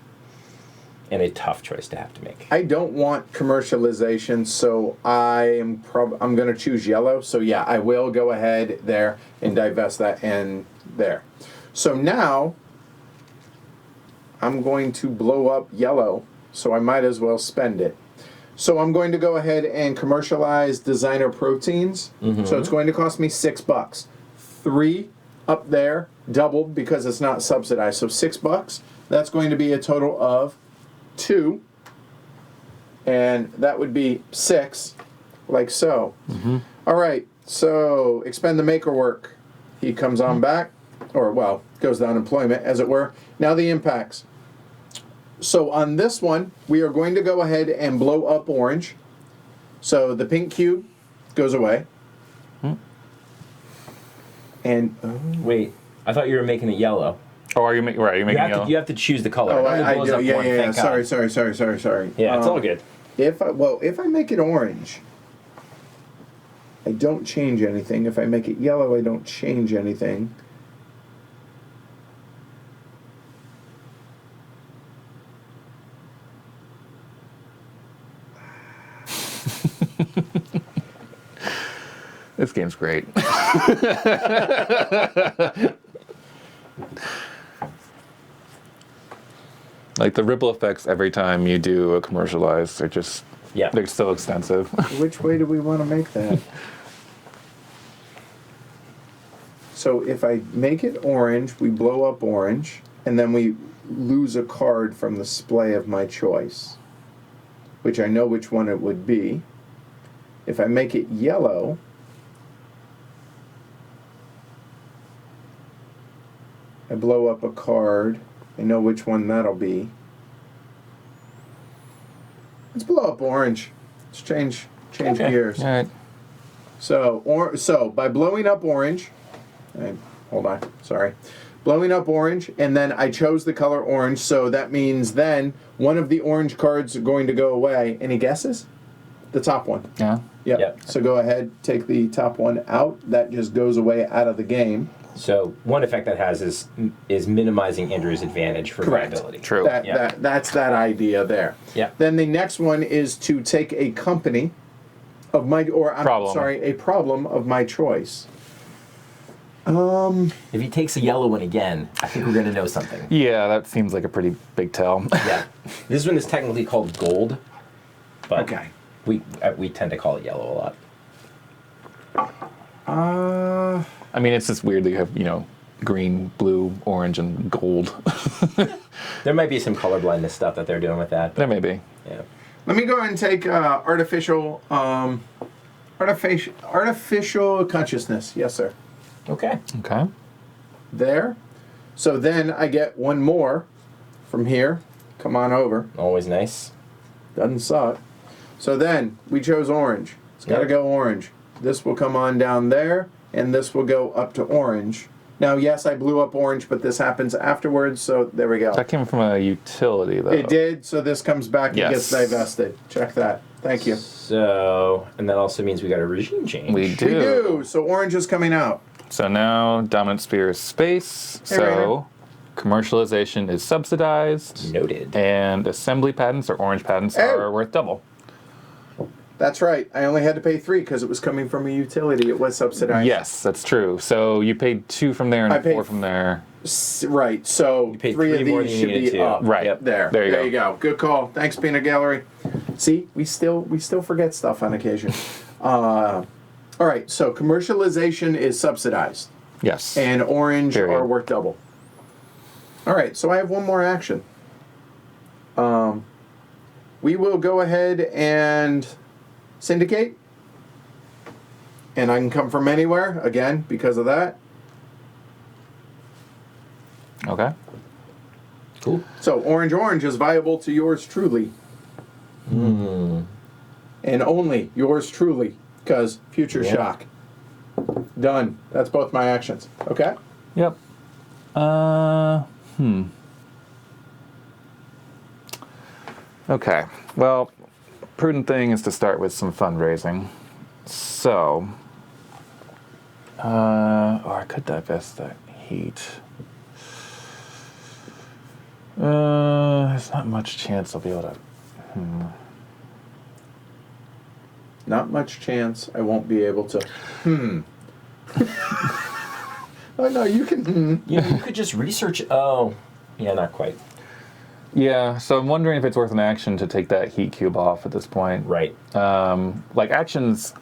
and a tough choice to have to make. I don't want commercialization, so I'm going to choose yellow. So yeah, I will go ahead there and divest that and there. So now I'm going to blow up yellow. So I might as well spend it. So I'm going to go ahead and commercialize designer proteins. So it's going to cost me $6. 3 up there, doubled because it's not subsidized. So $6. That's going to be a total of 2. And that would be 6, like so. All right, so expend the maker work. He comes on back, or well, goes to unemployment, as it were. Now the impacts. So on this one, we are going to go ahead and blow up orange. So the pink cube goes away. And Wait, I thought you were making it yellow. Oh, are you making yellow? You have to choose the color. oh, It only I blows do. up Yeah, one, yeah. thank God. Sorry. Yeah, it's all good. If I make it orange, I don't change anything. If I make it yellow, I don't change anything. This game's great. Like the ripple effects every time you do a commercialize, they're so extensive. Which way do we want to make that? So if I make it orange, we blow up orange, and then we lose a card from the splay of my choice, which I know which one it would be. If I make it yellow, I blow up a card. I know which one that'll be. Let's blow up orange. Let's change gears. All right. So by blowing up orange, hold on, sorry. Blowing up orange, and then I chose the color orange, so that means then one of the orange cards are going to go away. Any guesses? The top one. Yeah. Yep. So go ahead, take the top one out. That just goes away out of the game. So one effect that has is minimizing Andrew's advantage for viability. True. That's that idea there. Yeah. Then the next one is to take a company of my, a problem of my choice. If he takes a yellow one again, I think we're going to know something. Yeah, that seems like a pretty big tell. Yeah. This one is technically called gold, but Okay. we tend to call it yellow a lot. I mean, it's just weird that you have, green, blue, orange, and gold. There might be some colorblindness stuff that they're doing with that. There may be. Yeah. Let me go ahead and take artificial consciousness. Yes, sir. Okay. Okay. There. So then I get one more from here. Come on over. Always nice. Doesn't suck. So then we chose orange. It's got to go orange. This will come on down there, and this will go up to orange. Now, yes, I blew up orange, but this happens afterwards, so there we go. That came from a utility, though. It did, so this comes back and gets divested. Check that. Thank you. So, and that also means we got a regime change. We do. We do. So orange is coming out. So now dominant sphere is space. Hey, so Rainer. commercialization is subsidized. Noted. And assembly patents or orange patents are worth double. That's right. I only had to pay 3 because it was coming from a utility. It was subsidized. Yes, that's true. So you paid 2 from there and 4 from there. Right. So You paid 3 of more these than you should needed be to. up. Right. Yep. There. There you go. Good call. Thanks, Peanut Gallery. See, we still forget stuff on occasion. All right. So commercialization is subsidized, Yes. and orange Period. are worth double. All right. So I have one more action. We will go ahead and syndicate, and I can come from anywhere again because of that. Okay. Cool. So orange is viable to yours truly. And only yours truly, because future shock. Done. That's both my actions. Okay? Yep. Okay. Well, prudent thing is to start with some fundraising. So, or I could divest that heat. There's not much chance I'll be able to. Not much chance I won't be able to. Oh, no, you can. You could just research. Oh, yeah, not quite. Yeah, so I'm wondering if it's worth an action to take that heat cube off at this point. Right. Like actions,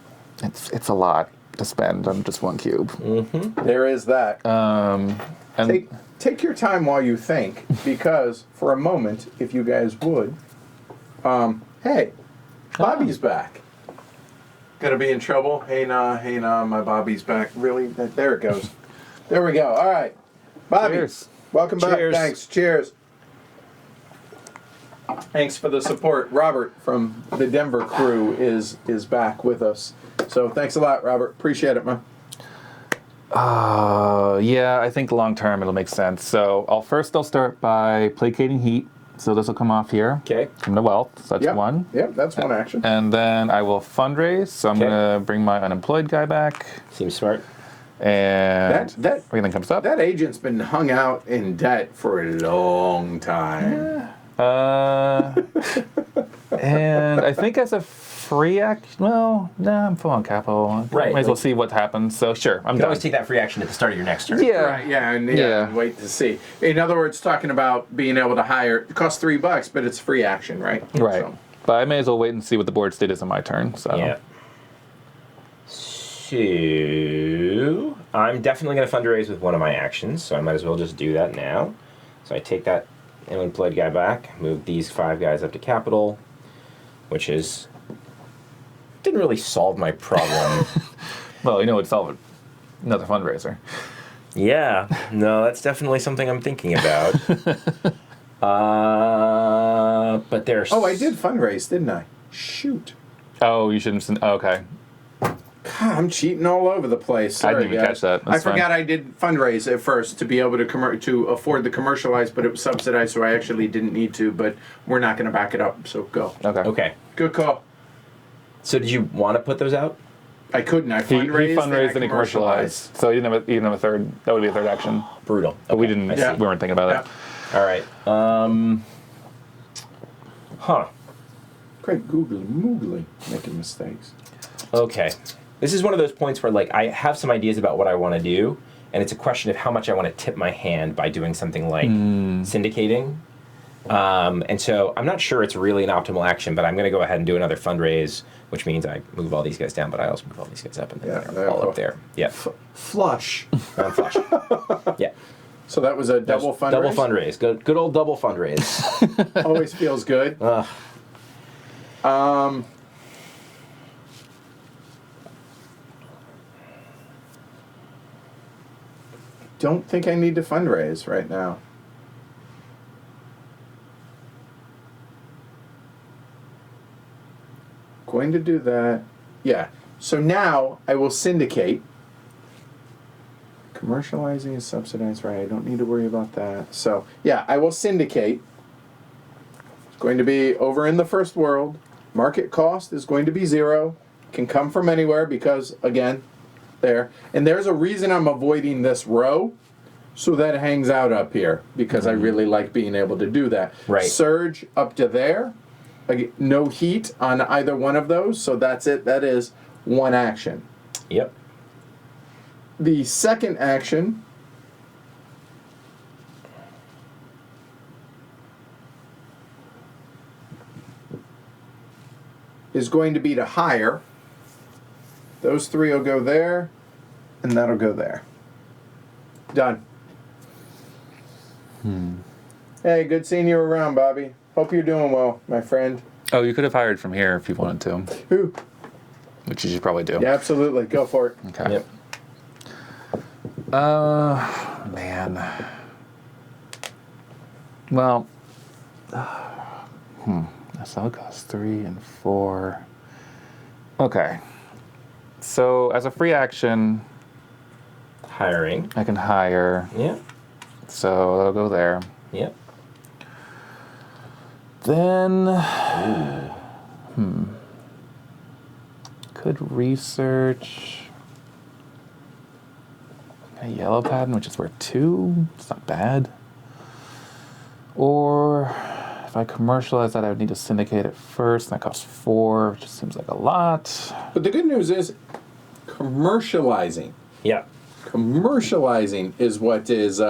it's a lot to spend on just one cube. There is that. And Take your time while you think, because for a moment, if you guys would, hey, Bobby's back. Gonna be in trouble? Hey nah, my Bobby's back. Really? There it goes. There we go. All right, Bobby. Cheers. Welcome back. Cheers. Thanks. Cheers. Thanks for the support. Robert from the Denver crew is back with us. So thanks a lot, Robert. Appreciate it, man. Yeah, I think long term it'll make sense. So I'll start by Placating Heat. So this will come off here. Okay. Come to wealth. So that's one. Yep, that's one action. And then I will fundraise. So I'm gonna bring my unemployed guy back. Seems smart. And That everything comes up. That agent's been hung out in debt for a long time. And I think as a free action, well, nah, I'm full on capital. Right, Might as well like- see what happens. So sure, I'm You can done. always take that free action at the start of your next turn. Yeah. Right, and Yeah. wait to see. In other words, talking about being able to hire, it costs $3, but it's free action, right? Right. So, But I may as well wait and see what the board state is on my turn. So Yeah. So I'm definitely going to fundraise with one of my actions, so I might as well just do that now. So I take that unemployed guy back, move these 5 guys up to capital, which is didn't really solve my problem. Well, you know, it's solve it. Another fundraiser. Yeah, no, that's definitely something I'm thinking about. But there's oh, I did fundraise, didn't I? Shoot. Oh, you shouldn't. Okay. God, I'm cheating all over the place. I Sorry, didn't even guys. catch that. I That's fine. forgot I did fundraise at first to be able to afford the commercialize, but it was subsidized, so I actually didn't need to. But we're not going to back it up, so go. Okay. Okay. Good call. So did you want to put those out? I couldn't. I He fundraised, fundraised then and I he commercialized. So you didn't have a third. That would be a third action. Brutal. But we Okay, didn't. I see. Yeah. We weren't thinking about it. Yeah. All right. Huh. Great googly making mistakes. Okay. This is one of those points where, like, I have some ideas about what I want to do, and it's a question of how much I want to tip my hand by doing something like syndicating. And so I'm not sure it's really an optimal action, but I'm going to go ahead and do another fundraise, which means I move all these guys down, but I also move all these guys up, and then Yeah, they're all there. up there. Yeah. Flush. I'm flush. Yeah. So that was a double fundraise. Double fundraise. Good old double fundraise. Always feels good. Don't think I need to fundraise right now. Going to do that. Yeah. So now I will syndicate. Commercializing is subsidized, right? I don't need to worry about that. So yeah, I will syndicate. It's going to be over in the first world. Market cost is going to be 0. Can come from anywhere because, again, there. And there's a reason I'm avoiding this row so that it hangs out up here because I really like being able to do that. Right. Surge up to there. No heat on either one of those, so that's it. That is one action. Yep. The second action is going to be to hire. Those 3 will go there, and that'll go there. Done. Hey, good seeing you around, Bobby. Hope you're doing well, my friend. Oh, you could have hired from here if you wanted to, Who? which you should probably do. Yeah, absolutely. Go for it. Okay. Yep. Man. Well. So it goes 3 and 4. Okay. So as a free action, Hiring. I can hire. Yep. So that'll go there. Yep. Then, could research a yellow pattern, which is worth 2. It's not bad. Or if I commercialize that, I would need to syndicate it first, and that costs 4, which just seems like a lot. But the good news is commercializing. Yep. Commercializing is what is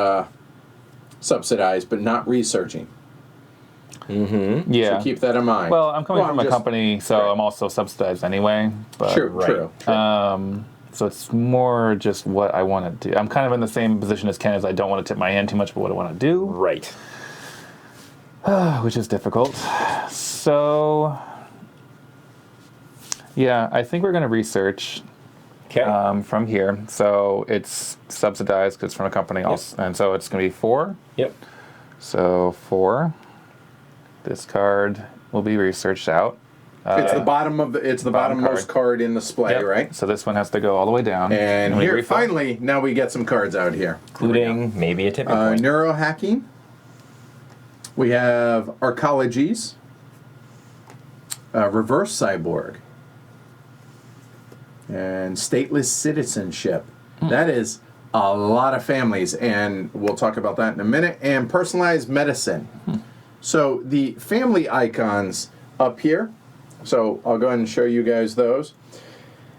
subsidized, but not researching. Yeah. So keep that in mind. Well, I'm coming from a just- company, so right. I'm also subsidized anyway. But, True. So it's more just what I want to do. I'm kind of in the same position as Ken, as I don't want to tip my hand too much for what I want to do. Right. Which is difficult. So, yeah, I think we're going to research Okay. from here. So it's subsidized because it's from a company, also, and so it's going to be 4. Yep. So 4. This card will be researched out. It's the bottom of it's the bottom bottommost card in the Splay, Yep. right? So this one has to go all the way down. And we here, refill. finally, now we get some cards out here. Including maybe a tipping point. Neurohacking. We have Arcologies. Reverse Cyborg. And Stateless Citizenship. That is a lot of families, and we'll talk about that in a minute. And Personalized Medicine. So the family icons up here. So I'll go ahead and show you guys those.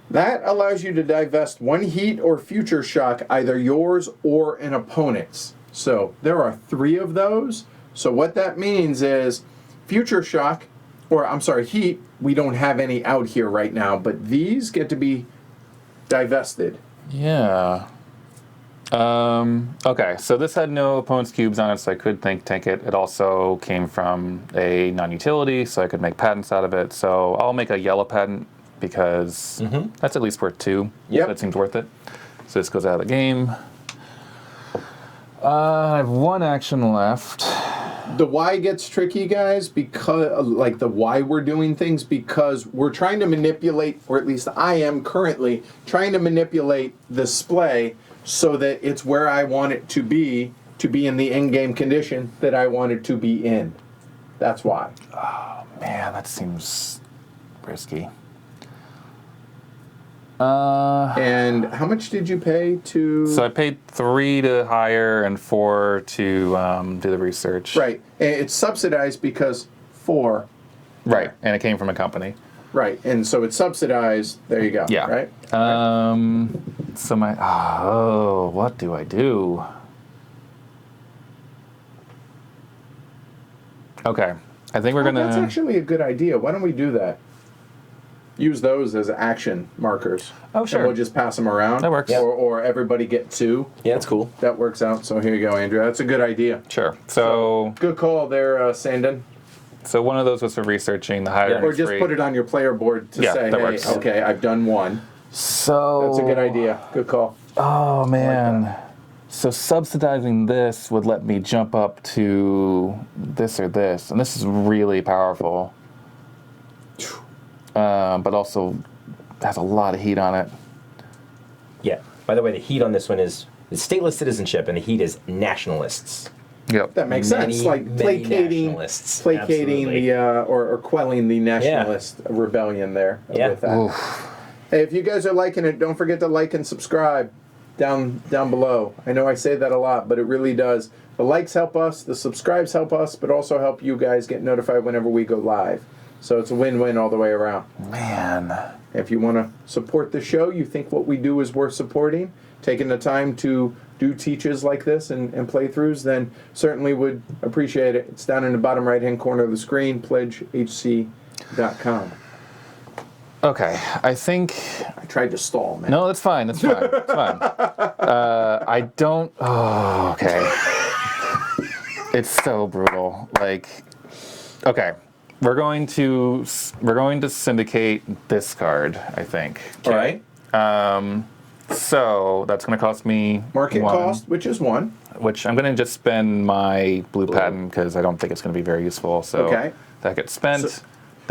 That allows you to divest one heat or future shock, either yours or an opponent's. So there are 3 of those. So what that means is future shock, or I'm sorry, heat, we don't have any out here right now, but these get to be divested. Yeah. Okay, so this had no opponent's cubes on it, so I could tank it. It also came from a non-utility, so I could make patents out of it. So I'll make a yellow patent because that's at least worth 2. Yep. So that seems worth it. So this goes out of the game. I have 1 action left. The why gets tricky, guys, because like the why we're doing things, because we're trying to manipulate, or at least I am currently trying to manipulate the Splay so that it's where I want it to be in the endgame condition that I want it to be in. That's why. Oh man, that seems risky. And how much did you pay to? So I paid 3 to hire and 4 to do the research. Right, and it's subsidized because 4. Right, and it came from a company. Right, and so it's subsidized. There you go. Yeah. Right. So what do I do? Okay, I think we're gonna. That's actually a good idea. Why don't we do that? Use those as action markers. Oh, sure. And we'll just pass them around. That works. Or everybody get 2. Yeah, that's cool. That works out. So here you go, Andrew. That's a good idea. Sure. So Good call there, Sandon. one of those was for researching the higher. Or just put it on your player board to Yeah, say, that hey, works. okay, I've done 1. So That's a good idea. Good call. Oh man. So subsidizing this would let me jump up to this or this, and this is really powerful. But also has a lot of heat on it. Yeah. By the way, the heat on this one is stateless citizenship, and the heat is nationalists. Yep. That makes sense. Like many placating absolutely. the or quelling the nationalist rebellion there with that. Oof. Hey, if you guys are liking it, don't forget to like and subscribe down below. I know I say that a lot, but it really does. The likes help us, the subscribes help us, but also help you guys get notified whenever we go live. So it's a win-win all the way around. Man. If you want to support the show, you think what we do is worth supporting, taking the time to do teaches like this and playthroughs, then certainly would appreciate it. It's down in the bottom right-hand corner of the screen, pledgehc.com. Okay, I think. I tried to stall, man. No, that's fine. That's fine. It's fine. I don't. Oh, okay. It's so brutal. Like, okay, we're going to syndicate this card. I think. All right. So that's going to cost me Market 1, cost, which is 1. which I'm going to just spend my blue patent because I don't think it's going to be very useful. So Okay. that gets spent.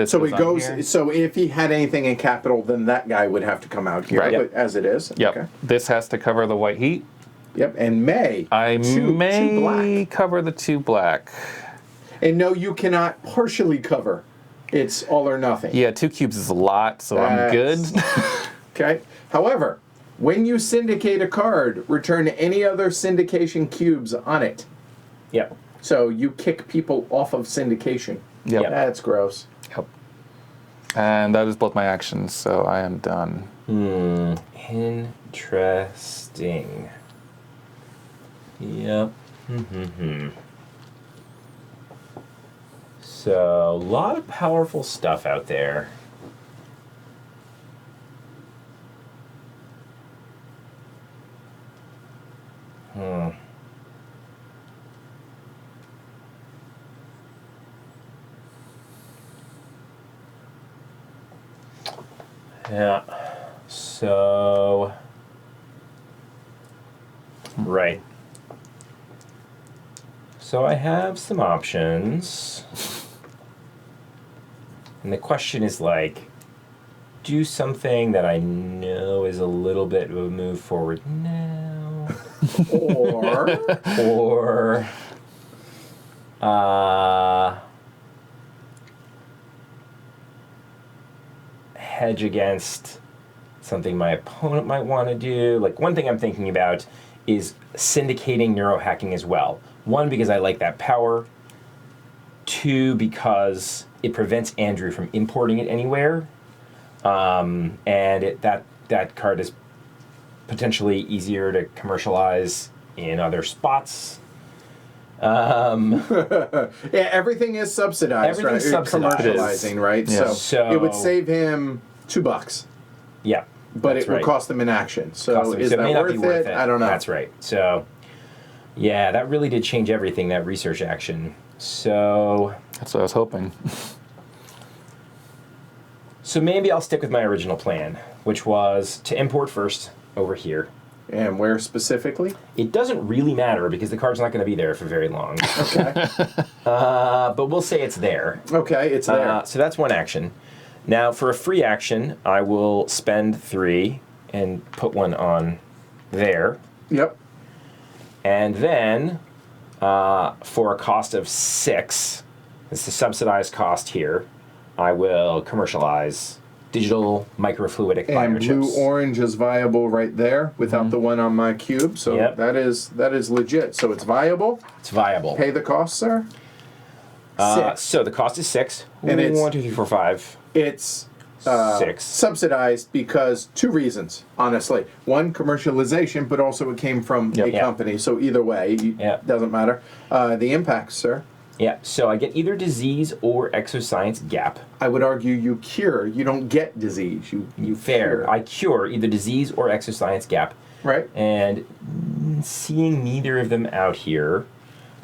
So it on goes. here. So if he had anything in capital, then that guy would have to come out here. Right. But as it is. Yep. Okay. This has to cover the white heat. Yep. And May. I two may black. cover the 2 black. And no, you cannot partially cover. It's all or nothing. Yeah, 2 cubes is a lot, so I'm good. Okay. However, when you syndicate a card, return any other syndication cubes on it. Yep. So you kick people off of syndication. Yep. That's gross. Yep. And that is both my actions, so I am done. Interesting. Yep. So, a lot of powerful stuff out there. Yeah. So. Right. So I have some options. And the question is like, do something that I know is a little bit of a move forward now. or hedge against something my opponent might want to do. Like, one thing I'm thinking about is syndicating neurohacking as well. One, because I like that power. Two, because it prevents Andrew from importing it anywhere. And that card is potentially easier to commercialize in other spots. Yeah, everything is subsidized, Everything's right? subsidized. Commercializing, right? Yeah. So it would save him $2, Yeah. but that's it will right. cost him an action. So Cost him- is so it that may not worth be worth it? I don't know. That's right. So, yeah, that really did change everything, that research action. So That's what I was hoping. maybe I'll stick with my original plan, which was to import first over here. And where specifically? It doesn't really matter because the card's not going to be there for very long. Okay. But we'll say it's there. Okay, it's there. So that's one action. Now, for a free action, I will spend 3 and put one on there. Yep. And then, for a cost of 6, it's the subsidized cost here, I will commercialize digital microfluidic And biochips. blue-orange is viable right there without the one on my cube. So Yep. that is legit. So it's viable. It's viable. Pay the cost, sir. 6. So the cost is 6. And it's- 1, 2, 3, 4, 5. It's 6. subsidized because 2 reasons, honestly. One, commercialization, but also it came from a Yep. company. So either way, Yep. doesn't matter. The impact, sir. Yeah, so I get either disease or exoscience gap. I would argue you cure. You don't get disease. You Fair. cure. I cure either disease or exoscience gap. Right? And seeing neither of them out here,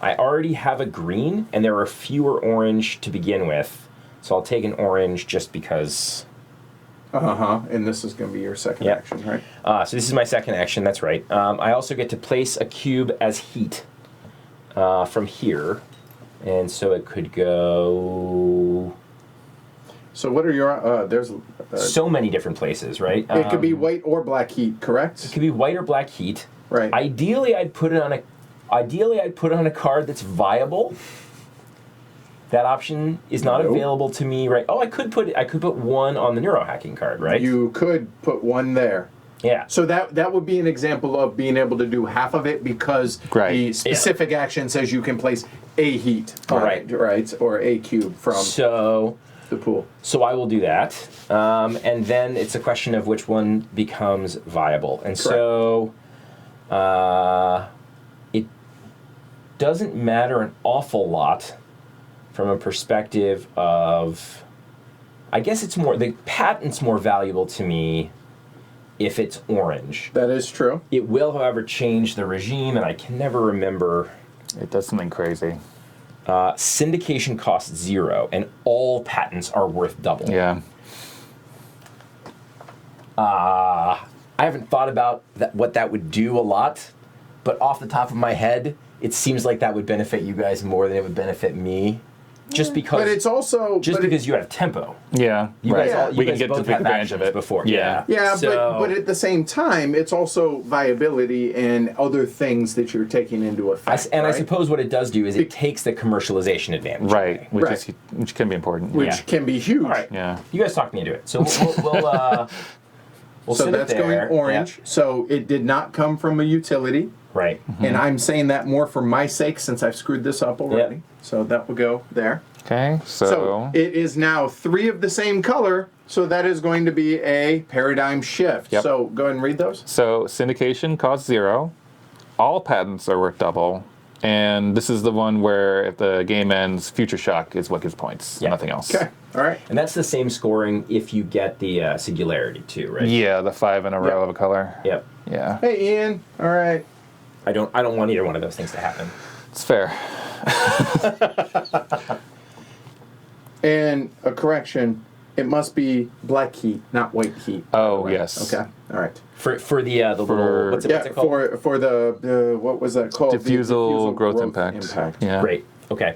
I already have a green, and there are fewer orange to begin with. So I'll take an orange just because. And this is going to be your second Yep. action, right? So this is my second action, that's right. I also get to place a cube as heat from here. And so it could go So what are your, there's, so many different places, right? it could be white or black heat, correct? It could be white or black heat. Right. Ideally, I'd put it on a card that's viable. That option is not Nope. available to me, right? Oh, I could put one on the neurohacking card, right? You could put one there. Yeah. So that would be an example of being able to do half of it because Right. the specific action says you can place a heat on Right. it, right? Or a cube from So the pool. I will do that, and then it's a question of which one becomes viable. And so it doesn't matter an awful lot from a perspective of, I guess it's more, the patent's more valuable to me if it's orange. That is true. It will, however, change the regime, and I can never remember. It does something crazy. Syndication costs 0, and all patents are worth double. Yeah. I haven't thought about what that would do a lot, but off the top of my head, it seems like that would benefit you guys more than it would benefit me. Just because, But it's also because you have tempo. Yeah. You right. guys all, you we guys can get to both take have advantage of actions it before. Yeah. Yeah, So- but at the same time, it's also viability and other things that you're taking into effect. I right? suppose what it does do is it takes the commercialization advantage. Right. away. Which Right. which can be important. Which Yeah. can be huge. All right. Yeah. You guys talk me into it. So we'll So send that's it there. going orange. Yeah. So it did not come from a utility. Right. And I'm saying that more for my sake since I've screwed this up already. Yep. So that will go there. Okay. So it is now 3 of the same color. So that is going to be a paradigm shift. Yep. So go ahead and read those. So syndication costs 0. All patents are worth double. And this is the one where if the game ends, Future Shock is what gives points. Yeah. Nothing else. Okay. All right. And that's the same scoring if you get the singularity too, right? Yeah, the 5 in a row of a color. Yep. Yeah. Hey, Ian. All right. I don't want either one of those things to happen. It's fair. And a correction. It must be black heat, not white heat. Oh, Right. yes. Okay. All right. For the little what's Yeah, it called? for the what was that called? The Diffusal growth impact. Yeah. Great. Okay.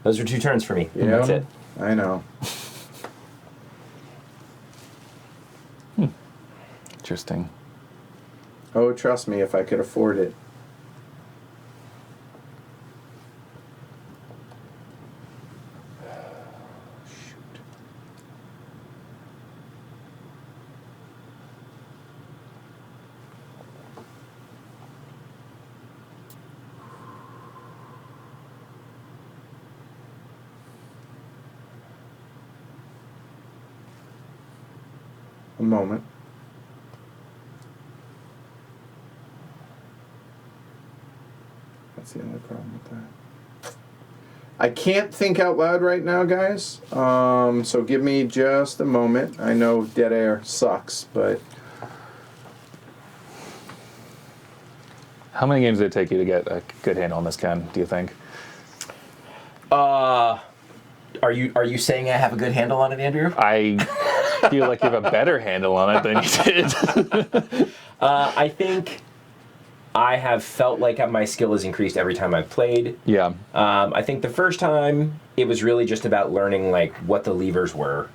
Those are 2 turns for me. Yeah. That's it. I know. Interesting. Oh, trust me, if I could afford it. Shoot. A moment. That's the only problem with that. I can't think out loud right now, guys. So give me just a moment. I know dead air sucks, but How many games did it take you to get a good handle on this, Ken, do you think? Are you saying I have a good handle on it, Andrew? I feel like you have a better handle on it than you did. I think I have felt like my skill has increased every time I've played. Yeah. I think the first time it was really just about learning like what the levers were.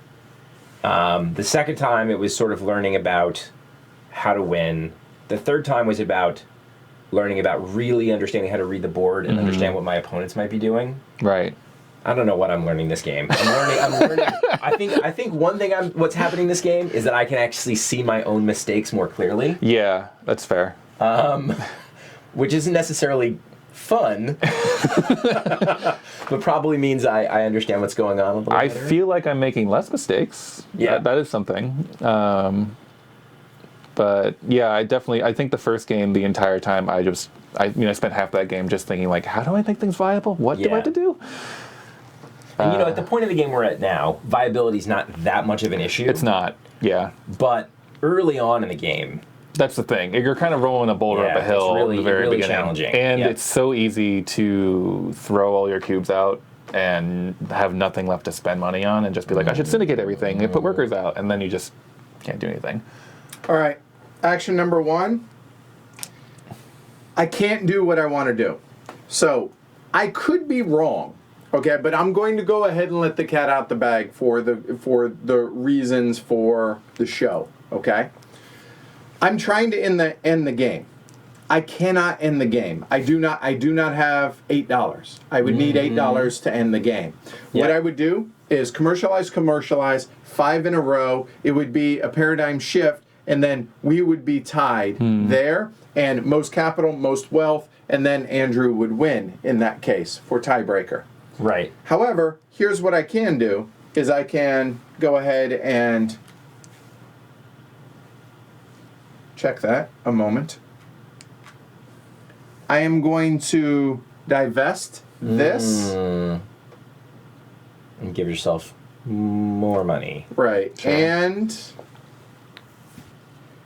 The second time it was sort of learning about how to win. The third time was about learning about really understanding how to read the board and understand what my opponents might be doing. Right. I don't know what I'm learning this game. I'm learning. I think one thing what's happening this game is that I can actually see my own mistakes more clearly. Yeah, that's fair. Which isn't necessarily fun, but probably means I understand what's going on a little I better. feel like I'm making less mistakes. Yeah. That is something. But yeah, I think the first game, the entire time, I spent half that game just thinking like, how do I make things viable? What do I have to do? And at the point of the game we're at now, viability is not that much of an issue. It's not. Yeah. But early on in the game, That's the thing. You're kind of rolling a boulder up a it's hill really, at the very really beginning. challenging. And Yeah. it's so easy to throw all your cubes out and have nothing left to spend money on and just be like, I should syndicate everything and put workers out, and then you just can't do anything. all right. Action number 1. I can't do what I want to do. So I could be wrong. Okay, but I'm going to go ahead and let the cat out the bag for the reasons for the show. Okay, I'm trying to end the game. I cannot end the game. I do not have $8. I would need $8 to end the game. What I would do is commercialize 5 in a row. It would be a paradigm shift, and then we would be tied there. And most capital, most wealth, and then Andrew would win in that case for tiebreaker. right? However, here's what I can do, is I can go ahead and check that a moment. I am going to divest this. And give yourself more money. Right. Sure. And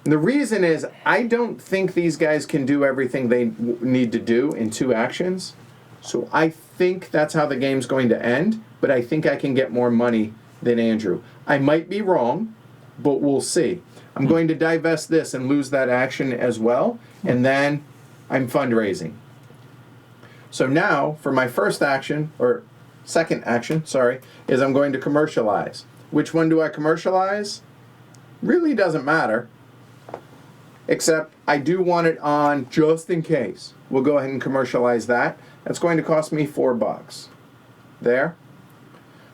the reason is I don't think these guys can do everything they need to do in 2 actions. So I think that's how the game's going to end, but I think I can get more money than Andrew. I might be wrong, but we'll see. I'm going to divest this and lose that action as well, and then I'm fundraising. So now, for my first action, or second action, sorry, is I'm going to commercialize. Which one do I commercialize? Really doesn't matter, except I do want it on just in case. We'll go ahead and commercialize that. That's going to cost me $4. There.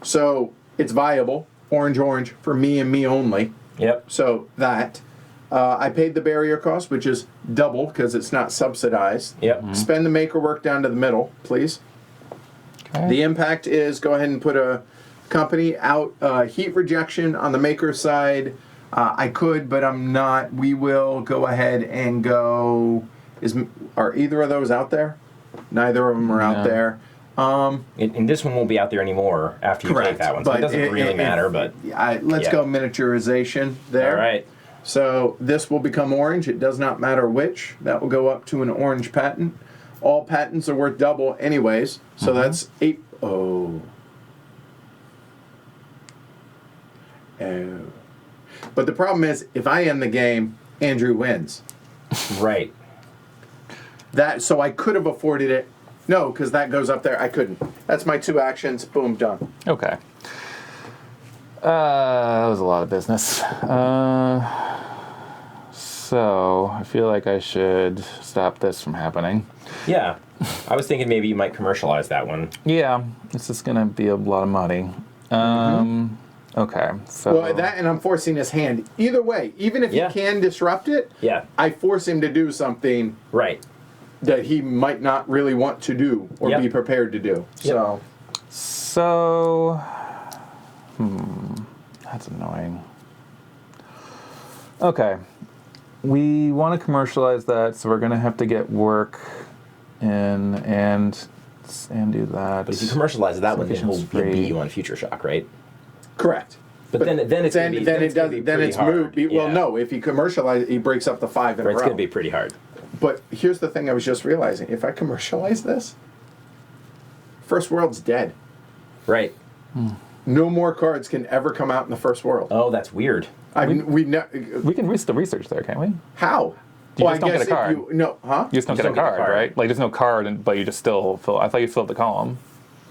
So it's viable, orange, for me and me only. Yep. So that. I paid the barrier cost, which is double because it's not subsidized. Yep. Spend the maker work down to the middle, please. Okay. The impact is go ahead and put a company out, heat rejection on the maker side. I could, but I'm not. We will go ahead and go. Are either of those out there? Neither of them are out there. And this one won't be out there anymore after you take that one, so it doesn't really matter. But let's go miniaturization there. all right. So this will become orange. It does not matter which. That will go up to an orange patent. All patents are worth double anyways. So that's 8. Oh. But the problem is, if I end the game, Andrew wins. Right. So I could have afforded it No, because that goes up there. I couldn't. That's my 2 actions. Boom, done. Okay. That was a lot of business. So I feel like I should stop this from happening. Yeah. I was thinking maybe you might commercialize that one. Yeah, this is gonna be a lot of money. Okay, so Well, that and I'm forcing his hand. Either way, even if Yeah. he can disrupt it, Yeah. I force him to do something Right. that he might not really want to do or Yep. be prepared to do. Yep. So, that's annoying. Okay, we want to commercialize that, so we're gonna have to get work in and do that. But if you commercialize that one, then he'll Free. beat you on Future Shock, right? Correct. But then it's gonna then be, then it does be then pretty it's hard. moved. Well, Yeah. no, if he commercialize, he breaks up the 5 in Right, a it's row. gonna be pretty hard. But here's the thing: I was just realizing, if I commercialize this, First World's dead. Right. No more cards can ever come out in the First World. Oh, that's weird. We can still research there, can't we? How? You just don't get a if card. You, no, huh? You just don't get a don't get the card, card. right? Like, there's no card, but you just still fill. I thought you filled the column.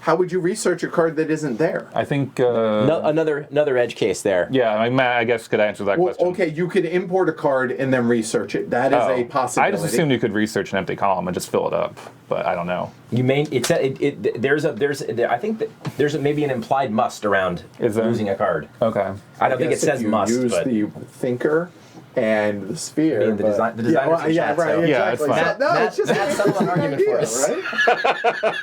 How would you research a card that isn't there? I think. No, another edge case there. Yeah, I mean, Matt, I guess could answer that Well, question. okay, you could import a card and then research it. That is Oh, a possibility. I just assumed you could research an empty column and just fill it up, but I don't know. You may I think that there's maybe an implied must around Is there? losing a card. Okay. I don't think it guess if says you must, use but the thinker and the sphere. I mean, the but- designer yeah, well, can yeah, chat, right, so- Yeah, it's exactly. fine. So, no, Matt- it's just Matt an settled an interesting argument for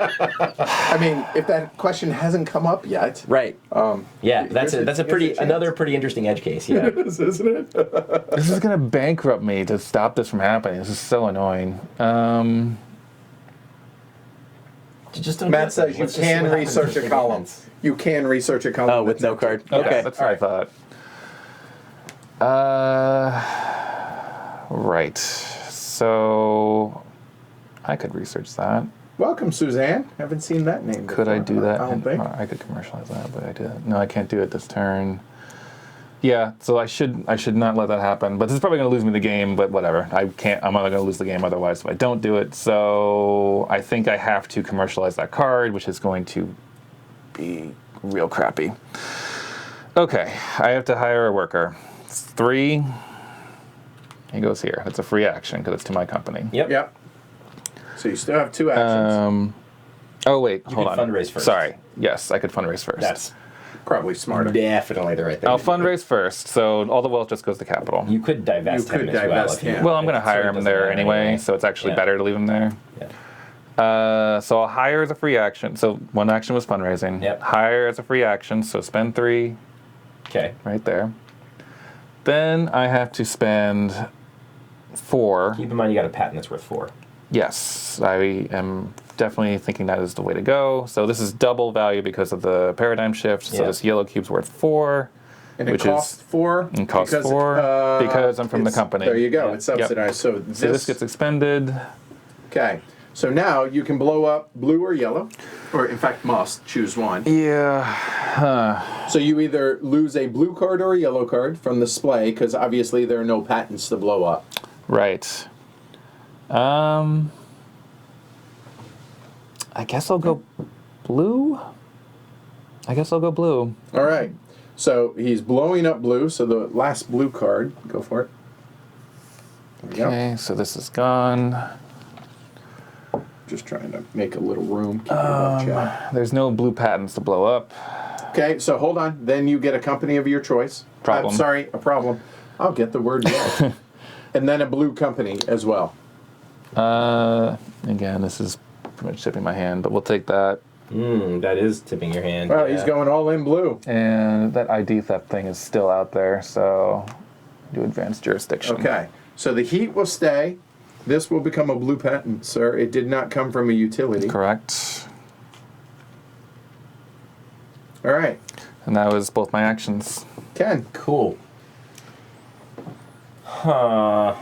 idea, right? I mean, if that question hasn't come up yet, right. Yeah, that's here's a pretty here's a another chance. pretty interesting edge case. Yeah. it is, isn't it? This is gonna bankrupt me to stop this from happening. This is so annoying. Just don't do Matt it. says you Let's just see can what happens research with a the column. defense. You can research a column. Oh, with that's no empty. card. Yeah, Okay, that's all what right. I thought. Right. So I could research that. Welcome, Suzanne. Haven't seen that name. Could I before. do that? I don't think. I could commercialize that, but I did. No, I can't do it this turn. Yeah, so I should not let that happen. But this is probably going to lose me the game. But whatever, I can't. I'm not going to lose the game otherwise if I don't do it. So I think I have to commercialize that card, which is going to be real crappy. Okay, I have to hire a worker. It's 3. He goes here. That's a free action because it's to my company. Yep. Yep. So you still have 2 actions. Oh wait, hold could on. fundraise first. Sorry. Yes, I could fundraise first. That's Probably smarter. definitely the right thing. I'll to do. fundraise first, so all the wealth just goes to capital. You could divest You could him as well. divest if you him. Well, I'm going to so it hire him doesn't there matter anyway, so it's actually Yeah. better to leave him there. Yeah. So I'll hire as a free action. So one action was fundraising. Yep. Hire as a free action, so spend 3 Okay. right there. Then I have to spend 4. Keep in mind you got a patent that's worth 4. Yes, I am definitely thinking that is the way to go. So this is double value because of the paradigm shift. So Yeah. this yellow cube's worth 4. And it which costs is 4. and costs 4 because I'm from the it's- company. There you go. Yeah. It's subsidized. So So this gets expended. okay. So now you can blow up blue or yellow, or in fact must choose one. Yeah. So you either lose a blue card or a yellow card from the Splay, because obviously there are no patents to blow up. Right. I guess I'll go blue. All right. So he's blowing up blue. So the last blue card, go for it. There we go. Okay, so this is gone. Just trying to make a little room. Keep it up, chat. There's no blue patents to blow up. Okay, so hold on. Then you get a company of your choice. Problem. I'm sorry, a problem. I'll get the word right. And then a blue company as well. Again, this is pretty much tipping my hand, but we'll take that. That is tipping your hand. Well, yeah. he's going all in blue. And that ID theft thing is still out there, so do advanced jurisdiction. Okay, so the heat will stay. This will become a blue patent, sir. It did not come from a utility. Correct. All right, And that was both my actions. Ken. Cool. Huh.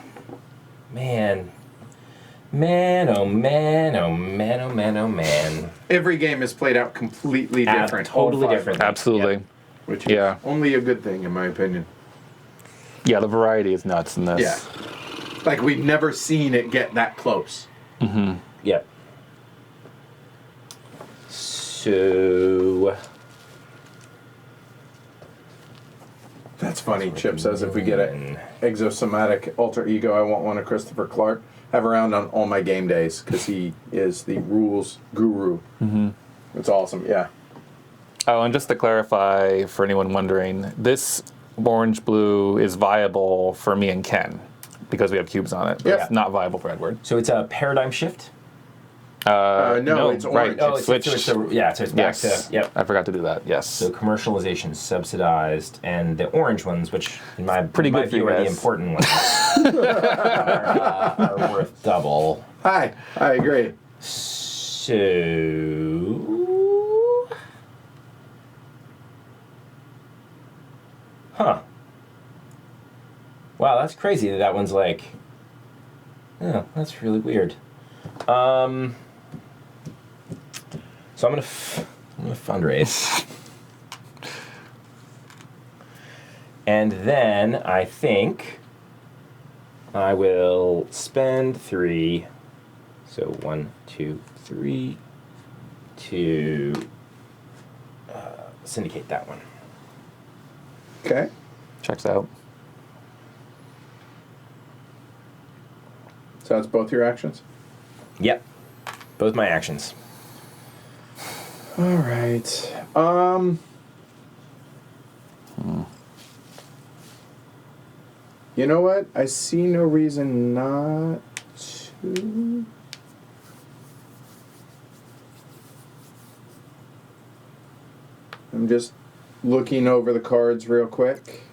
Man. Man, oh man, oh man, oh man, oh man. Every game is played out completely different. Totally all 5 different. of them, Absolutely. Which is Yeah. only a good thing, in my opinion. Yeah, the variety is nuts in this. Yeah. Like, we've never seen it get that close. Yep. So That's funny. Chip says if we get an exosomatic alter ego, I want one of Christopher Clark. Have around on all my game days because he is the rules guru. Mm-hmm. It's awesome. Yeah. Oh, and just to clarify for anyone wondering, this orange-blue is viable for me and Ken because we have cubes on it. But Yeah. It's not viable for Edward. so it's a paradigm shift. No, it's right. orange. Oh, It switched. so it's back Yes. to yep. I forgot to do that. Yes. So commercialization subsidized, and the orange ones, which in my Pretty good for view you are the guys. important ones, are worth double. Hi. I agree. So, huh? Wow, that's crazy. That one's like, oh, that's really weird. So I'm gonna fundraise, and then I think I will spend 3. So 1, 2, 3 to syndicate that one. Okay. Checks out. So that's both your actions? Yep, both my actions. All right. You know what? I see no reason not to. I'm just looking over the cards real quick.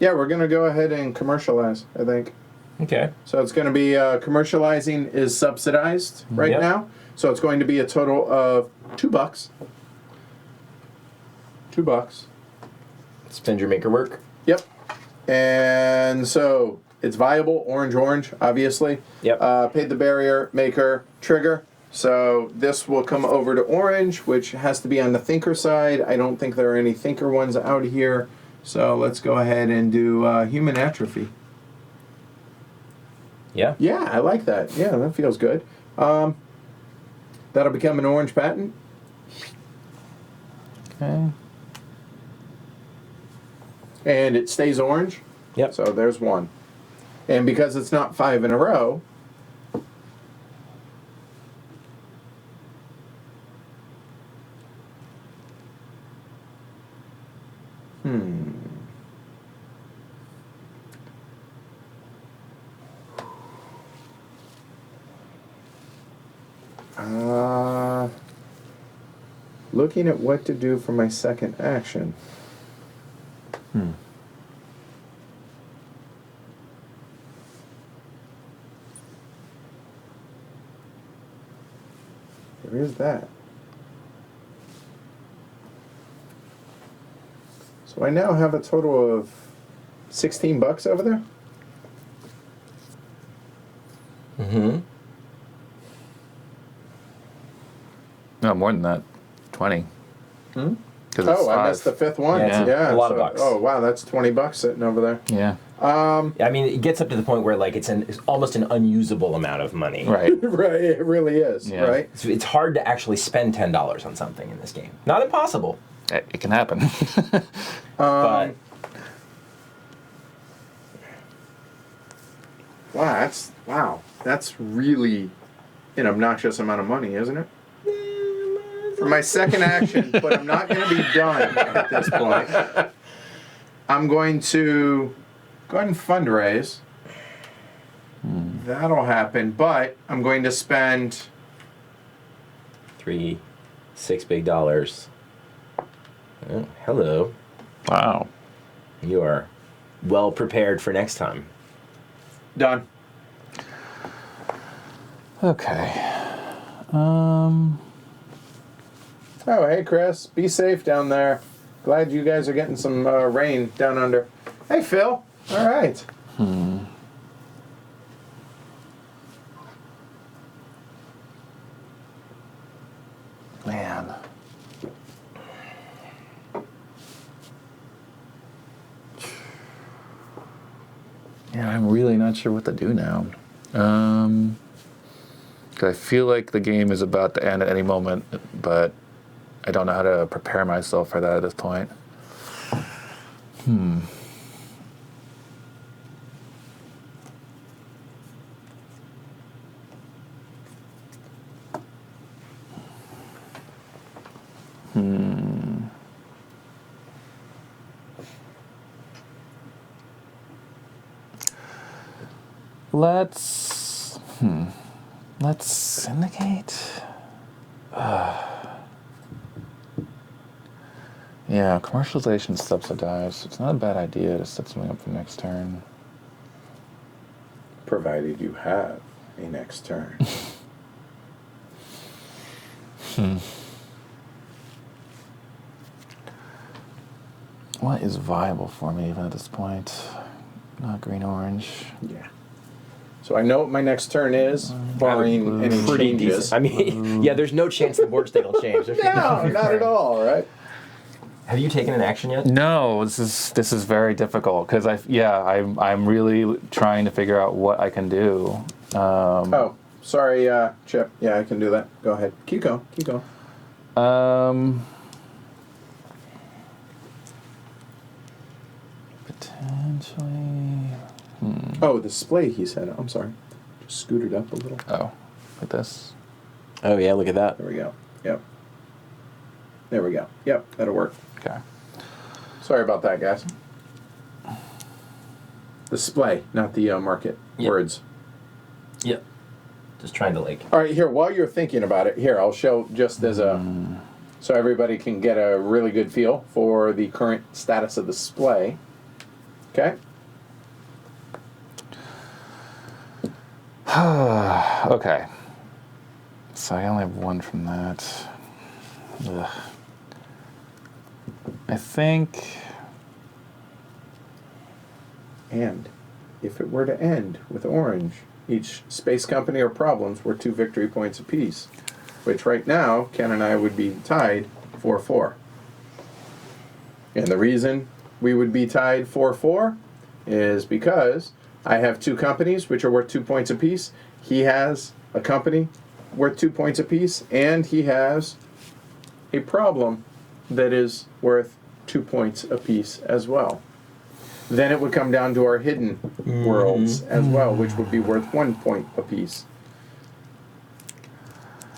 Yeah, we're going to go ahead and commercialize, I think. Okay. So it's going to be commercializing is subsidized right Yep. now. So it's going to be a total of $2. $2. Spend your maker work. Yep. And so it's viable, orange, obviously. Yep. Paid the barrier, maker, trigger. So this will come over to orange, which has to be on the thinker side. I don't think there are any thinker ones out here. So let's go ahead and do human atrophy. Yeah. Yeah, I like that. Yeah, that feels good. That'll become an orange patent. Okay. And it stays orange. Yep. So there's one. And because it's not 5 in a row, looking at what to do for my second action. There is that. So I now have a total of $16 over there. Mm-hmm. No, more than that. 20. Hmm? 'Cause it's Oh, I 5. missed the fifth one. Yeah, it's a lot of bucks. Oh, wow, that's $20 sitting over there. Yeah. I mean, it gets up to the point where like it's almost an unusable amount of money. Right. Right, it really is, Yeah. right? It's hard to actually spend $10 on something in this game. Not impossible, It can happen. but Wow, that's really an obnoxious amount of money, isn't it? For my second action, but I'm not going to be done at this point. I'm going to go ahead and fundraise. That'll happen, but I'm going to spend 6 big dollars. Oh, hello. Wow. You are well prepared for next time. done. Okay. Oh, hey, Chris. Be safe down there. Glad you guys are getting some rain down under. Hey, Phil. All right. Man. Yeah, I'm really not sure what to do now. 'Cause I feel like the game is about to end at any moment, but I don't know how to prepare myself for that at this point. Let's syndicate. Yeah, commercialization subsidized. It's not a bad idea to set something up for next turn. Provided you have a next turn. What is viable for me even at this point? Not green orange. Yeah. So I know what my next turn is, barring any Pretty changes. decent. I mean, yeah, there's no chance the board state will change. There's No, not at all, right? Have you taken an action yet? No, this is very difficult because I'm really trying to figure out what I can do. Oh, sorry, Chip. Yeah, I can do that. Go ahead. Keep going. Keep going. Potentially. Oh, the Splay, he said. I'm sorry. Just scooted up a little. Oh, like this. Oh yeah, look at that. There we go. Yep. There we go. Yep, that'll work. Okay. Sorry about that, guys. The Splay, not the market words. Yep. Just trying to All right, here, while you're thinking about it, here, I'll show just as a... So everybody can get a really good feel for the current status of the Splay. Okay? Okay. So I only have one from that. Ugh. I think... And if it were to end with orange, each space company or problems were 2 victory points apiece, which right now, Ken and I would be tied 4-4. And the reason we would be tied 4-4 is because I have 2 companies which are worth 2 points apiece. He has a company worth 2 points apiece, and he has a problem that is worth 2 points apiece as well. Then it would come down to our hidden worlds as well, which would be worth 1 point apiece.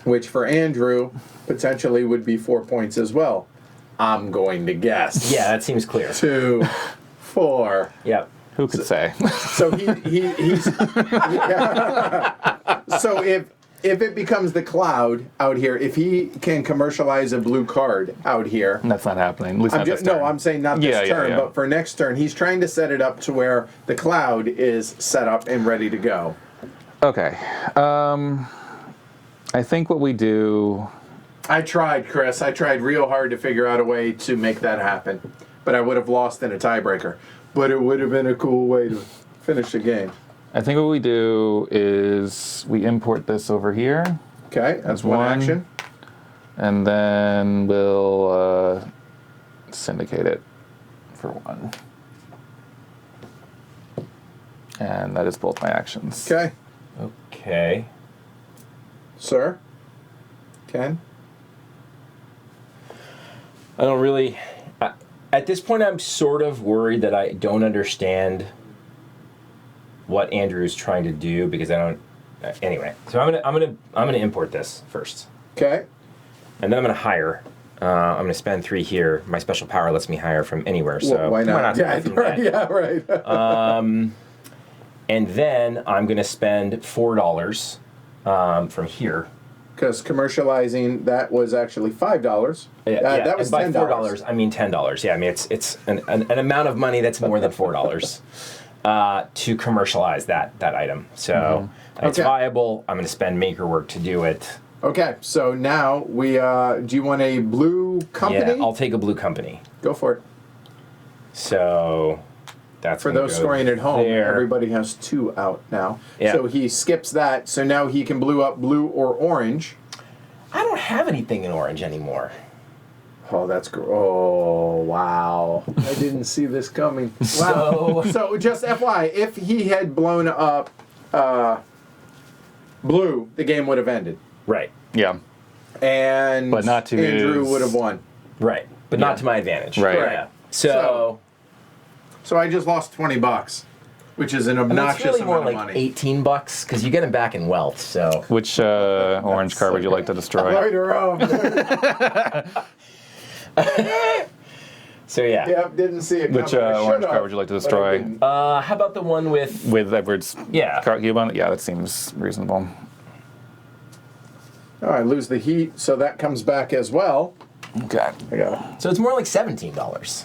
Which for Andrew, potentially would be 4 points as well. I'm going to guess. Yeah, that seems clear. 2, 4. Yep. Who could say? So he's so if it becomes the cloud out here, if he can commercialize a blue card out here, That's not happening. At least not this turn. no, I'm saying not this turn, yeah. but for next turn, he's trying to set it up to where the cloud is set up and ready to go. Okay. I think what we do... I tried, Chris. I tried real hard to figure out a way to make that happen, but I would have lost in a tiebreaker. But it would have been a cool way to finish the game. I think what we do is we import this over here. Okay, that's one action. And then we'll syndicate it for 1. And that is both my actions. Okay. Okay. Sir? Ken? I don't really... At this point, I'm sort of worried that I don't understand what Andrew's trying to do because I don't... anyway, so I'm gonna import this first. Okay. And then I'm gonna hire. I'm gonna spend 3 here. My special power lets me hire from anywhere, so Well, why not? hire from that? Yeah, right. And then I'm gonna spend $4 from here. Because commercializing, that was actually $5. That was by $10. $4, I mean $10. Yeah, I mean it's an amount of money that's more than $4 to commercialize that item. So it's viable. I'm going to spend maker work to do it. Okay, so now we do you want a blue company? Yeah, I'll take a blue company. Go for it. So that's For those scoring at home, there. everybody has 2 out now. Yeah. So he skips that. So now he can blue up blue or orange. I don't have anything in orange anymore. Oh, that's Oh, wow. I didn't see this coming. Wow. So just FYI, if he had blown up blue, the game would have ended. Right. Yeah. And but not to Andrew would have won. Right. But not to my advantage. Right. Yeah. So I just lost $20, which is an obnoxious it's really more amount like of money. $18 because you get them back in wealth. So Which orange card would you like to destroy? Right around. So yeah. Yep, didn't see it coming. Which I orange should've, card would you like to but I destroy? didn't. How about the one with? With Edward's Yeah. card coupon? Yeah, that seems reasonable. Oh, I lose the heat, so that comes back as well. Okay. I got it. So it's more like $17.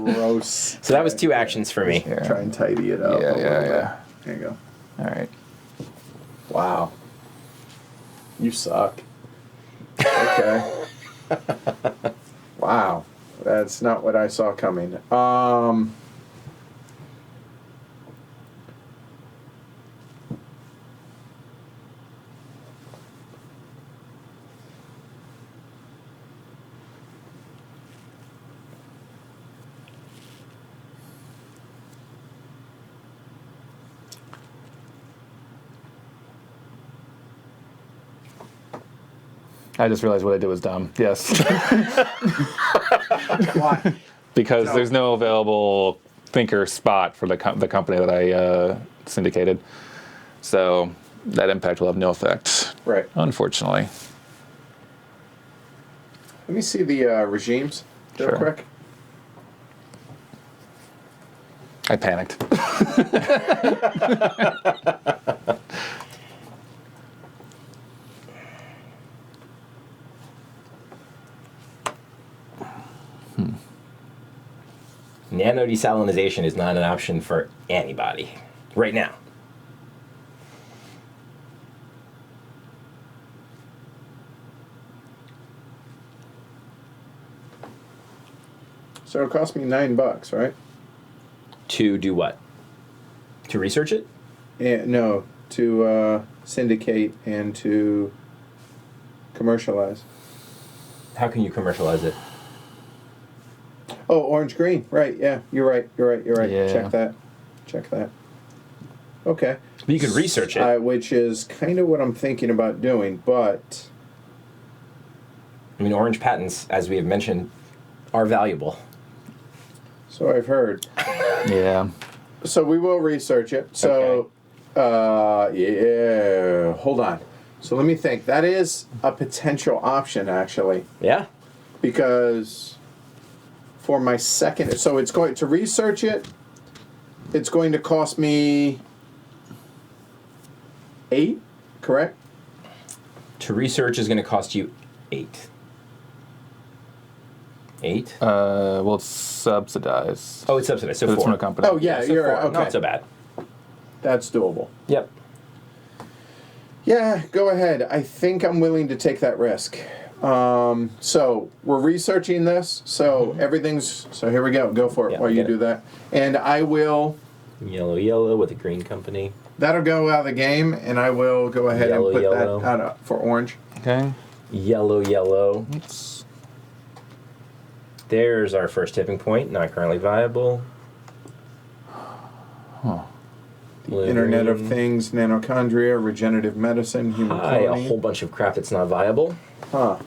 Gross. So that was 2 actions for me. Here. Try and tidy it up. Yeah, a little yeah, bit. yeah. There you go. All right. Wow. You suck. Okay. Wow. That's not what I saw coming. I just realized what I did was dumb. Yes. Why? Because No. there's no available thinker spot for the company that I syndicated. So that impact will have no effect, Right. unfortunately. Let me see the regimes real Sure. quick. I panicked. Nano desalinization is not an option for anybody right now. So it cost me $9, right? To do what? To research it? And no, to syndicate and to commercialize. How can you commercialize it? Oh, orange green. Right. Yeah. You're right. Yeah. Check that. Okay. But you could research it. Which is kind of what I'm thinking about doing, but I mean, orange patents, as we have mentioned, are valuable. so I've heard. Yeah. So we will research it. So, yeah. Hold on. So let me think. That is a potential option, actually, Yeah. because for my second, so it's going to research it. It's going to cost me 8, correct? To research is going to cost you 8. 8? Well, it's subsidized. Oh, it's subsidized. So It's 4. from a company. Oh yeah, So you're 4. right. Okay. Not so bad. That's doable. Yep. Yeah, go ahead. I think I'm willing to take that risk. So we're researching this. So everything's. So here we go. Go for it Yeah, while you get do it. that. And I will. Yellow with a green company. That'll go out of the game, and I will go ahead Yellow, and put yellow. that out for orange. Okay. Yellow. Oops. There's our first tipping point. Not currently viable. Blue, Internet of green. Things, nanochondria, regenerative medicine, human Hi, a cloning. whole bunch of crap that's not viable. Huh.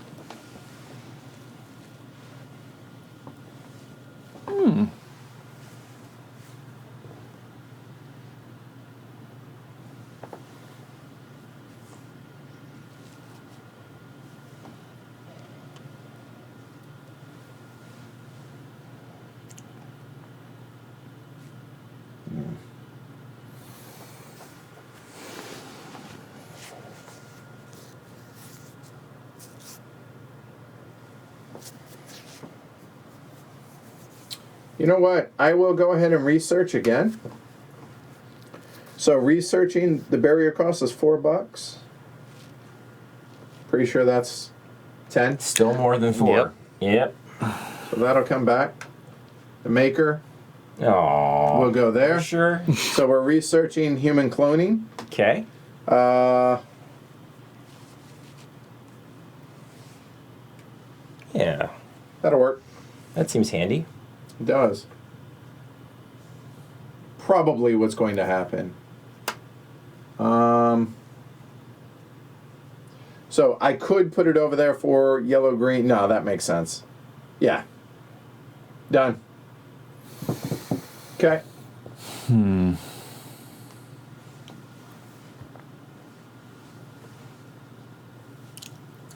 You know what? I will go ahead and research again. So researching the barrier cost is $4. Pretty sure that's 10. Still more than 4. Yep. So that'll come back. The maker Aww. will go there. Sure. So we're researching human cloning. Okay. Yeah, That'll work. that seems handy. It does. Probably what's going to happen. So I could put it over there for yellow green. No, that makes sense. Yeah. Done. Okay.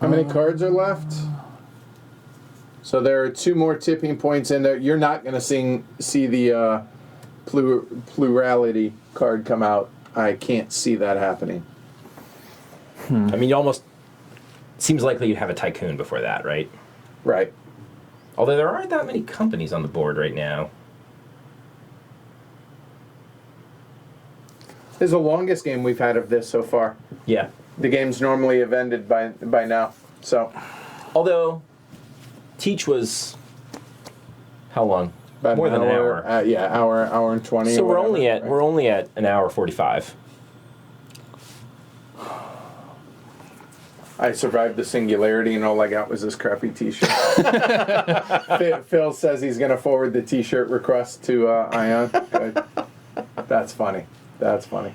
How many cards are left? So there are 2 more tipping points in there. You're not going to see the plurality card come out. I can't see that happening. I mean, you almost seems likely you'd have a tycoon before that, right? Right. Although there aren't that many companies on the board right now. This is the longest game we've had of this so far. Yeah. The games normally have ended by now. So Although, Teach was how long? about More than an hour. Hour and 20. So or whatever, we're only at an hour 45. I survived the singularity, and all I got was this crappy T-shirt. Phil says he's going to forward the T-shirt request to Ion. Good. That's funny. That's funny.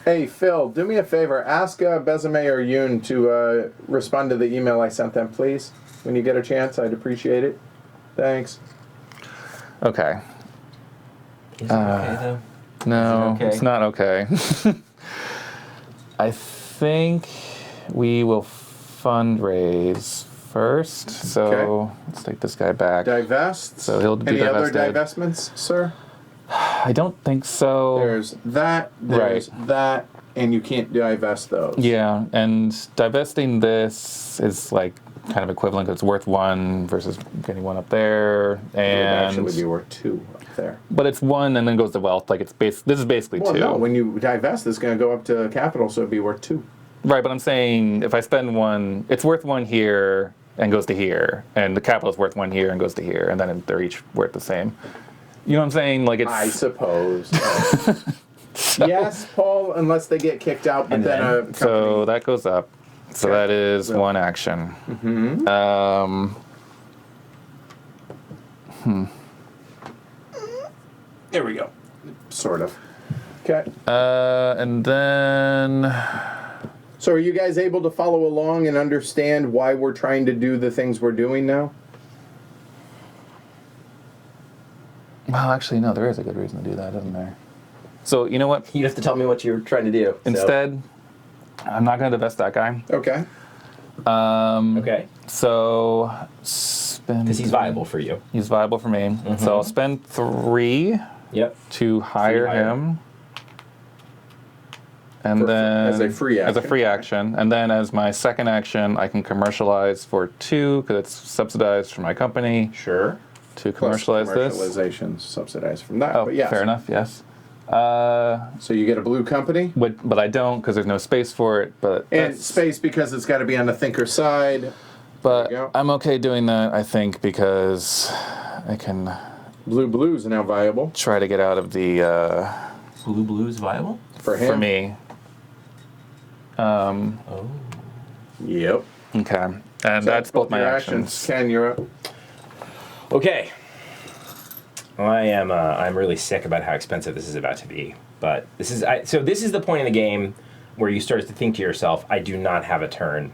Hey, Phil, do me a favor. Ask Besame or Yoon to respond to the email I sent them, please. When you get a chance, I'd appreciate it. Thanks. Okay. Is it okay, though? No, Is it okay? it's not okay. I think we will fundraise first. So Okay. let's take this guy back. Divest. So he'll be Any other divested. divestments, sir? I don't think so. There's that, that, and you can't divest those. Yeah, and divesting this is like kind of equivalent. It's worth 1 versus getting 1 up there, It would and actually be worth 2 up there. but it's 1 and then goes to wealth. Like this is basically Well, 2. no, when you divest, it's going to go up to capital, so it'd be worth 2. Right, but I'm saying if I spend 1, it's worth 1 here and goes to here, and the capital is worth 1 here and goes to here, and then they're each worth the same. You know what I'm saying? Like it's. I suppose. Yes, Paul, unless they get kicked out, but And then then- a company. So that goes up. So Okay. that is Well. 1 action. There we go. Sort of. Okay. And then So are you guys able to follow along and understand why we're trying to do the things we're doing now? well, actually, no, there is a good reason to do that, isn't there? So you know what? You have to tell me what you're trying to do. Instead, I'm not going to divest that guy. Okay. Okay. So spend. Because he's viable for you. He's viable for me. So I'll spend 3 Yep. to hire hire. him. And then as a free As a action. free action, and then as my second action, I can commercialize for 2 because it's subsidized from my company Sure. to Plus commercialize this. commercialization subsidized from that. Oh, but yes. fair enough. Yes. So you get a blue company But I don't because there's no space for it. But and that's- space because it's got to be on the thinker side. But There you go. I'm okay doing that. I think because I can Blue is now viable try to get out of the Blue's viable? for him. for me. Oh. Yep. Okay, and that's both my your actions. Ken, you're up. Okay. I'm really sick about how expensive this is about to be. But this is the point in the game where you start to think to yourself, I do not have a turn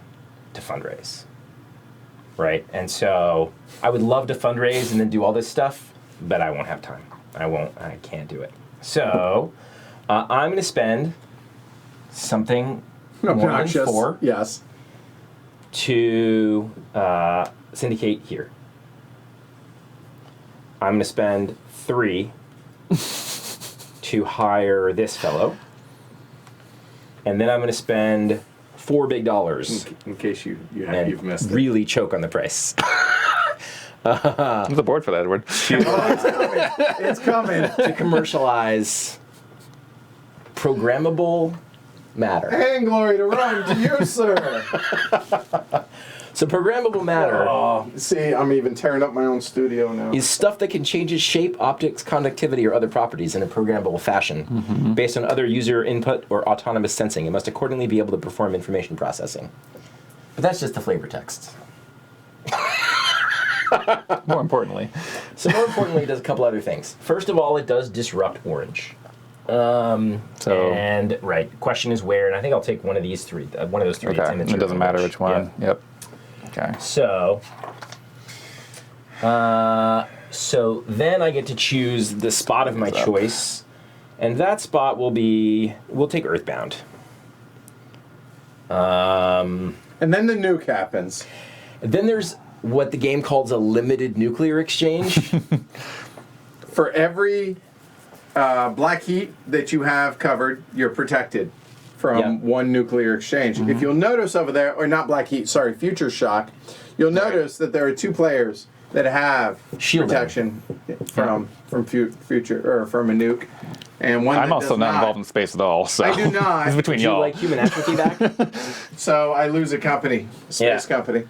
to fundraise. Right? And so I would love to fundraise and then do all this stuff, but I won't have time. I can't do it. So I'm going to spend something more than Obnoxious. 4 Yes. to syndicate here. I'm going to spend 3 to hire this fellow. And then I'm going to spend $4 big dollars In case you've and missed it. really choke on the price. There's a board for that, Edward. It's coming. To commercialize programmable matter. And glory to run to you, sir. So programmable matter Oh, see, I'm even tearing up my own studio now. is stuff that can change its shape, optics, conductivity, or other properties in a programmable fashion based on other user input or autonomous sensing. It must accordingly be able to perform information processing. But that's just the flavor text. More importantly. So more importantly, it does a couple other things. First of all, it does disrupt orange. And right, question is where, and I think I'll take one of these three, one of those three. Okay, it doesn't matter which one. Yeah. Yep. Okay. So then I get to choose the spot of my choice, and that spot will be, we'll take Earthbound. And then the nuke happens. Then there's what the game calls a limited nuclear exchange. For every black heat that you have covered, you're protected from one nuclear exchange. If you'll notice over there, or not black heat, sorry, future shock, you'll notice that there are 2 players that have Shielding. protection from future or from a nuke, and one I'm that also does not involved in space at all, so I do not. it's between Do you y'all. like human atrophy back? So I lose a company, space company.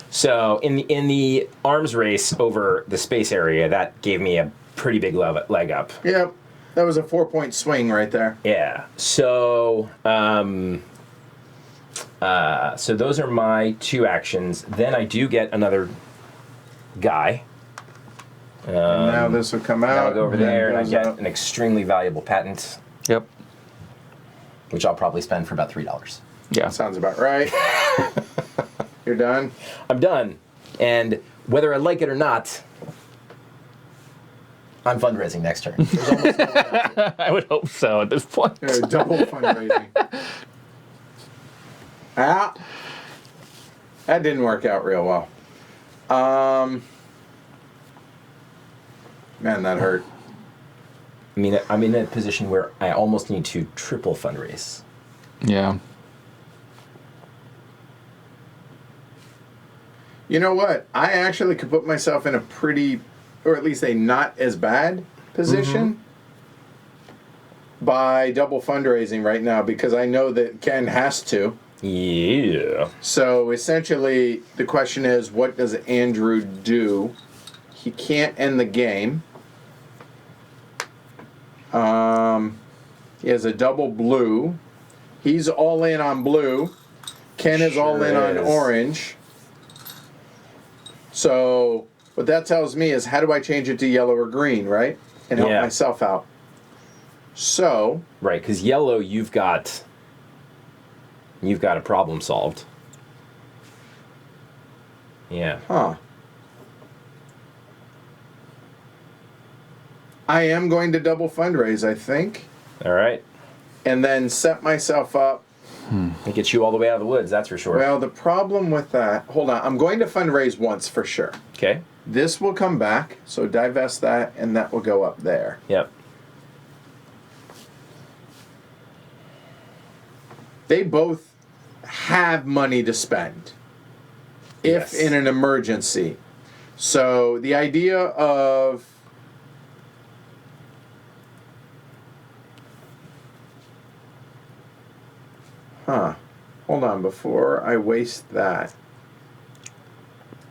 So in the arms race over the space area, that gave me a pretty big leg up. Yep, that was a 4-point swing right there. Yeah. So so those are my 2 actions. Then I do get another guy. And now this will come out. I'll go over there and I goes get out. an extremely valuable patent, Yep. which I'll probably spend for about $3. Yeah. Sounds about right. You're done. I'm done. And whether I like it or not, I'm fundraising next turn. There's almost no way else to- I would hope so at this point. Double fundraising. Ah, that didn't work out real well. Man, that hurt. I mean, I'm in a position where I almost need to triple fundraise. Yeah. You know what? I actually could put myself in a pretty, or at least a not as bad position by double fundraising right now, because I know that Ken has to. Yeah. So essentially, the question is, what does Andrew do? He can't end the game. He has a double blue. He's all in on blue. Ken is all in on is. orange. So what that tells me is, how do I change it to yellow or green, right? And help myself out. So Right, because yellow, you've got a problem solved. Yeah. I am going to double fundraise, I think, All right. and then set myself up. It gets you all the way out of the woods, that's for sure. Well, the problem with that, hold on, I'm going to fundraise once for sure. Okay. This will come back, so divest that, and that will go up there. Yep. They both have money to spend if Yes. in an emergency. So the idea of hold on, before I waste that,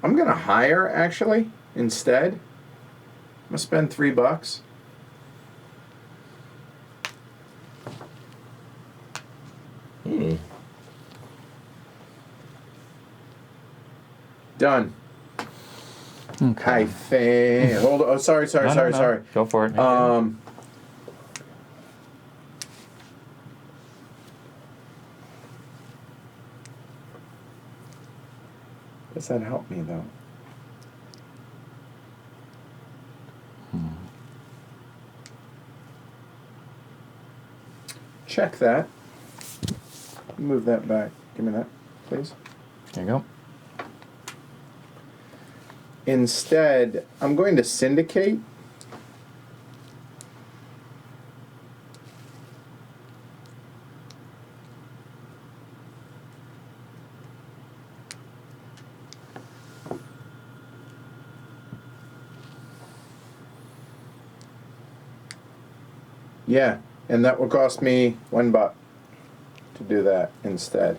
I'm gonna hire actually instead. I'm gonna spend $3. Done. Okay. I think. Hold on. Oh, sorry. No. Go for it. Does that help me though? Check that. Move that back. Give me that, please. There you go. Instead, I'm going to syndicate. Yeah, and that will cost me $1 to do that instead.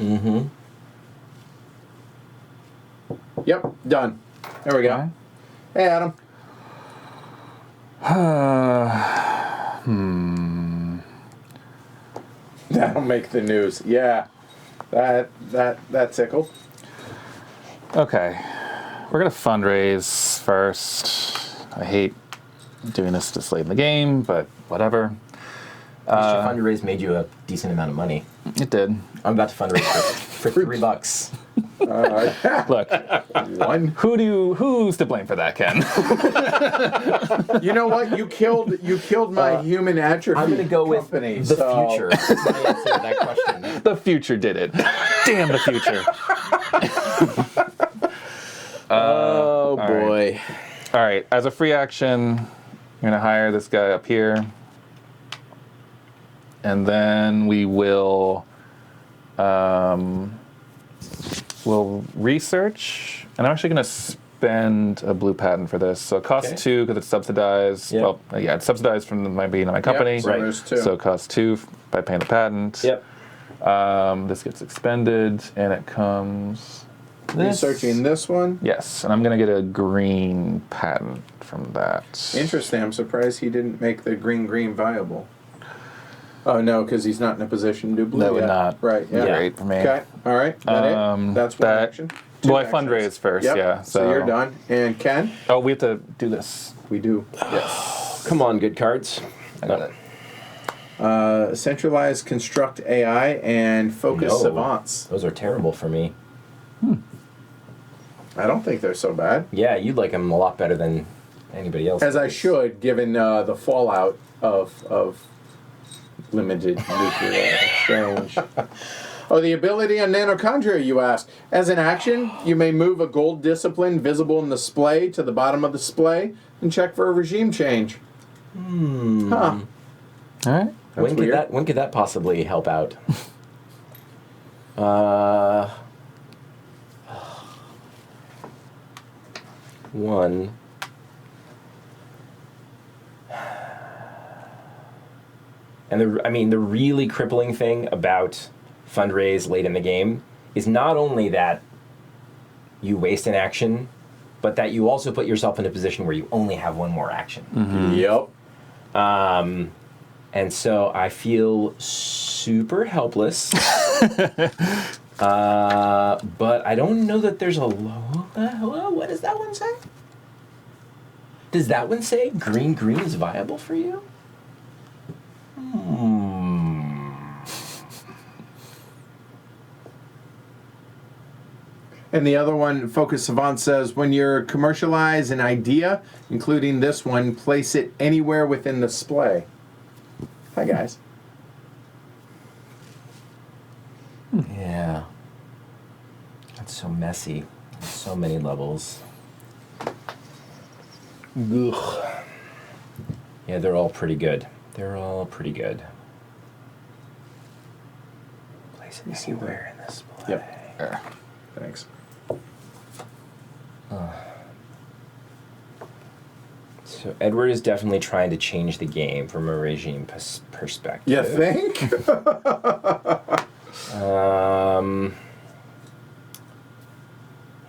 Mm-hmm. Yep, done. There we go. Okay. Hey, Adam. That'll make the news. Yeah, that tickled. Okay, we're gonna fundraise first. I hate doing this this late in the game, but whatever. At least your fundraise made you a decent amount of money. It did. I'm about to fundraise for $3. Look, One. who's to blame for that, Ken? You know what? You killed my human atrophy. I'm going to go company, with the so- future. That's my answer to that question. The future did it. Damn the future. Oh, boy. All right, as a free action, I'm gonna hire this guy up here, and then we will we'll research. And I'm actually gonna spend a blue patent for this. So it costs 2 because it's subsidized. Yep. Well, yeah, it's subsidized from my being in my company. so there's 2. So it costs 2 by paying the patent. Yep. This gets expended, and it comes. Researching this one. Yes, and I'm gonna get a green patent from that. Interesting. I'm surprised he didn't make the green viable. Oh no, because he's not in a position to do blue. That would yet. not Right. be Yeah. great for me. Okay. All right. That it. That's one action. Well, I Two actions. fundraise first, Yep. yeah. So you're done. And Ken, Oh, we have to do this. we do. Yes. Come on, good cards. I got it. Centralized construct AI and focus No. savants. Those are terrible for me. I don't think they're so bad. Yeah, you'd like them a lot better than anybody else. As I should, given the fallout of limited nuclear exchange. Oh, the ability on Nanochondria, you ask. As an action, you may move a gold discipline visible in the Splay to the bottom of the Splay and check for a regime change. Huh. All right. When weird. could that possibly help out? One. And the really crippling thing about Fundraise late in the game is not only that you waste an action, but that you also put yourself in a position where you only have one more action. Yep. And so I feel super helpless. But I don't know that there's a what does that one say? Does that one say green is viable for you? And the other one, Focus Savant, says, when you commercialize an idea, including this one, place it anywhere within the Splay. Hi, guys. Yeah. That's so messy. On so many levels. Ugh. Yeah, they're all pretty good. They're all pretty good. Place it anywhere in this play. Yep. Thanks. So Edward is definitely trying to change the game from a regime perspective. You think?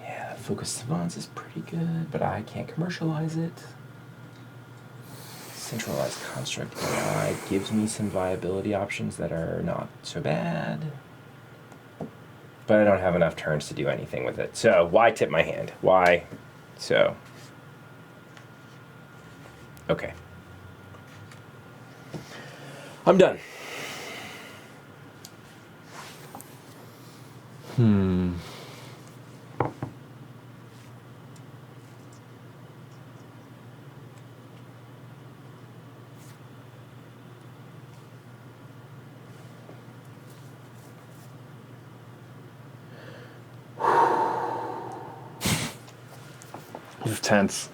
Yeah, Focus Savants is pretty good, but I can't commercialize it. Centralized Construct AI gives me some viability options that are not so bad. But I don't have enough turns to do anything with it. So why tip my hand? Why? So. Okay. I'm done. This is tense.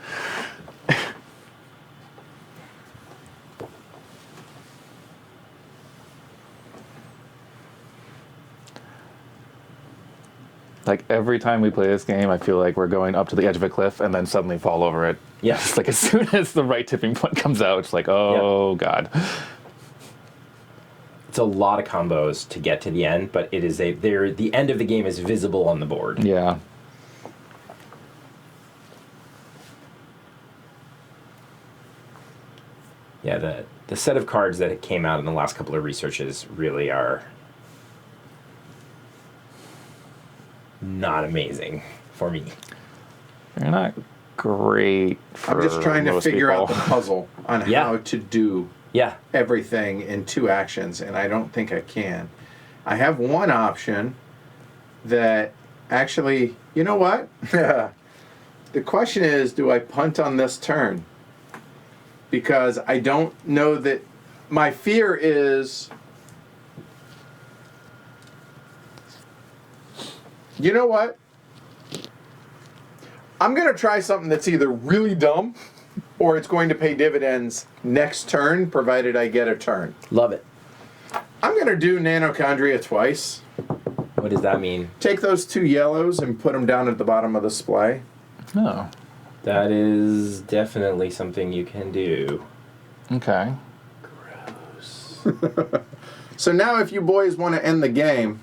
Like every time we play this game, I feel like we're going up to the edge of a cliff and then suddenly fall over it. Yeah. It's like as soon as the right tipping point comes out, it's like, oh God. It's a lot of combos to get to the end, but it is the end of the game is visible on the board. Yeah. Yeah, the set of cards that came out in the last couple of researches really are not amazing for me. They're not great for I'm just trying to most figure out the people. puzzle on Yeah. how to do Yeah. everything in 2 actions, and I don't think I can. I have one option that actually, you know what? The question is, do I punt on this turn? Because I don't know that. My fear is, you know what? I'm going to try something that's either really dumb or it's going to pay dividends next turn, provided I get a turn. Love it. I'm going to do Nanochondria twice. What does that mean? Take those 2 yellows and put them down at the bottom of the splay. Oh, That is definitely something you can do. okay. Gross. So now if you boys want to end the game,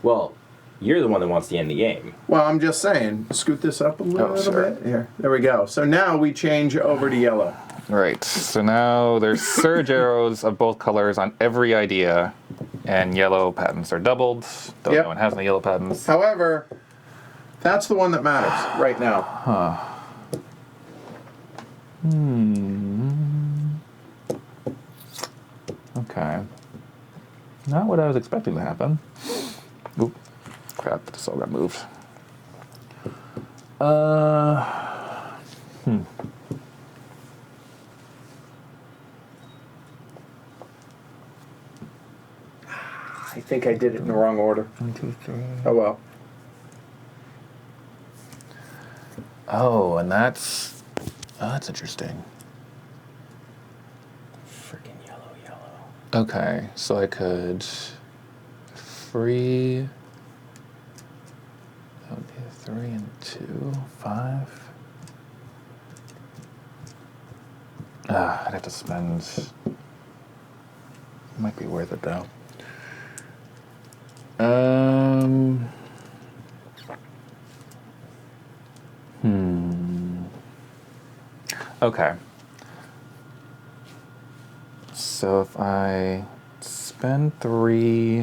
Well, you're the one that wants to end the game. well, I'm just saying, scoot this up a little sure. bit. Here, there we go. So now we change over to yellow. Right. So now there's surge arrows of both colors on every idea, and yellow patents are doubled. Though Yep. no one has any yellow patents. However, that's the one that matters right now. Okay. Not what I was expecting to happen. Oop. Crap, this all got moved. I think I did it in the wrong order. 1, 2, 3. Oh well. Oh, and that's interesting. Freaking yellow. Okay, so I could free. That would be a 3 and 2, 5. I'd have to spend. Might be worth it though. Okay. So if I spend 3,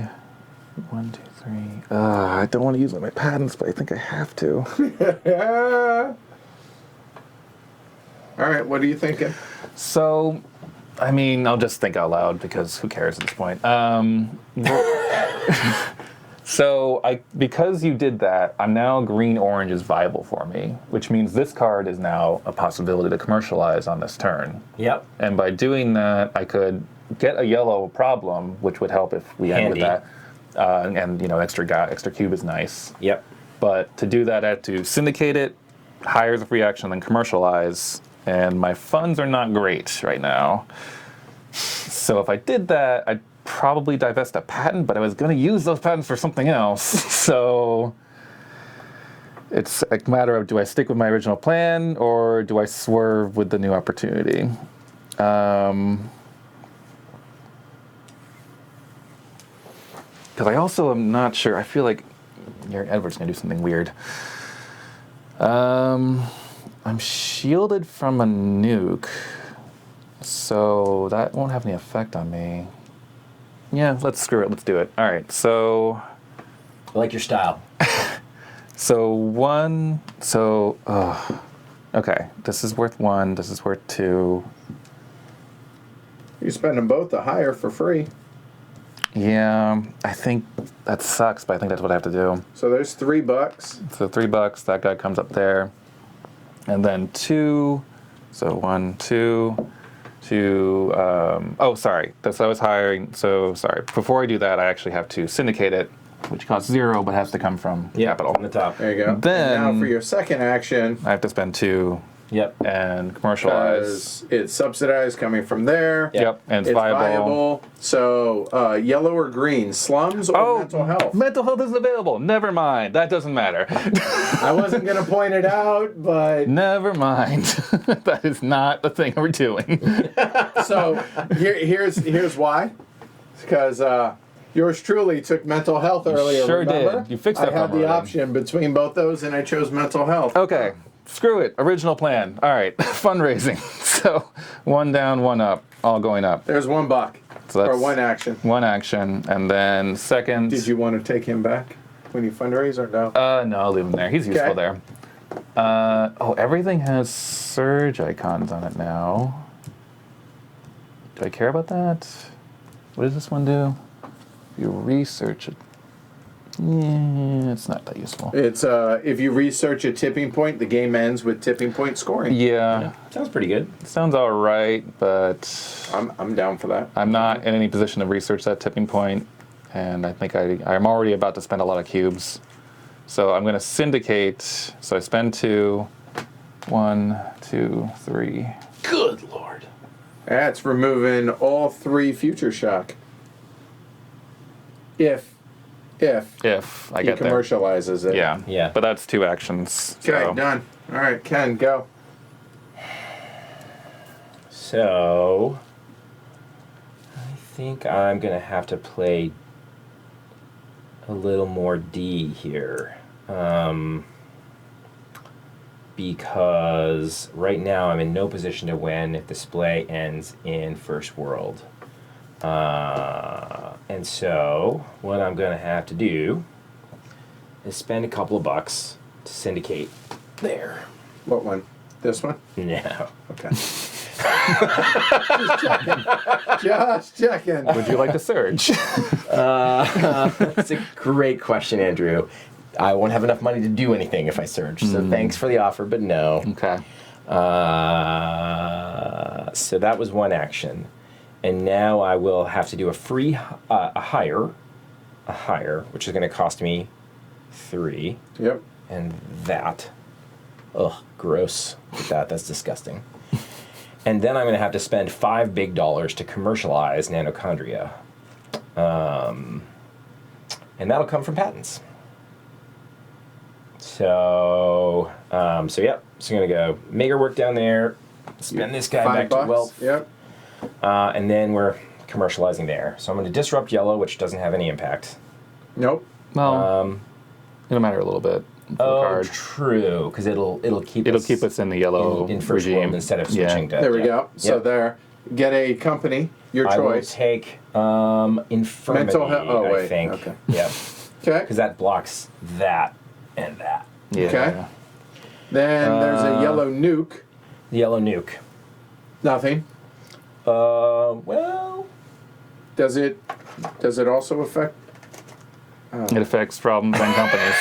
1, 2, 3. I don't want to use my patents, but I think I have to. All right, what are you thinking? So, I mean, I'll just think out loud because who cares at this point. So, because you did that, I'm now green-orange is viable for me, which means this card is now a possibility to commercialize on this turn. Yep. And by doing that, I could get a yellow problem, which would help if we end with Handy. that. And you know, extra cube is nice. Yep. But to do that, I have to syndicate it, hire the free action, then commercialize. And my funds are not great right now. So if I did that, I'd probably divest a patent, but I was going to use those patents for something else. So it's a matter of, do I stick with my original plan or do I swerve with the new opportunity? Because I also am not sure. I feel like Edward's going to do something weird. I'm shielded from a nuke, so that won't have any effect on me. Yeah, let's screw it. Let's do it. All right, so I like your style. okay, this is worth 1, this is worth 2. You spend them both to hire for free. Yeah, I think that sucks, but I think that's what I have to do. So there's $3. So $3, that guy comes up there. And then 2, so 1, 2, 2, oh, sorry, that's what I was hiring, so sorry. Before I do that, I actually have to syndicate it, which costs 0, but has to come from capital. On the top. There you go. Then- and now for your second action, I have to spend 2 Yep. and commercialize. because it's subsidized coming from there. Yep, and It's it's viable. So yellow or green, slums or mental health? Mental health isn't available. Never mind. That doesn't matter. I wasn't going to point it out, but Never mind. That is not the thing we're doing. so here's why. Because yours truly took mental health earlier. sure remember? did. You fixed that I had problem the already. option between both those, and I chose mental health. Okay. Screw it. Original plan. All right. Fundraising. So 1 down, 1 up. all going up. There's $1. So that's or one action. One action, and then second. Did you want to take him back when you fundraise or no? No, I'll leave him there. He's useful there. Everything has surge icons on it now. Do I care about that? What does this one do? You research it. Yeah, it's not that useful. It's if you research a tipping point, the game ends with tipping point scoring. Yeah. Sounds pretty good. Sounds all right, but I'm down for that. I'm not in any position to research that tipping point, and I think I'm already about to spend a lot of cubes. So I'm going to syndicate. So I spend 2. 1, 2, 3. Good lord. That's removing all 3 future shock. If I he get there. commercializes it. Yeah. Yeah. But that's 2 actions. Okay, So. done. All right, Ken, go. So, I think I'm going to have to play a little more D here. Because right now I'm in no position to win if the Splay ends in first world. And so, what I'm going to have to do is spend a couple of bucks to syndicate there. What one? This one? No. Okay. Just checking. Would you like to surge? That's a great question, Andrew. I won't have enough money to do anything if I surge. So thanks for the offer, but no. Okay. So that was one action. And now I will have to do a free, a hire, which is going to cost me 3. Yep. And that. Ugh, gross. Look at that. That's disgusting. And then I'm going to have to spend $5 big to commercialize Nanochondria. And that'll come from patents. So yep. So I'm going to go make her work down there, spend this guy back to $5. wealth. Yep. And then we're commercializing there. So I'm going to disrupt yellow, which doesn't have any impact. Nope. Well, it'll matter a little bit. For the card. True, because it'll keep Keep us in the yellow in first regime world instead of switching to. There we yeah. go. So Yep. there. Get a company, your I will choice. take infirmity. Mental health. Oh, I wait. think. Okay. Yeah, Okay. because that blocks that and that. Yeah. Okay. Then there's a yellow nuke. The yellow nuke. Nothing. Well, Does it also affect? It affects problems and companies.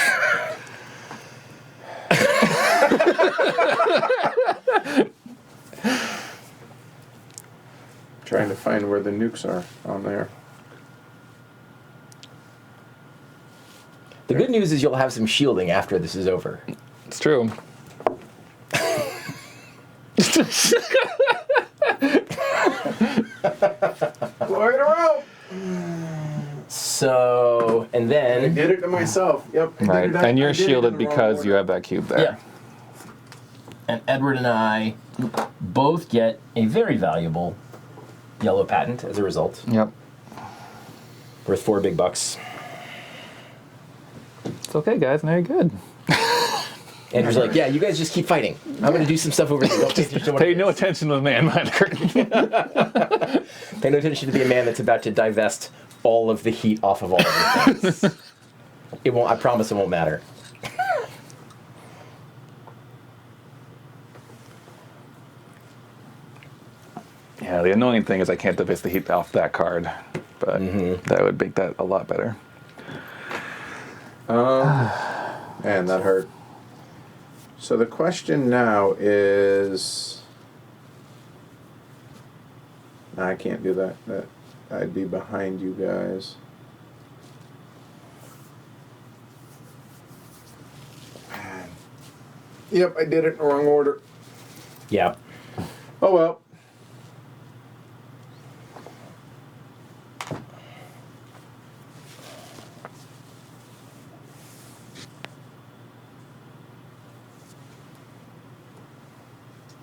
Trying to find where the nukes are on there. the good news is you'll have some shielding after this is over. It's true. Glory to rope. So, and I then did it to myself. Yep. I did Right. it. And I you're did it in shielded the wrong because order. you have that cube there. yeah, and Edward and I both get a very valuable yellow patent as a result, Yep. worth $4 big. It's okay, guys. Now you're good. Andrew's like, yeah, you guys just keep fighting. I'm going to do some stuff over here. Don't pay attention to what Pay it no is. attention to the man behind the curtain. Pay no attention to the man that's about to divest all of the heat off of all of the things. It won't. I promise it won't matter. Yeah, the annoying thing is I can't divest the heat off that card, but that would make that a lot better. Man, that hurt. So the question now is... No, I can't do that. I'd be behind you guys. Man. Yep, I did it in the wrong order. Yeah. Oh well.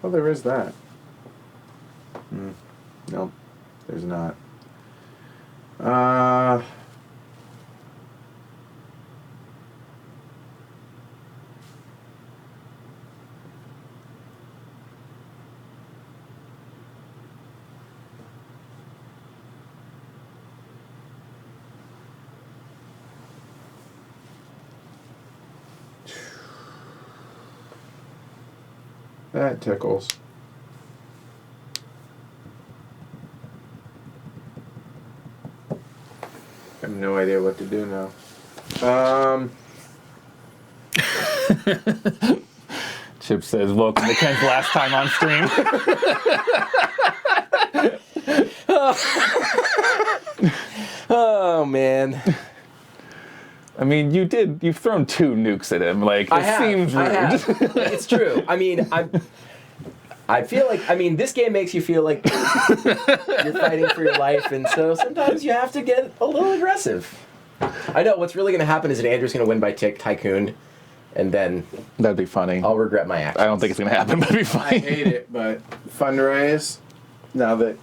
Well, there is that. Nope, there's not. That tickles. I have no idea what to do now. Chip says, welcome to Ken's last time on stream. Oh, man. I mean, you've thrown 2 nukes at him. Like, it seems rude. It's true. I mean, I feel like, this game makes you feel like you're fighting for your life, and so sometimes you have to get a little aggressive. I know what's really going to happen is that Andrew's going to win by Tycoon, and then That'd be funny. I'll regret my actions. I don't think it's going to happen, but it'd be funny. I hate it, but Fundraise, now that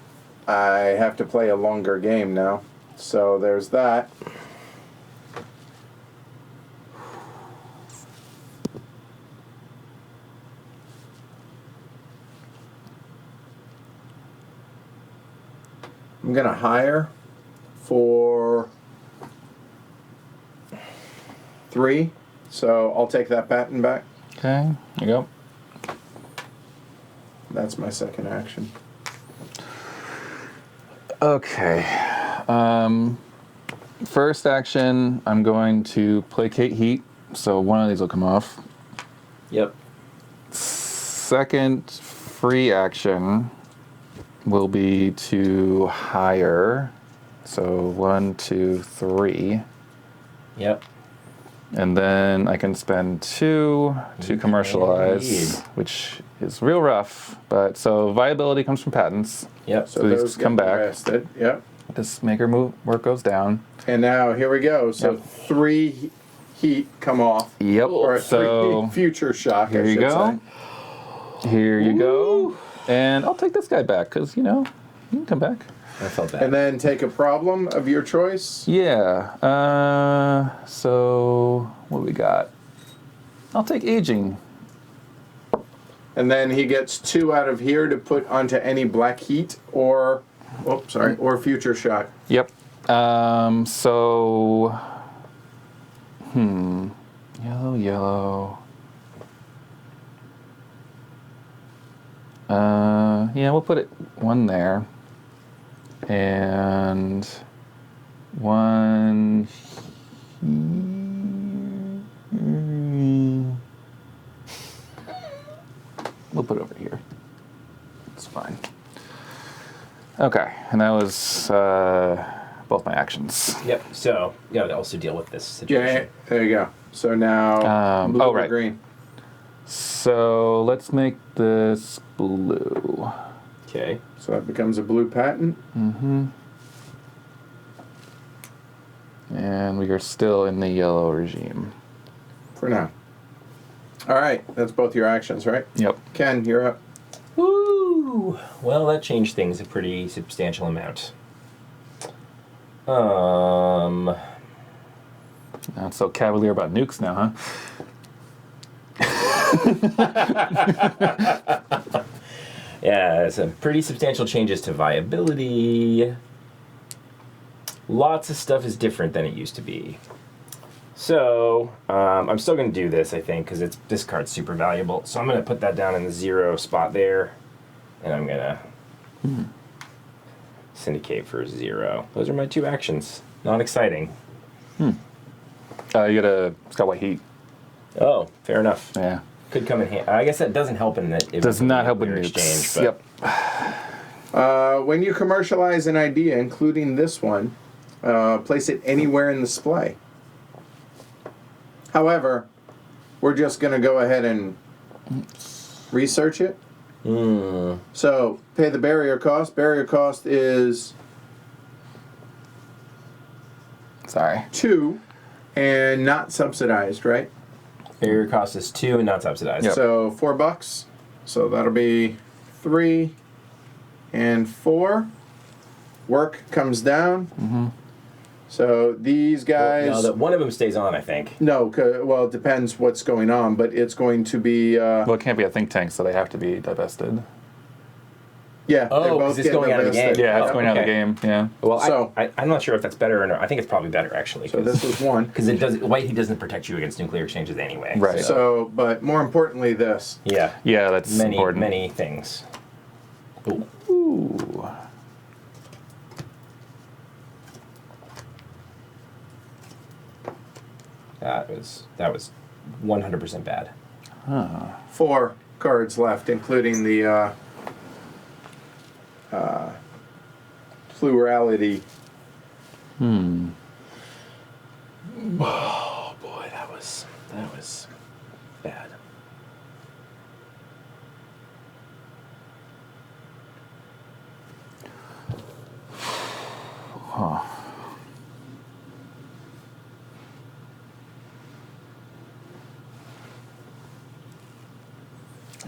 I have to play a longer game now. So there's that. I'm going to hire for 3. So I'll take that patent back. Okay, here you go. That's my second action. Okay. First action, I'm going to Placate Heat, so one of these will come off. Yep. Second free action will be to hire, so 1, 2, 3. Yep. And then I can spend 2 to commercialize, Indeed. which is real rough. But so viability comes from patents. Yep. So these those come get back. invested. Yep. This maker move work goes down. And now here we go. So Yep. 3 heat come off. Yep. Or 3 So future shock. here I you should go. say. Here you go. And I'll take this guy back because you can come back. I felt bad. And then take a problem of your choice. Yeah. So what do we got? I'll take aging. And then he gets 2 out of here to put onto any black heat or, or future shock. Yep. So, yellow. Yeah, we'll put it 1 there. And 1 here. We'll put it over here. It's fine. Okay, and that was both my actions. Yep. So you got to also deal with this Yeah, situation. there you go. So now blue or right. green. So let's make this blue. Okay. So that becomes a blue patent. Mm-hmm. And we are still in the yellow regime. For now. All right, that's both your actions, right? Yep. Ken, you're up. Woo! Well, that changed things a pretty substantial amount. Not so cavalier about nukes now, huh? Yeah, some pretty substantial changes to viability. Lots of stuff is different than it used to be. So, I'm still going to do this, I think, because this card's super valuable. So I'm going to put that down in the 0 spot there, and I'm going to syndicate for 0. Those are my 2 actions. Not exciting. You gotta Sky White Heat. Oh, fair enough. Yeah. Could come in handy. I guess that doesn't help in that. Does not help with nuclear nukes. exchange. But Yep. When you commercialize an idea, including this one, place it anywhere in the splay. However, we're just going to go ahead and research it. So, pay the barrier cost. Barrier cost is Sorry. 2 and not subsidized, right? barrier cost is 2 and not subsidized. Yep. So $4. So that'll be 3 and 4. Work comes down. So these guys. No, one of them stays on, I think. No, well, it depends what's going on, but it's going to be. Well, it can't be a think tank, so they have to be divested. Yeah, they Oh, 'cause both it's get going out of the divested. game. Yeah, it's Oh, going out of the okay. game. Yeah. Well, So- I'm not sure if that's better or not. I think it's probably better, actually. So this was one. Because it does white heat doesn't protect you against nuclear exchanges anyway. Right. So, but more importantly, this. Yeah. Yeah, that's Many, important. many things. Ooh. Ooh. That was 100% bad. 4 cards left, including the plurality. Oh boy, that was bad.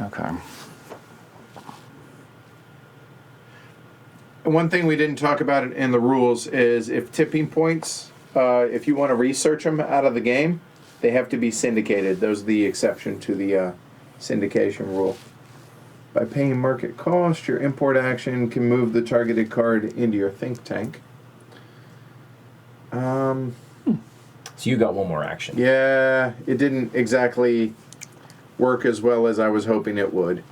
Okay. One thing we didn't talk about in the rules is if tipping points, if you want to research them out of the game, they have to be syndicated. Those are the exception to the syndication rule. By paying market cost, your import action can move the targeted card into your think tank. So you got one more action. Yeah, it didn't exactly work as well as I was hoping it would.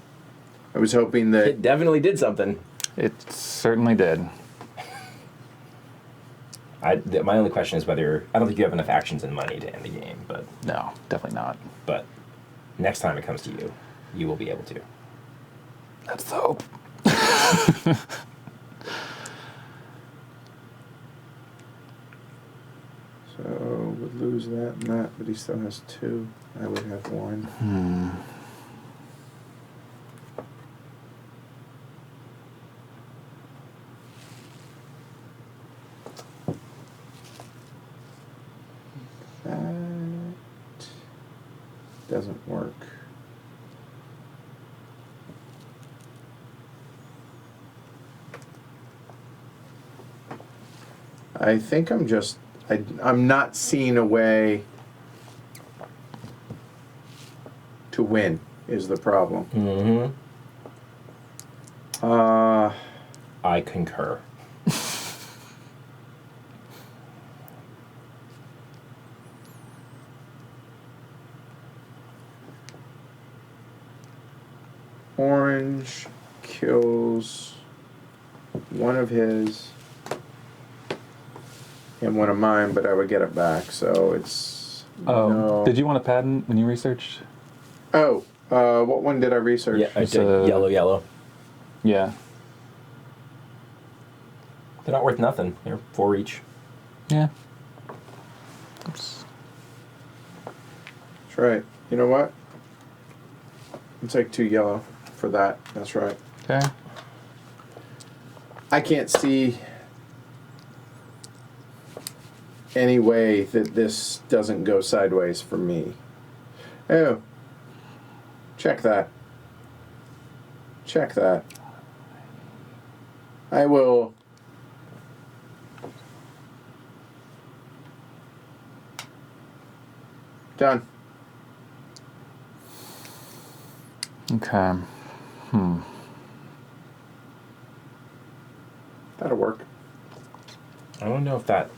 I was hoping that It definitely did something. It certainly did. My only question is whether I don't think you have enough actions and money to end the game, No, definitely not. but next time it comes to you, you will be able to. That's the hope. so would lose that and that, but he still has 2. I would have 1. That doesn't work. I think I'm not seeing a way to win is the problem. Mm-hmm. I concur. Orange kills one of his and one of mine, but I would get it back, so it's no. Did you want a patent when you researched? Oh, what one did I research? Yeah, I It's did. Yellow. Yeah. They're not worth nothing. They're 4 each. Yeah. Oops. That's right. You know what? I'll take 2 yellow for that. That's right. Okay. I can't see any way that this doesn't go sideways for me. Oh. Check that. Check that. I will... Done. Okay. That'll work. I don't know if that...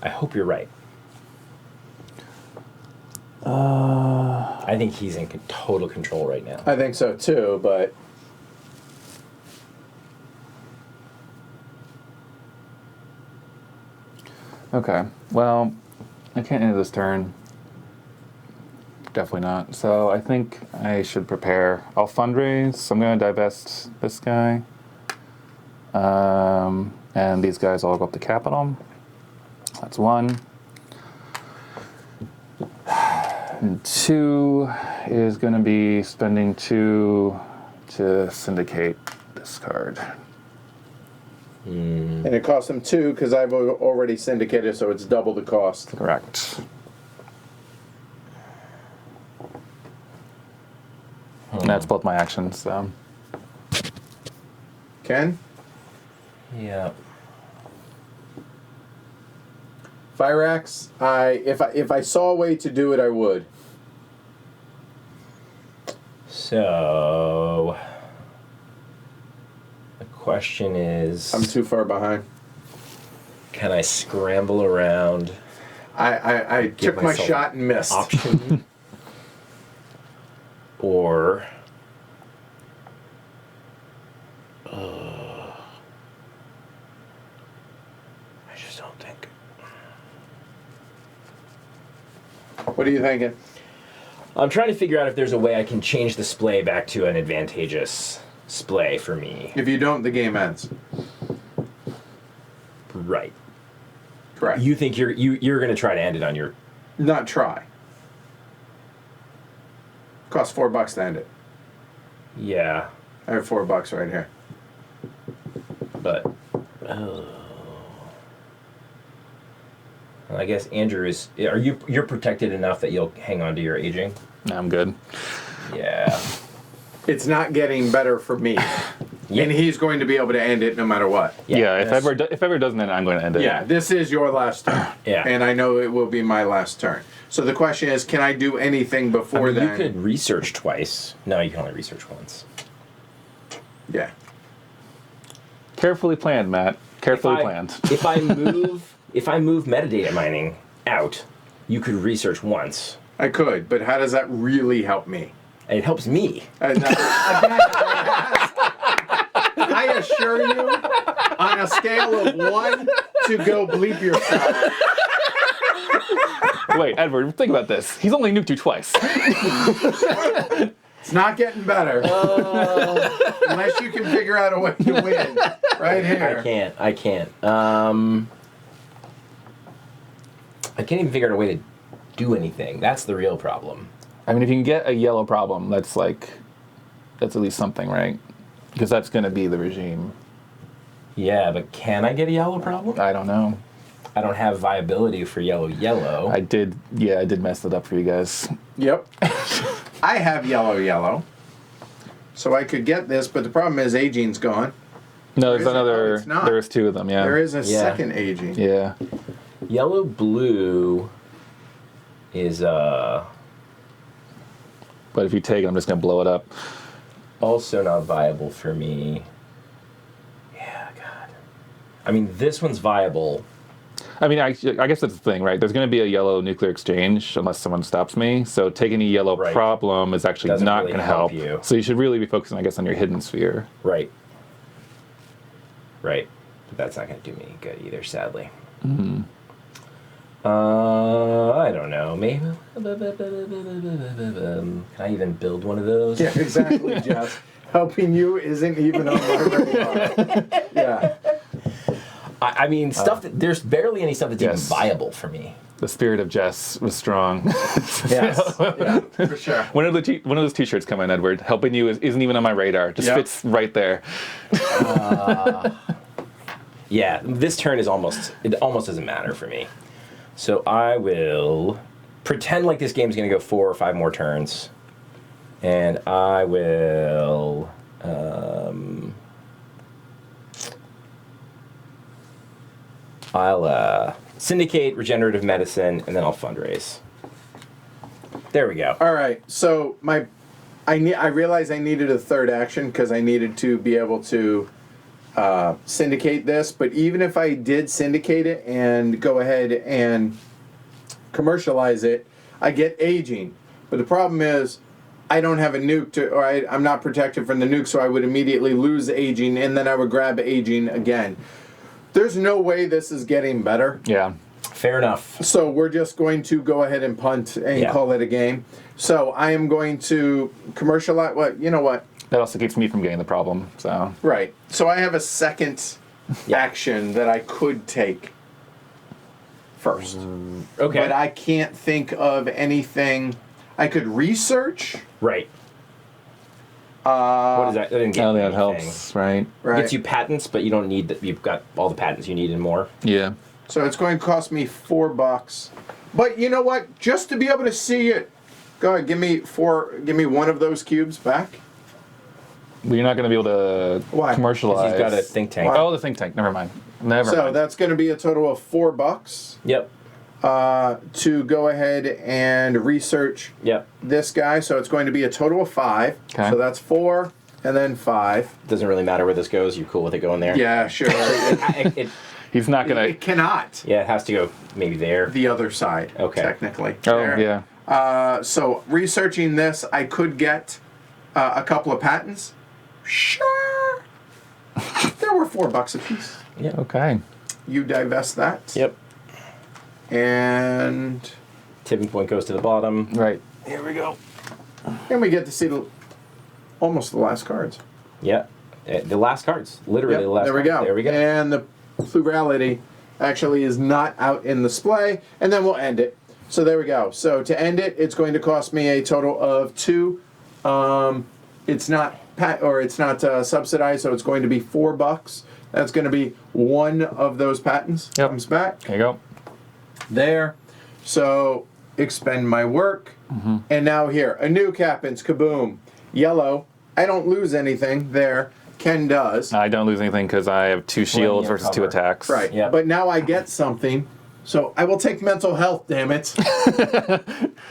I hope you're right. I think he's in total control right now. I think so too, but... Okay. Well, I can't end this turn. Definitely not. So I think I should prepare. I'll fundraise. So I'm going to divest this guy. And these guys all go up to capital. That's 1. And 2 is going to be spending 2 to syndicate this card. And it costs them 2 because I've already syndicated, so it's double the cost. Correct. And that's both my actions. So. Ken? Yeah. Fire axe. If I saw a way to do it, I would. So... question is... I'm too far behind. Can I scramble around? I Give took my myself shot and missed. Option? Or... I just don't think... What are you thinking? I'm trying to figure out if there's a way I can change the splay back to an advantageous splay for me. If you don't, the game ends. Right. Correct. You think you're going to try to end it on your... Not try. Costs $4 to end it. Yeah, I have $4 right here. but... Oh. Well, I guess Andrew is... You're protected enough that you'll hang on to your aging? I'm good. Yeah. It's not getting better for me. Yeah. And he's going to be able to end it no matter what. Yeah, if that's- ever doesn't end, I'm going to end it. Yeah, this is your last turn. Yeah. And I know it will be my last turn. So the question is, can I do anything I before mean, then? you could research twice. No, you can only research once. Yeah. Carefully planned, Matt. Carefully planned. If I move metadata mining out, you could research once. I could, but how does that really help me? And it helps me. I assure you, on a scale of 1 to go bleep yourself. Wait, Edward, think about this. He's only nuked you twice. It's not getting better. Unless you can figure out a way to win. Right here. I can't. I can't even figure out a way to do anything. That's the real problem. I mean, if you can get a yellow problem, that's at least something, right? Because that's going to be the regime. Yeah, but can I get a yellow problem? I don't know. I don't have viability for yellow. I did mess it up for you guys. Yep. I have yellow. So I could get this, but the problem is aging's gone. No, there's Is it? another. No, it's not. There's two of them, yeah. There is a Yeah. second aging. Yeah. Yellow blue is But if you take it, I'm just going to blow it up. also not viable for me. Yeah, God. I mean, this one's viable. I mean, I guess that's the thing, right? There's going to be a yellow nuclear exchange unless someone stops me. So taking a yellow Right. problem is actually Doesn't not really going to help help. you. So you should really be focusing, I guess, on your hidden sphere. Right. But that's not going to do me good either, sadly. Mm-hmm. I don't know. Maybe. Can I even build one of those? Yeah, exactly, Jess. Helping you isn't even on my radar. Yeah. I mean, stuff that there's barely any stuff that's even Yes. viable for me. The spirit of Jess was strong. Yes. Yeah, for sure. When are one of those T-shirts come in, Edward? Helping you isn't even on my radar. Just Yep. fits right there. Yeah, this turn is almost doesn't matter for me. So I will pretend like this game's going to go 4 or 5 more turns, and I will. I'll syndicate regenerative medicine, and then I'll fundraise. There we go. All right. So I realized I needed a third action because I needed to be able to syndicate this. But even if I did syndicate it and go ahead and commercialize it, I get aging. But the problem is I don't have a nuke I'm not protected from the nuke, so I would immediately lose aging, and then I would grab aging again. There's no way this is getting better. Yeah. Fair enough. So we're just going to go ahead and punt and call it a game. So I am going to commercialize. You know what? That also keeps me from getting the problem. So. Right. So I have a second action that I could take first. Okay. But I can't think of anything. I could research. Right. What is that? That didn't get Oh, me that anything. helps, right? Right. Gets you patents, but you don't need that. You've got all the patents you need and more. Yeah. So it's going to cost me $4. But you know what? Just to be able to see it, go ahead. Give me one of those cubes back. Well, you're not going to be able to Why? commercialize. He's got a think tank. Why? Oh, the think tank. Never mind. Never So mind. that's going to be a total of $4 Yep. to go ahead and research Yep. this guy. So it's going to be a total of 5. Okay. So that's 4 and then 5. Doesn't really matter where this goes. You're cool with it going there? Yeah, sure. He's not gonna. It cannot. Yeah, it has to go maybe there. The other side. Okay. Technically. Oh There. yeah. So researching this, I could get a couple of patents. Sure. There were $4 a piece. Yeah. Okay. You divest that. Yep. And Tipping point goes to the bottom. Right. here we go. And we get to see almost the last cards. Yeah. The last cards. Literally Yep, the last there we cards. go. There we go. And the plurality actually is not out in the Splay. And then we'll end it. So there we go. So to end it, it's going to cost me a total of 2. It's not subsidized, so it's going to be $4. That's going to be one of those patents. Yep. Comes back. There you go. There. So expend my work. And now here, a nuke happens. Kaboom. Yellow. I don't lose anything there. Ken does. I don't lose anything because I have 2 shields of versus 2 cover. attacks. Right. Yep. But now I get something. So I will take mental health, damn it.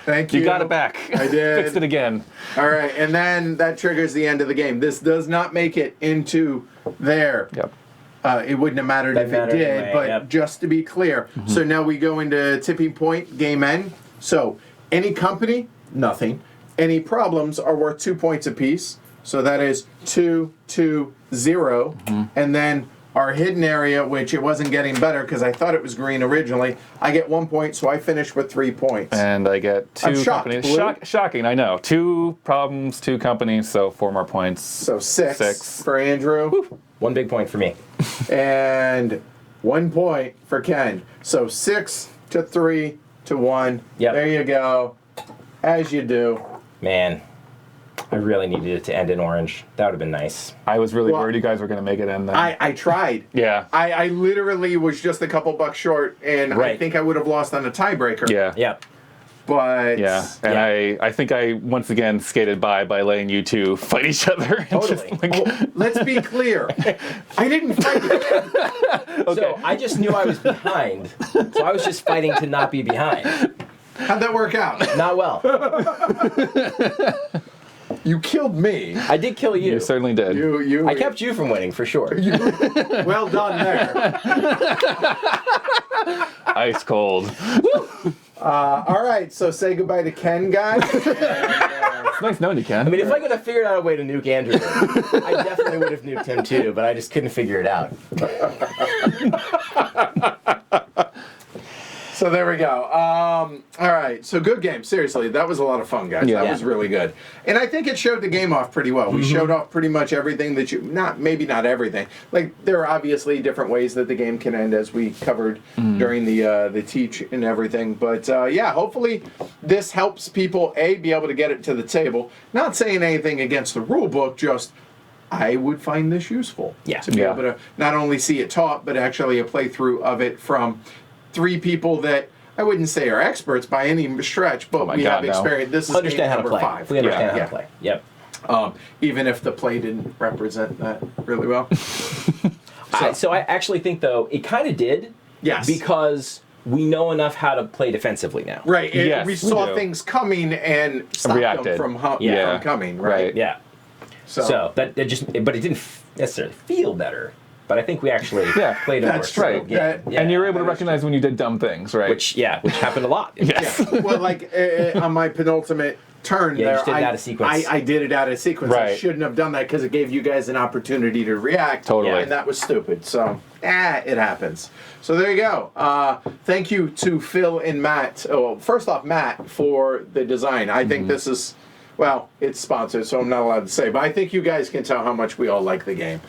Thank you. You got it back. I did. Fixed it again. All right. And then that triggers the end of the game. This does not make it into there. Yep. It wouldn't have mattered That if it mattered did, anyway, but yep. just to be clear. So now we go into tipping point, game end. So any company, nothing. Any problems are worth 2 points apiece. So that is 2, 2, 0. And then our hidden area, which it wasn't getting better because I thought it was green originally, I get 1 point, so I finish with 3 points. And I get 2 I'm shocked, companies. Blue. Shocking, I know. 2 problems, 2 companies, so 4 more points. So 6 6. for Andrew. 1 big point for me. And 1 point for Ken. So 6 to 3 to 1. Yep. There you go. As you do. Man, I really needed it to end in orange. That would have been nice. I was really Well, worried you guys were going to make it end then. I tried. Yeah. I literally was just a couple bucks short, and I Right. think I would have lost on a tiebreaker. Yeah. Yeah. But Yeah, and Yeah. I think I once again skated by letting you two fight each other. and just, Totally. like- oh, let's be clear. I didn't fight it. So I just knew I was behind. So I was just fighting to not be behind. How'd that work out? Not well. You killed me. I did kill you. You certainly did. You. I kept you from winning for sure. Well done there. Ice cold. All right, so say goodbye to Ken, guys. It's nice knowing you, Ken. I mean, if I could have figured out a way to nuke Andrew, I definitely would have nuked him too, but I just couldn't figure it out. So there we go. All right, so good game. Seriously, that was a lot of fun, guys. Yeah. That was really good. And I think it showed the game off pretty well. We showed off pretty much everything that you, maybe not everything. Like, there are obviously different ways that the game can end, as we covered during the teach and everything. But yeah, hopefully this helps people, A, be able to get it to the table. Not saying anything against the rule book, just I would find this useful. Yeah. To be Yeah. able to not only see it taught, but actually a playthrough of it from 3 people that I wouldn't say are experts by any stretch, but my we God, have no. experience. This is Understand game how to number play. 5. We understand Yeah, how to play. Yep. even if the play didn't represent that really well. So I actually think, though, it kind of did. Yes. Because we know enough how to play defensively now. Right. Yes, we we saw do. things coming and stopped them Reacted. from Yeah. coming. Right. Yeah. So but it didn't necessarily feel better. But I think we actually Yeah, played a more that's subtle right. game. That- Yeah. And you're able to that is recognize when you did dumb things, right? which happened a lot. yes. Yeah. Well, like on my penultimate turn, Yeah, you there, just did it out of sequence. I did it out of sequence. I Right. shouldn't have done that because it gave you guys an opportunity to react. Totally. And that was stupid. So, it happens. So there you go. Thank you to Phil and Matt. Oh, first off, Matt, for the design. I think this is, well, it's sponsored, so I'm not allowed to say, but I think you guys can tell how much we all like the game.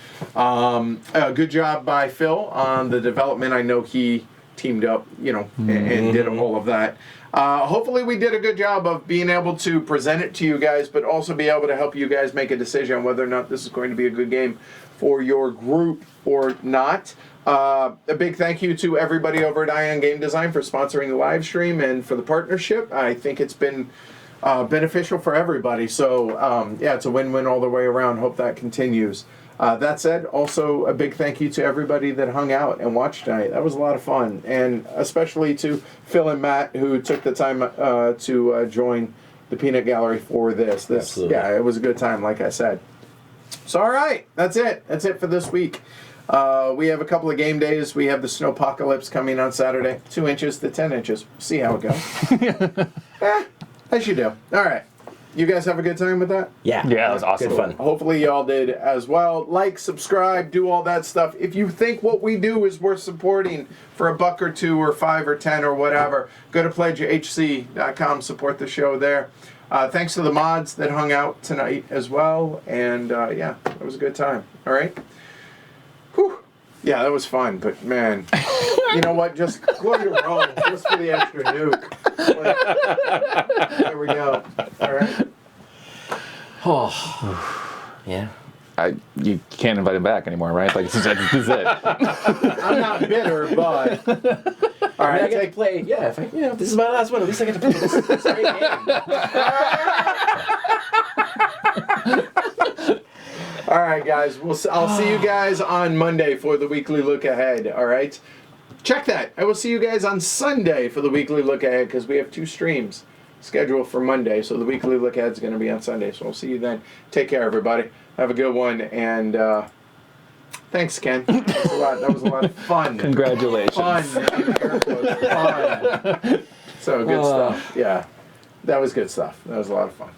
Good job by Phil on the development. I know he teamed up, and did all of that. Hopefully we did a good job of being able to present it to you guys, but also be able to help you guys make a decision on whether or not this is going to be a good game for your group or not. A big thank you to everybody over at Ion Game Design for sponsoring the live stream and for the partnership. I think it's been beneficial for everybody. So, yeah, it's a win-win all the way around. Hope that continues. That said, also a big thank you to everybody that hung out and watched tonight. That was a lot of fun. And especially to Phil and Matt, who took the time to join the Peanut Gallery for this. Absolutely. Yeah, it was a good time, like I said. So, all right, that's it. That's it for this week. We have a couple of game days. We have the Snowpocalypse coming on Saturday, 2 inches to 10 inches. See how it goes. As you do. All right. You guys have a good time with that? Yeah. Yeah, that was awesome. Good fun. Hopefully y'all did as well. Like, subscribe, do all that stuff. If you think what we do is worth supporting for $1 or $2 or $5 or $10 or whatever, go to pledgehc.com, support the show there. Thanks to the mods that hung out tonight as well. And yeah, it was a good time. All right. Whew. Yeah, that was fun, but man, you know what? Just go to Rome just for the extra nuke. Like, there we go. All right. Oh, yeah. You can't invite him back anymore, right? Like, this is it. I'm not bitter, but all right. I get to play. Yeah, if this is my last one, at least I get to play this great game. All right, guys. I'll see you guys on Monday for the weekly look ahead. All right. Check that. I will see you guys on Sunday for the weekly look ahead because we have 2 streams scheduled for Monday. So the weekly look ahead is going to be on Sunday. So we'll see you then. Take care, everybody. Have a good one. And thanks, Ken. That was a lot of fun. Congratulations. Fun. Fun. So good stuff. Yeah. That was good stuff. That was a lot of fun.